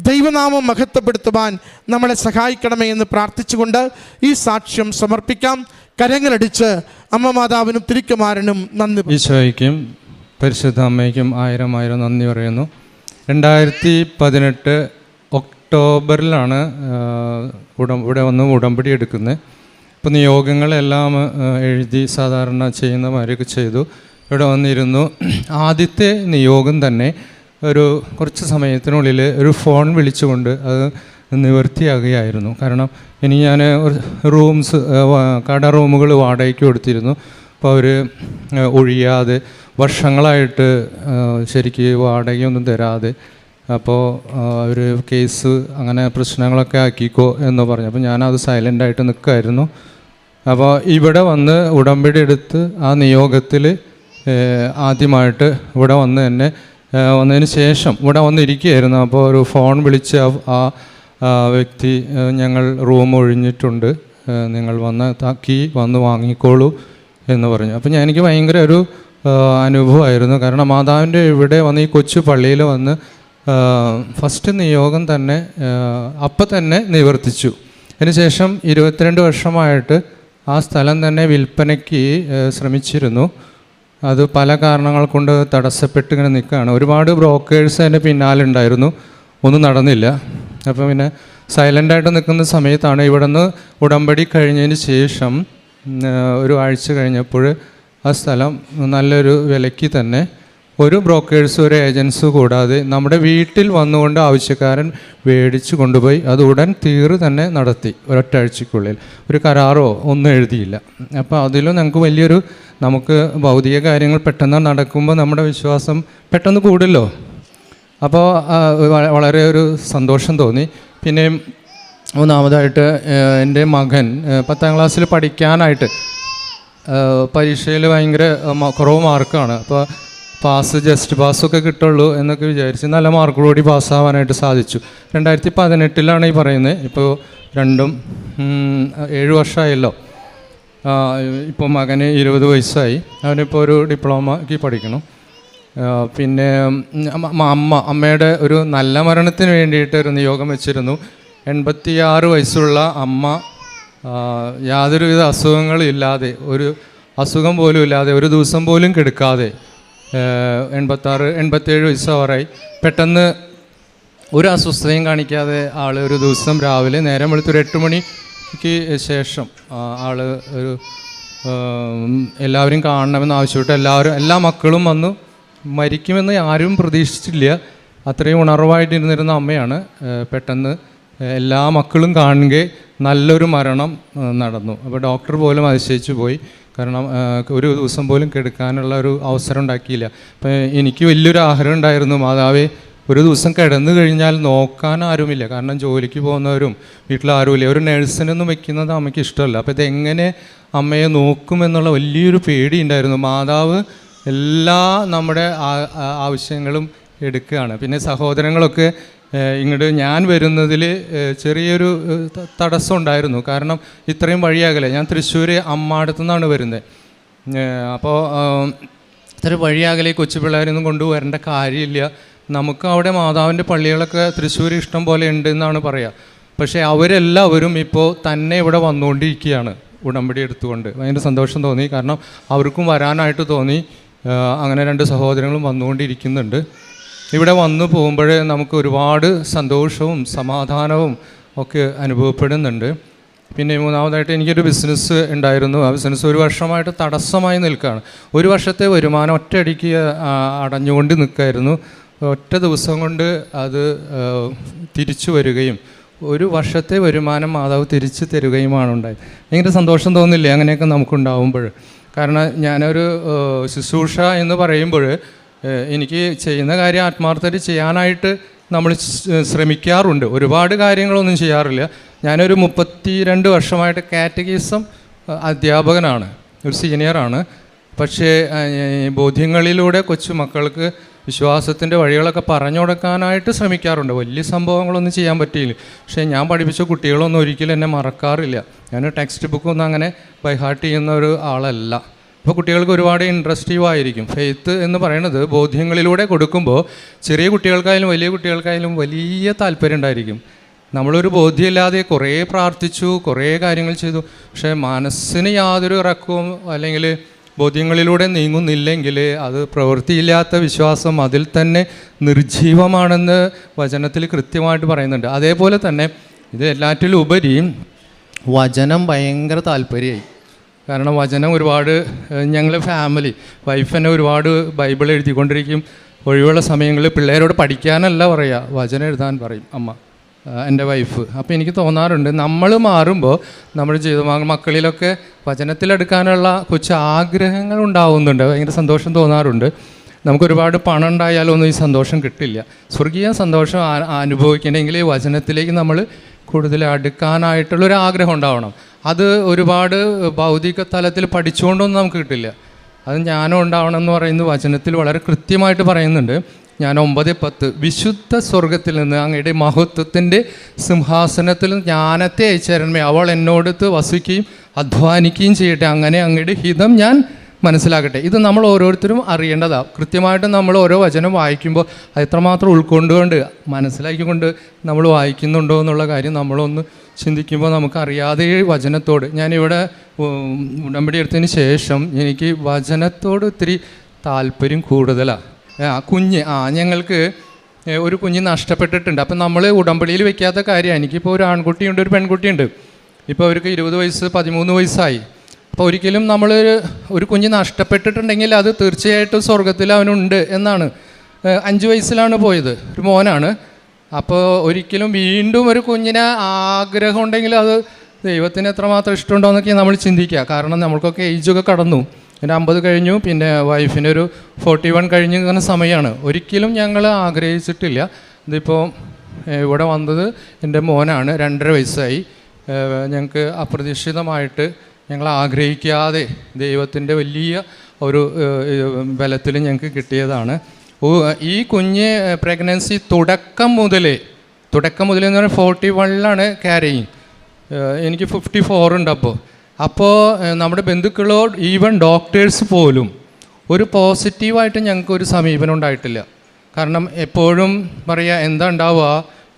ദൈവനാമം മഹത്വപ്പെടുത്തുവാൻ നമ്മളെ സഹായിക്കണമേ എന്ന് പ്രാർത്ഥിച്ചുകൊണ്ട് ഈ സാക്ഷ്യം സമർപ്പിക്കാം. കരങ്ങളടിച്ച് അമ്മ മാതാവിനും തിരുക്കുമാരനും നന്ദി. ഈശോയ്ക്കും പരിശുദ്ധ അമ്മയ്ക്കും ആയിരം ആയിരം നന്ദി പറയുന്നു. 2018 ഒക്ടോബറിലാണ് ഇവിടെ വന്ന് ഉടമ്പടി എടുക്കുന്നത്. ഇപ്പോൾ നിയോഗങ്ങളെല്ലാം എഴുതി സാധാരണ ചെയ്യുന്ന മാതിരിയൊക്കെ ചെയ്തു. ഇവിടെ വന്നിരുന്നു. ആദ്യത്തെ നിയോഗം തന്നെ കുറച്ച് സമയത്തിനുള്ളിൽ ഒരു ഫോൺ വിളിച്ചുകൊണ്ട് അത് നിവൃത്തിയാകുകയായിരുന്നു. കാരണം ഇനി ഞാൻ കട റൂമുകൾ വാടകയ്ക്ക് കൊടുത്തിരുന്നു. അപ്പോൾ അവർ ഒഴിയാതെ വർഷങ്ങളായിട്ട് ശരിക്ക് വാടകയൊന്നും തരാതെ, അപ്പോൾ അവർ കേസ് അങ്ങനെ പ്രശ്നങ്ങളൊക്കെ ആക്കിക്കോ എന്ന് പറഞ്ഞു. അപ്പോൾ ഞാനത് സൈലൻ്റായിട്ട് നിൽക്കുമായിരുന്നു. അപ്പോൾ ഇവിടെ വന്ന് ഉടമ്പടി എടുത്ത് ആ നിയോഗത്തിൽ ആദ്യമായിട്ട് ഇവിടെ വന്ന് തന്നെ വന്നതിന് ശേഷം ഇവിടെ വന്നിരിക്കുകയായിരുന്നു. അപ്പോൾ ഒരു ഫോൺ വിളിച്ച് ആ വ്യക്തി, ഞങ്ങൾ റൂം ഒഴിഞ്ഞിട്ടുണ്ട്, നിങ്ങൾ കീ വന്ന് വാങ്ങിക്കോളൂ എന്ന് പറഞ്ഞു. അപ്പോൾ എനിക്ക് ഭയങ്കര ഒരു അനുഭവമായിരുന്നു. കാരണം മാതാവിൻ്റെ ഇവിടെ വന്ന് ഈ കൊച്ചു പള്ളിയിൽ വന്ന് ഫസ്റ്റ് നിയോഗം തന്നെ അപ്പം തന്നെ നിവർത്തിച്ചു. അതിനുശേഷം 22 വർഷമായിട്ട് ആ സ്ഥലം തന്നെ വിൽപ്പനയ്ക്ക് ശ്രമിച്ചിരുന്നു. അത് പല കാരണങ്ങൾ കൊണ്ട് തടസ്സപ്പെട്ട് ഇങ്ങനെ നിൽക്കുകയാണ്. ഒരുപാട് ബ്രോക്കേഴ്സ് അതിൻ്റെ പിന്നാലുണ്ടായിരുന്നു, ഒന്നും നടന്നില്ല. അപ്പോൾ പിന്നെ സൈലൻ്റായിട്ട് നിൽക്കുന്ന സമയത്താണ് ഇവിടെ നിന്ന് ഉടമ്പടി കഴിഞ്ഞതിന് ശേഷം ഒരു ആഴ്ച കഴിഞ്ഞപ്പോൾ ആ സ്ഥലം നല്ലൊരു വിലയ്ക്ക് തന്നെ ഒരു ബ്രോക്കേഴ്സ്, ഒരു ഏജൻസ് കൂടാതെ നമ്മുടെ വീട്ടിൽ വന്നുകൊണ്ട് ആവശ്യക്കാരൻ മേടിച്ച് കൊണ്ടുപോയി അത് ഉടൻ തന്നെ നടത്തി. ഒരൊറ്റാഴ്ചയ്ക്കുള്ളിൽ ഒരു കരാറോ ഒന്നും എഴുതിയില്ല. അപ്പോൾ അതിലും ഞങ്ങൾക്ക് വലിയൊരു, നമുക്ക് ഭൗതിക കാര്യങ്ങൾ പെട്ടെന്ന് നടക്കുമ്പോൾ നമ്മുടെ വിശ്വാസം പെട്ടെന്ന് കൂടുമല്ലോ. അപ്പോൾ വളരെ ഒരു സന്തോഷം തോന്നി. പിന്നെ മൂന്നാമതായിട്ട് എൻ്റെ മകൻ 10ാം ക്ലാസ്സിൽ പഠിക്കാനായിട്ട് പരീക്ഷയിൽ ഭയങ്കര കുറവ് മാർക്കാണ്. അപ്പോൾ ജസ്റ്റ് പാസ്സൊക്കെ കിട്ടുള്ളൂ എന്നൊക്കെ വിചാരിച്ച് നല്ല മാർക്കോടുകൂടി പാസ്സാവാനായിട്ട് സാധിച്ചു. 2018 ഈ പറയുന്നത്. ഇപ്പോൾ 7 വർഷമായല്ലോ. ഇപ്പോൾ മകന് 20 വയസ്സായി. അവനിപ്പോൾ ഒരു ഡിപ്ലോമയ്ക്ക് പഠിക്കണം. പിന്നെ അമ്മയുടെ ഒരു നല്ല മരണത്തിന് വേണ്ടിയിട്ട് ഒരു നിയോഗം വെച്ചിരുന്നു. 86 വയസ്സുള്ള അമ്മ യാതൊരുവിധ അസുഖങ്ങളില്ലാതെ, ഒരു അസുഖം പോലും ഇല്ലാതെ, ഒരു ദിവസം പോലും കെടുക്കാതെ 87 വയസ്സാവാറായി. പെട്ടെന്ന് ഒരു അസ്വസ്ഥതയും കാണിക്കാതെ ആൾ ഒരു ദിവസം രാവിലെ നേരം വെളുത്തൊരു 8 മണിക്ക് ശേഷം ആൾ ഒരു എല്ലാവരും കാണണമെന്ന് ആവശ്യപ്പെട്ട് എല്ലാ മക്കളും വന്നു. മരിക്കുമെന്ന് ആരും പ്രതീക്ഷിച്ചില്ല. അത്രയും ഉണർവായിട്ടിരുന്നിരുന്ന അമ്മയാണ്. പെട്ടെന്ന് എല്ലാ മക്കളും കാണുകെ നല്ലൊരു മരണം നടന്നു. അപ്പോൾ ഡോക്ടർ പോലും അതിശയിച്ചു പോയി. കാരണം ഒരു ദിവസം പോലും കെടുക്കാനുള്ള ഒരു അവസരം ഉണ്ടാക്കിയില്ല. അപ്പം എനിക്ക് വലിയൊരു ആഗ്രഹം ഉണ്ടായിരുന്നു, മാതാവേ ഒരു ദിവസം കിടന്നു കഴിഞ്ഞാൽ നോക്കാൻ ആരുമില്ല. കാരണം ജോലിക്ക് പോകുന്നവരും വീട്ടിൽ ആരുമില്ല. ഒരു നഴ്സിനൊന്നും വെക്കുന്നത് അമ്മയ്ക്ക് ഇഷ്ടമല്ല. അപ്പോൾ ഇതെങ്ങനെ അമ്മയെ നോക്കുമെന്നുള്ള വലിയൊരു പേടി ഉണ്ടായിരുന്നു. മാതാവ് എല്ലാ നമ്മുടെ ആവശ്യങ്ങളും എടുക്കുകയാണ്. പിന്നെ സഹോദരങ്ങളൊക്കെ ഇങ്ങോട്ട് ഞാൻ വരുന്നതിൽ ചെറിയൊരു തടസ്സം ഉണ്ടായിരുന്നു. കാരണം ഇത്രയും വഴിയാകലെ, ഞാൻ തൃശ്ശൂർ അമ്മാടത്തു നിന്നാണ് വരുന്നത്. അപ്പോൾ ഇത്രയും വഴിയാകലെ കൊച്ചു പിള്ളേരൊന്നും കൊണ്ടുവരേണ്ട കാര്യമില്ല. നമുക്ക് അവിടെ മാതാവിൻ്റെ പള്ളികളൊക്കെ തൃശ്ശൂർ ഇഷ്ടം പോലെ ഉണ്ട് എന്നാണ് പറയുക. പക്ഷേ അവരെല്ലാവരും ഇപ്പോൾ തന്നെ ഇവിടെ വന്നുകൊണ്ടിരിക്കുകയാണ് ഉടമ്പടി എടുത്തുകൊണ്ട്. ഭയങ്കര സന്തോഷം തോന്നി. കാരണം അവർക്കും വരാനായിട്ട് തോന്നി. അങ്ങനെ 2 സഹോദരങ്ങളും വന്നുകൊണ്ടിരിക്കുന്നുണ്ട്. ഇവിടെ വന്നു പോകുമ്പോൾ നമുക്ക് ഒരുപാട് സന്തോഷവും സമാധാനവും ഒക്കെ അനുഭവപ്പെടുന്നുണ്ട്. പിന്നെ മൂന്നാമതായിട്ട് എനിക്കൊരു ബിസിനസ് ഉണ്ടായിരുന്നു. ആ ബിസിനസ് 1 വർഷമായിട്ട് തടസ്സമായി നിൽക്കുകയാണ്. 1 വർഷത്തെ വരുമാനം ഒറ്റയടിക്ക് അടഞ്ഞുകൊണ്ട് നിൽക്കുകയായിരുന്നു. ഒറ്റ ദിവസം കൊണ്ട് അത് തിരിച്ചു വരികയും ഒരു വർഷത്തെ വരുമാനം മാതാവ് തിരിച്ച് തരികയുമാണ് ഉണ്ടായത്. ഭയങ്കര സന്തോഷം തോന്നില്ലേ അങ്ങനെയൊക്കെ നമുക്കുണ്ടാവുമ്പോൾ? കാരണം ഞാനൊരു ശുശ്രൂഷ എന്ന് പറയുമ്പോൾ എനിക്ക് ചെയ്യുന്ന കാര്യം ആത്മാർത്ഥത ചെയ്യാനായിട്ട് നമ്മൾ ശ്രമിക്കാറുണ്ട്. ഒരുപാട് കാര്യങ്ങളൊന്നും ചെയ്യാറില്ല. ഞാനൊരു 32 വർഷമായിട്ട് കാറ്റഗിസം അധ്യാപകനാണ്, ഒരു സീനിയറാണ്. പക്ഷേ ബോധ്യങ്ങളിലൂടെ കൊച്ചു മക്കൾക്ക് വിശ്വാസത്തിൻ്റെ വഴികളൊക്കെ പറഞ്ഞു കൊടുക്കാനായിട്ട് ശ്രമിക്കാറുണ്ട്. വലിയ സംഭവങ്ങളൊന്നും ചെയ്യാൻ പറ്റിയില്ല. പക്ഷേ ഞാൻ പഠിപ്പിച്ച കുട്ടികളൊന്നും ഒരിക്കലും എന്നെ മറക്കാറില്ല. ഞാൻ ടെക്സ്റ്റ് ബുക്കൊന്നും അങ്ങനെ ബൈ ഹാർട്ട് ചെയ്യുന്ന ഒരു ആളല്ല. അപ്പോൾ കുട്ടികൾക്ക് ഒരുപാട് ഇൻട്രസ്റ്റീവ് ആയിരിക്കും. ഫെയ്ത്ത് എന്ന് പറയുന്നത് ബോധ്യങ്ങളിലൂടെ കൊടുക്കുമ്പോൾ ചെറിയ കുട്ടികൾക്കായാലും വലിയ കുട്ടികൾക്കായാലും വലിയ താല്പര്യം ഉണ്ടായിരിക്കും. നമ്മളൊരു ബോധ്യമില്ലാതെ കുറേ പ്രാർത്ഥിച്ചു, കുറേ കാര്യങ്ങൾ ചെയ്തു, പക്ഷേ മനസ്സിന് യാതൊരു ഇറക്കവും അല്ലെങ്കിൽ ബോധ്യങ്ങളിലൂടെ നീങ്ങുന്നില്ലെങ്കിൽ അത് പ്രവൃത്തിയില്ലാത്ത വിശ്വാസം അതിൽ തന്നെ നിർജീവമാണെന്ന് വചനത്തിൽ കൃത്യമായിട്ട് പറയുന്നുണ്ട്. അതേപോലെ തന്നെ ഇത് എല്ലാറ്റിലും ഉപരി വചനം ഭയങ്കര താല്പര്യമായി. കാരണം വചനം ഒരുപാട് ഞങ്ങൾ ഫാമിലി വൈഫ് തന്നെ ഒരുപാട് ബൈബിൾ എഴുതിക്കൊണ്ടിരിക്കും. ഒഴിവുള്ള സമയങ്ങളിൽ പിള്ളേരോട് പഠിക്കാനല്ല പറയുക, വചനം എഴുതാൻ പറയും അമ്മ, എൻ്റെ വൈഫ്. അപ്പോൾ എനിക്ക് തോന്നാറുണ്ട് നമ്മൾ മാറുമ്പോൾ നമ്മുടെ ജീവിതം മക്കളിലൊക്കെ വചനത്തിലെടുക്കാനുള്ള കൊച്ചു ആഗ്രഹങ്ങൾ ഉണ്ടാവുന്നുണ്ട്. ഭയങ്കര സന്തോഷം തോന്നാറുണ്ട്. നമുക്കൊരുപാട് പണം ഉണ്ടായാലൊന്നും ഈ സന്തോഷം കിട്ടില്ല. സ്വർഗീയ സന്തോഷം അനുഭവിക്കണമെങ്കിൽ ഈ വചനത്തിലേക്ക് നമ്മൾ കൂടുതൽ അടുക്കാനായിട്ടുള്ളൊരു ആഗ്രഹം ഉണ്ടാവണം. അത് ഒരുപാട് ഭൗതിക തലത്തിൽ പഠിച്ചുകൊണ്ടൊന്നും നമുക്ക് കിട്ടില്ല. അത് ജ്ഞാനം ഉണ്ടാവണം എന്ന് പറയുന്നത് വചനത്തിൽ വളരെ കൃത്യമായിട്ട് പറയുന്നുണ്ട്. ഞാൻ 9:10 വിശുദ്ധ സ്വർഗത്തിൽ നിന്ന് അങ്ങയുടെ മഹത്വത്തിൻ്റെ സിംഹാസനത്തിൽ ജ്ഞാനത്തെ അയച്ചേരണമേ, അവൾ എന്നോടത്ത് വസിക്കുകയും അധ്വാനിക്കുകയും ചെയ്യട്ടെ, അങ്ങനെ അങ്ങയുടെ ഹിതം ഞാൻ മനസ്സിലാക്കട്ടെ. ഇത് നമ്മൾ ഓരോരുത്തരും അറിയേണ്ടതാണ്. കൃത്യമായിട്ട് നമ്മൾ ഓരോ വചനം വായിക്കുമ്പോൾ അത് എത്രമാത്രം ഉൾക്കൊണ്ടുകൊണ്ട് മനസ്സിലാക്കിക്കൊണ്ട് നമ്മൾ വായിക്കുന്നുണ്ടോ എന്നുള്ള കാര്യം നമ്മളൊന്ന് ചിന്തിക്കുമ്പോൾ നമുക്കറിയാതെ വചനത്തോട്, ഞാനിവിടെ ഉടമ്പടി എടുത്തതിന് ശേഷം എനിക്ക് വചനത്തോട് ഒത്തിരി താല്പര്യം കൂടുതലാണ്. ഞങ്ങൾക്ക് ഒരു കുഞ്ഞ് നഷ്ടപ്പെട്ടിട്ടുണ്ട്. അപ്പം നമ്മൾ ഉടമ്പടിയിൽ വെക്കാത്ത കാര്യമാണ്. എനിക്കിപ്പോൾ ഒരു ആൺകുട്ടിയുണ്ട്, ഒരു പെൺകുട്ടിയുണ്ട്. ഇപ്പോൾ അവർക്ക് 20 വയസ്സ് 13 വയസ്സായി. അപ്പോൾ ഒരിക്കലും നമ്മൾ ഒരു കുഞ്ഞ് നഷ്ടപ്പെട്ടിട്ടുണ്ടെങ്കിൽ അത് തീർച്ചയായിട്ടും സ്വർഗത്തിൽ അവനുണ്ട് എന്നാണ്. 5 വയസ്സിലാണ് പോയത്, ഒരു മോനാണ്. അപ്പോൾ ഒരിക്കലും വീണ്ടും ഒരു കുഞ്ഞിനെ ആഗ്രഹം ഉണ്ടെങ്കിൽ അത് ദൈവത്തിന് എത്രമാത്രം ഇഷ്ടമുണ്ടോ എന്നൊക്കെ നമ്മൾ ചിന്തിക്കുക. കാരണം നമ്മൾക്കൊക്കെ ഏജൊക്കെ കടന്നു, എൻ്റെ 50 കഴിഞ്ഞു, പിന്നെ വൈഫിനൊരു 41 കഴിഞ്ഞ് ഇങ്ങനെ സമയമാണ്. ഒരിക്കലും ഞങ്ങൾ ആഗ്രഹിച്ചിട്ടില്ല. ഇതിപ്പോൾ ഇവിടെ വന്നത് എൻ്റെ മോനാണ്, 2.5 വയസ്സായി. ഞങ്ങൾക്ക് അപ്രതീക്ഷിതമായിട്ട് ഞങ്ങൾ ആഗ്രഹിക്കാതെ ദൈവത്തിൻ്റെ വലിയ ഒരു ബലത്തിൽ ഞങ്ങൾക്ക് കിട്ടിയതാണ്. ഈ കുഞ്ഞ് പ്രഗ്നൻസി തുടക്കം മുതലേ എന്ന് പറഞ്ഞാൽ 41 ക്യാരിങ്, എനിക്ക് 54 ഉണ്ട്. അപ്പോൾ നമ്മുടെ ബന്ധുക്കളോ ഈവൻ ഡോക്ടേഴ്സ് പോലും ഒരു പോസിറ്റീവായിട്ട് ഞങ്ങൾക്ക് ഒരു സമീപനം ഉണ്ടായിട്ടില്ല. കാരണം എപ്പോഴും പറയുക എന്താ ഉണ്ടാവുക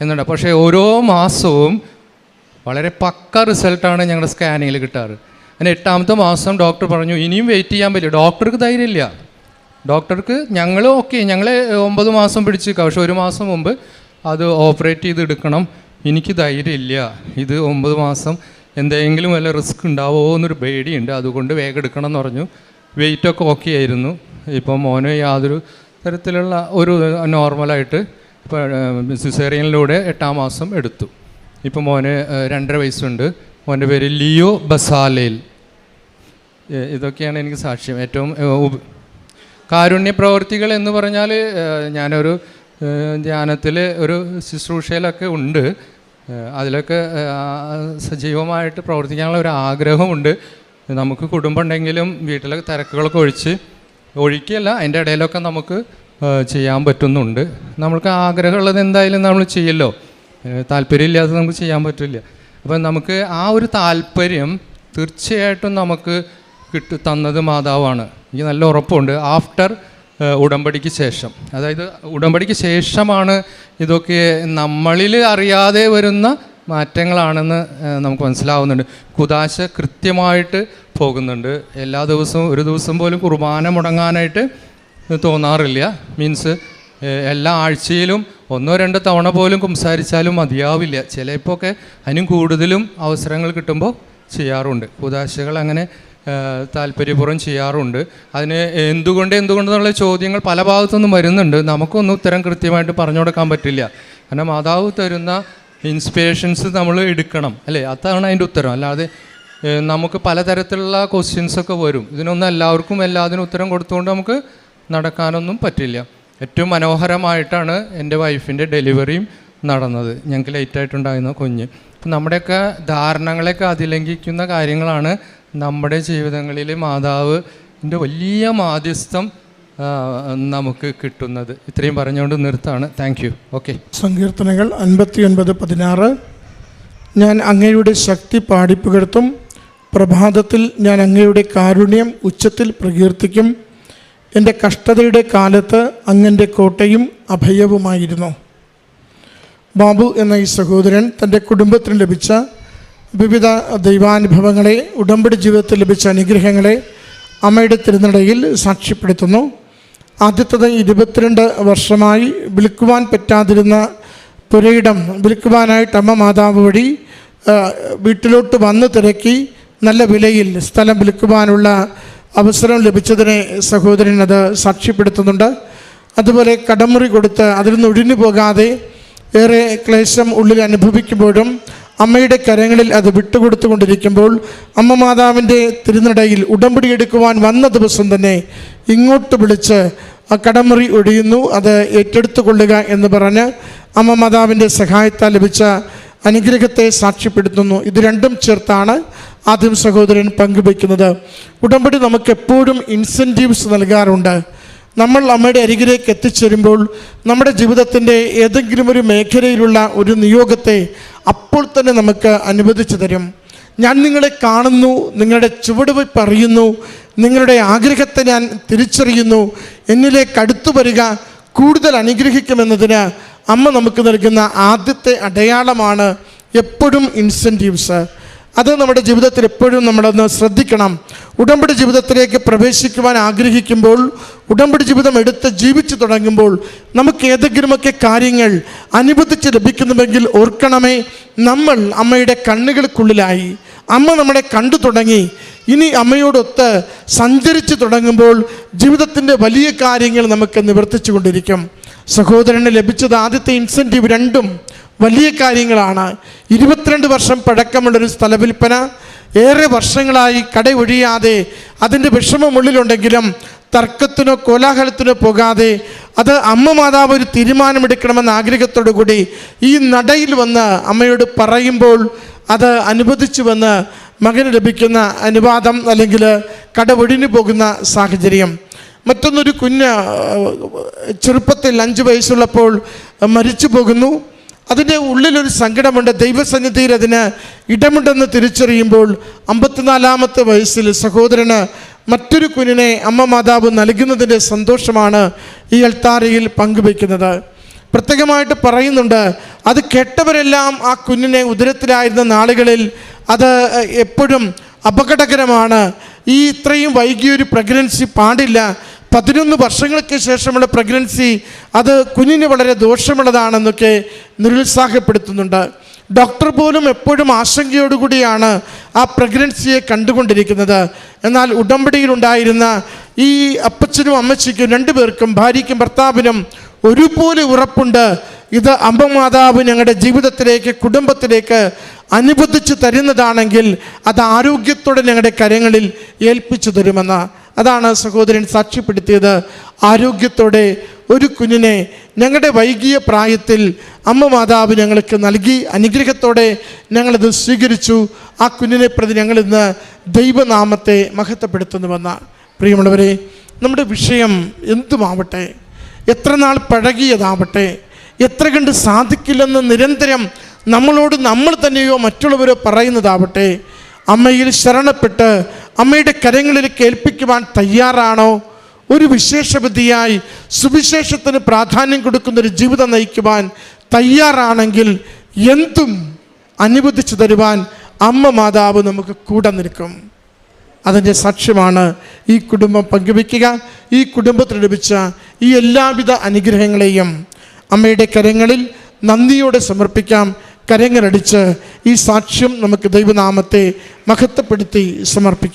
എന്നുണ്ട്. പക്ഷേ ഓരോ മാസവും വളരെ പക്ക റിസൾട്ടാണ് ഞങ്ങളുടെ സ്കാനിങ്ങിൽ കിട്ടാറ്. അങ്ങനെ 8ാമത്തെ മാസം ഡോക്ടർ പറഞ്ഞു ഇനിയും വെയിറ്റ് ചെയ്യാൻ പറ്റില്ല. ഡോക്ടർക്ക് ധൈര്യമില്ല. ഡോക്ടർക്ക് ഞങ്ങൾ 9 മാസം പിടിച്ച്, പക്ഷേ 1 മാസം മുമ്പ് അത് ഓപ്പറേറ്റ് ചെയ്തെടുക്കണം. എനിക്ക് ധൈര്യമില്ല, ഇത് 9 മാസം എന്തെങ്കിലും വല്ല റിസ്ക് ഉണ്ടാവുമോ എന്നൊരു പേടിയുണ്ട്, അതുകൊണ്ട് വേഗം എടുക്കണം എന്ന് പറഞ്ഞു. വെയിറ്റൊക്കെ ഓക്കെ ആയിരുന്നു. ഇപ്പോൾ മോന് യാതൊരു തരത്തിലുള്ള ഒരു നോർമലായിട്ട് ഇപ്പോൾ സിസേറിയനിലൂടെ 8ാം മാസം എടുത്തു. ഇപ്പോൾ മോന് 2.5 വയസ്സുണ്ട്. മോൻ്റെ പേര് ലിയോ ബസാലേൽ. ഇതൊക്കെയാണ് എനിക്ക് സാക്ഷ്യം. ഏറ്റവും കാരുണ്യ പ്രവർത്തികൾ എന്ന് പറഞ്ഞാൽ ഞാനൊരു ധ്യാനത്തിൽ ഒരു ശുശ്രൂഷയിലൊക്കെ ഉണ്ട്. അതിലൊക്കെ സജീവമായിട്ട് പ്രവർത്തിക്കാനുള്ള ഒരു ആഗ്രഹമുണ്ട്. നമുക്ക് കുടുംബം ഉണ്ടെങ്കിലും വീട്ടിലെ തിരക്കുകളൊക്കെ ഒഴിക്കല്ല, അതിൻ്റെ ഇടയിലൊക്കെ നമുക്ക് ചെയ്യാൻ പറ്റുന്നുണ്ട്. നമ്മൾക്ക് ആഗ്രഹമുള്ളത് എന്തായാലും നമ്മൾ ചെയ്യല്ലോ, താല്പര്യമില്ലാതെ നമുക്ക് ചെയ്യാൻ പറ്റില്ല. അപ്പം നമുക്ക് ആ ഒരു താല്പര്യം തീർച്ചയായിട്ടും നമുക്ക് തന്നത് മാതാവാണ്. എനിക്ക് നല്ല ഉറപ്പുണ്ട്. ആഫ്റ്റർ ഉടമ്പടിക്ക് ശേഷം, അതായത് ഉടമ്പടിക്ക് ശേഷമാണ് ഇതൊക്കെ നമ്മളിൽ അറിയാതെ വരുന്ന മാറ്റങ്ങളാണെന്ന് നമുക്ക് മനസ്സിലാവുന്നുണ്ട്. കുദാശ കൃത്യമായിട്ട് പോകുന്നുണ്ട്. എല്ലാ ദിവസവും, ഒരു ദിവസം പോലും കുർബാന മുടങ്ങാനായിട്ട് തോന്നാറില്ല. മീൻസ് എല്ലാ ആഴ്ചയിലും 1-2 തവണ പോലും കുംസാരിച്ചാലും മതിയാവില്ല. ചിലപ്പോഴൊക്കെ അതിനും കൂടുതലും അവസരങ്ങൾ കിട്ടുമ്പോൾ ചെയ്യാറുണ്ട്. കുദാശകൾ അങ്ങനെ താല്പര്യപൂർവ്വം ചെയ്യാറുണ്ട്. അതിന് എന്തുകൊണ്ടെന്നുള്ള ചോദ്യങ്ങൾ പല ഭാഗത്തുനിന്നും വരുന്നുണ്ട്. നമുക്കൊന്നും ഉത്തരം കൃത്യമായിട്ട് പറഞ്ഞു കൊടുക്കാൻ പറ്റില്ല. കാരണം മാതാവ് തരുന്ന ഇൻസ്പിറേഷൻസ് നമ്മൾ എടുക്കണം അല്ലേ? അതാണ് അതിൻ്റെ ഉത്തരം. അല്ലാതെ നമുക്ക് പലതരത്തിലുള്ള ക്വസ്റ്റ്യൻസൊക്കെ വരും. ഇതിനൊന്നും എല്ലാവർക്കും എല്ലാത്തിനും ഉത്തരം കൊടുത്തുകൊണ്ട് നമുക്ക് നടക്കാനൊന്നും പറ്റില്ല. ഏറ്റവും മനോഹരമായിട്ടാണ് എൻ്റെ വൈഫിൻ്റെ ഡെലിവറിയും നടന്നത്. ഞങ്ങൾക്ക് ലേറ്റായിട്ടുണ്ടായിരുന്ന കുഞ്ഞ്. അപ്പം നമ്മുടെയൊക്കെ ധാരണകളെയൊക്കെ അതിലംഘിക്കുന്ന കാര്യങ്ങളാണ് നമ്മുടെ ജീവിതങ്ങളിൽ മാതാവിൻ്റെ വലിയ മാധ്യസ്ഥം നമുക്ക് കിട്ടുന്നത്. ഇത്രയും പറഞ്ഞുകൊണ്ട് നിർത്താണ്. Thank you. ഓക്കെ. സങ്കീർത്തനങ്ങൾ 59:16. ഞാൻ അങ്ങയുടെ ശക്തി പാടിപ്പുകഴ്ത്തും, പ്രഭാതത്തിൽ ഞാൻ അങ്ങയുടെ കാരുണ്യം ഉച്ചത്തിൽ പ്രകീർത്തിക്കും. എൻ്റെ കഷ്ടതയുടെ കാലത്ത് അങ്ങൻ്റെ കോട്ടയും അഭയവുമായിരുന്നു. ബാബു എന്ന ഈ സഹോദരൻ തൻ്റെ കുടുംബത്തിന് ലഭിച്ച വിവിധ ദൈവാനുഭവങ്ങളെ, ഉടമ്പടി ജീവിതത്തിൽ ലഭിച്ച അനുഗ്രഹങ്ങളെ അമ്മയുടെ തിരുനടയിൽ സാക്ഷ്യപ്പെടുത്തുന്നു. ആദ്യത്തത് 22 വർഷമായി വിൽക്കുവാൻ പറ്റാതിരുന്ന പുരയിടം വിൽക്കുവാനായിട്ട് അമ്മ മാതാവ് വഴി വീട്ടിലോട്ട് വന്ന് തിരക്കി നല്ല വിലയിൽ സ്ഥലം വിൽക്കുവാനുള്ള അവസരം ലഭിച്ചതിനെ സഹോദരൻ അത് സാക്ഷ്യപ്പെടുത്തുന്നുണ്ട്. അതുപോലെ കടമുറി കൊടുത്ത് അതിൽ നിന്ന് ഒഴിഞ്ഞു പോകാതെ ഏറെ ക്ലേശം ഉള്ളിൽ അനുഭവിക്കുമ്പോഴും അമ്മയുടെ കരങ്ങളിൽ അത് വിട്ടുകൊടുത്തുകൊണ്ടിരിക്കുമ്പോൾ അമ്മ മാതാവിൻ്റെ തിരുനടയിൽ ഉടമ്പടി എടുക്കുവാൻ വന്ന ദിവസം തന്നെ ഇങ്ങോട്ട് വിളിച്ച് ആ കടമുറി ഒഴിയുന്നു, അത് ഏറ്റെടുത്തു കൊള്ളുക എന്ന് പറഞ്ഞ് അമ്മ മാതാവിൻ്റെ സഹായത്താൽ ലഭിച്ച അനുഗ്രഹത്തെ സാക്ഷ്യപ്പെടുത്തുന്നു. ഇത് രണ്ടും ചേർത്താണ് ആദ്യം സഹോദരൻ പങ്കുവയ്ക്കുന്നത്. ഉടമ്പടി നമുക്ക് എപ്പോഴും ഇൻസെൻറ്റീവ്സ് നൽകാറുണ്ട്. നമ്മൾ അമ്മയുടെ അരികിലേക്ക് എത്തിച്ചേരുമ്പോൾ നമ്മുടെ ജീവിതത്തിൻ്റെ ഏതെങ്കിലും ഒരു മേഖലയിലുള്ള ഒരു നിയോഗത്തെ അപ്പോൾ തന്നെ നമുക്ക് അനുവദിച്ചു തരും. ഞാൻ നിങ്ങളെ കാണുന്നു, നിങ്ങളുടെ ചുവടുവയ്പ് അറിയുന്നു, നിങ്ങളുടെ ആഗ്രഹത്തെ ഞാൻ തിരിച്ചറിയുന്നു, എന്നിലേക്ക് അടുത്തു വരിക, കൂടുതൽ അനുഗ്രഹിക്കുമെന്നതിന് അമ്മ നമുക്ക് നൽകുന്ന ആദ്യത്തെ അടയാളമാണ് എപ്പോഴും ഇൻസെൻറ്റീവ്സ്. അത് നമ്മുടെ ജീവിതത്തിൽ എപ്പോഴും നമ്മളൊന്ന് ശ്രദ്ധിക്കണം. ഉടമ്പടി ജീവിതത്തിലേക്ക് പ്രവേശിക്കുവാൻ ആഗ്രഹിക്കുമ്പോൾ, ഉടമ്പടി ജീവിതം എടുത്ത് ജീവിച്ചു തുടങ്ങുമ്പോൾ നമുക്ക് ഏതെങ്കിലുമൊക്കെ കാര്യങ്ങൾ അനുവദിച്ച് ലഭിക്കുന്നുവെങ്കിൽ ഓർക്കണമേ, നമ്മൾ അമ്മയുടെ കണ്ണുകൾക്കുള്ളിലായി. അമ്മ നമ്മളെ കണ്ടു തുടങ്ങി. ഇനി അമ്മയോടൊത്ത് സഞ്ചരിച്ചു തുടങ്ങുമ്പോൾ ജീവിതത്തിൻ്റെ വലിയ കാര്യങ്ങൾ നമുക്ക് നിവർത്തിച്ചു കൊണ്ടിരിക്കും. സഹോദരന് ലഭിച്ചത് ആദ്യത്തെ ഇൻസെൻറ്റീവ് രണ്ടും വലിയ കാര്യങ്ങളാണ്. 22 വർഷം പഴക്കമുള്ളൊരു സ്ഥലവിൽപ്പന, ഏറെ വർഷങ്ങളായി കട ഒഴിയാതെ അതിൻ്റെ വിഷമമുള്ളിലുണ്ടെങ്കിലും തർക്കത്തിനോ കോലാഹലത്തിനോ പോകാതെ അത് അമ്മ മാതാവ് ഒരു തീരുമാനമെടുക്കണമെന്ന ആഗ്രഹത്തോടു കൂടി ഈ നടയിൽ വന്ന് അമ്മയോട് പറയുമ്പോൾ അത് അനുവദിച്ചുവെന്ന് മകന് ലഭിക്കുന്ന അനുവാദം, അല്ലെങ്കിൽ കട ഒഴിഞ്ഞു പോകുന്ന സാഹചര്യം. മറ്റൊന്നൊരു കുഞ്ഞ് ചെറുപ്പത്തിൽ 5 വയസ്സുള്ളപ്പോൾ മരിച്ചു പോകുന്നു. അതിൻ്റെ ഉള്ളിലൊരു സങ്കടമുണ്ട്. ദൈവസന്നിധിയിൽ അതിന് ഇടമുണ്ടെന്ന് തിരിച്ചറിയുമ്പോൾ 54-ാമത്തെ വയസ്സിൽ സഹോദരന് മറ്റൊരു കുഞ്ഞിനെ അമ്മ മാതാവ് നൽകുന്നതിൻ്റെ സന്തോഷമാണ് ഈ അൾത്താരയിൽ പങ്കുവയ്ക്കുന്നത്. പ്രത്യേകമായിട്ട് പറയുന്നുണ്ട്, അത് കേട്ടവരെല്ലാം ആ കുഞ്ഞിനെ ഉദരത്തിലായിരുന്ന നാളുകളിൽ അത് എപ്പോഴും അപകടകരമാണ്, ഈ ഇത്രയും വൈകിയൊരു പ്രഗ്നൻസി പാടില്ല, 11 വർഷങ്ങൾക്ക് ശേഷമുള്ള പ്രഗ്നൻസി അത് കുഞ്ഞിന് വളരെ ദോഷമുള്ളതാണെന്നൊക്കെ നിരുത്സാഹപ്പെടുത്തുന്നുണ്ട്. ഡോക്ടർ പോലും എപ്പോഴും ആശങ്കയോടുകൂടിയാണ് ആ പ്രഗ്നൻസിയെ കണ്ടുകൊണ്ടിരിക്കുന്നത്. എന്നാൽ ഉടമ്പടിയിലുണ്ടായിരുന്ന ഈ അപ്പച്ചനും അമ്മച്ചിക്കും 2 പേർക്കും, ഭാര്യയ്ക്കും ഭർത്താവിനും ഒരുപോലെ ഉറപ്പുണ്ട്, ഇത് അമ്മ മാതാവ് ഞങ്ങളുടെ ജീവിതത്തിലേക്ക്, കുടുംബത്തിലേക്ക് അനുവദിച്ചു തരുന്നതാണെങ്കിൽ അത് ആരോഗ്യത്തോടെ ഞങ്ങളുടെ കരങ്ങളിൽ ഏൽപ്പിച്ചു തരുമെന്ന്. അതാണ് സഹോദരൻ സാക്ഷ്യപ്പെടുത്തിയത്. ആരോഗ്യത്തോടെ ഒരു കുഞ്ഞിനെ ഞങ്ങളുടെ വൈകിയ പ്രായത്തിൽ അമ്മ മാതാവ് ഞങ്ങൾക്ക് നൽകി, അനുഗ്രഹത്തോടെ ഞങ്ങളത് സ്വീകരിച്ചു. ആ കുഞ്ഞിനെ പ്രതി ഞങ്ങളിന്ന് ദൈവനാമത്തെ മഹത്വപ്പെടുത്തുന്നുവെന്ന. പ്രിയമുള്ളവരെ, നമ്മുടെ വിഷയം എന്തുമാവട്ടെ, എത്ര നാൾ പഴകിയതാവട്ടെ, എത്ര കണ്ട് സാധിക്കില്ലെന്ന് നിരന്തരം നമ്മളോട് നമ്മൾ തന്നെയോ മറ്റുള്ളവരോ പറയുന്നതാവട്ടെ, അമ്മയിൽ ശരണപ്പെട്ട് അമ്മയുടെ കരങ്ങളിൽ കേൾപ്പിക്കുവാൻ തയ്യാറാണോ? ഒരു വിശേഷബുദ്ധിയായി സുവിശേഷത്തിന് പ്രാധാന്യം കൊടുക്കുന്നൊരു ജീവിതം നയിക്കുവാൻ തയ്യാറാണെങ്കിൽ എന്തും അനുവദിച്ചു തരുവാൻ അമ്മ മാതാവ് നമുക്ക് കൂടെ നിൽക്കും. അതിൻ്റെ സാക്ഷ്യമാണ് ഈ കുടുംബം പങ്കുവയ്ക്കുക. ഈ കുടുംബത്തിന് ലഭിച്ച ഈ എല്ലാവിധ അനുഗ്രഹങ്ങളെയും അമ്മയുടെ കരങ്ങളിൽ നന്ദിയോടെ സമർപ്പിക്കാം. കരങ്ങളടിച്ച് ഈ സാക്ഷ്യം നമുക്ക് ദൈവനാമത്തെ മഹത്വപ്പെടുത്തി സമർപ്പിക്കാം.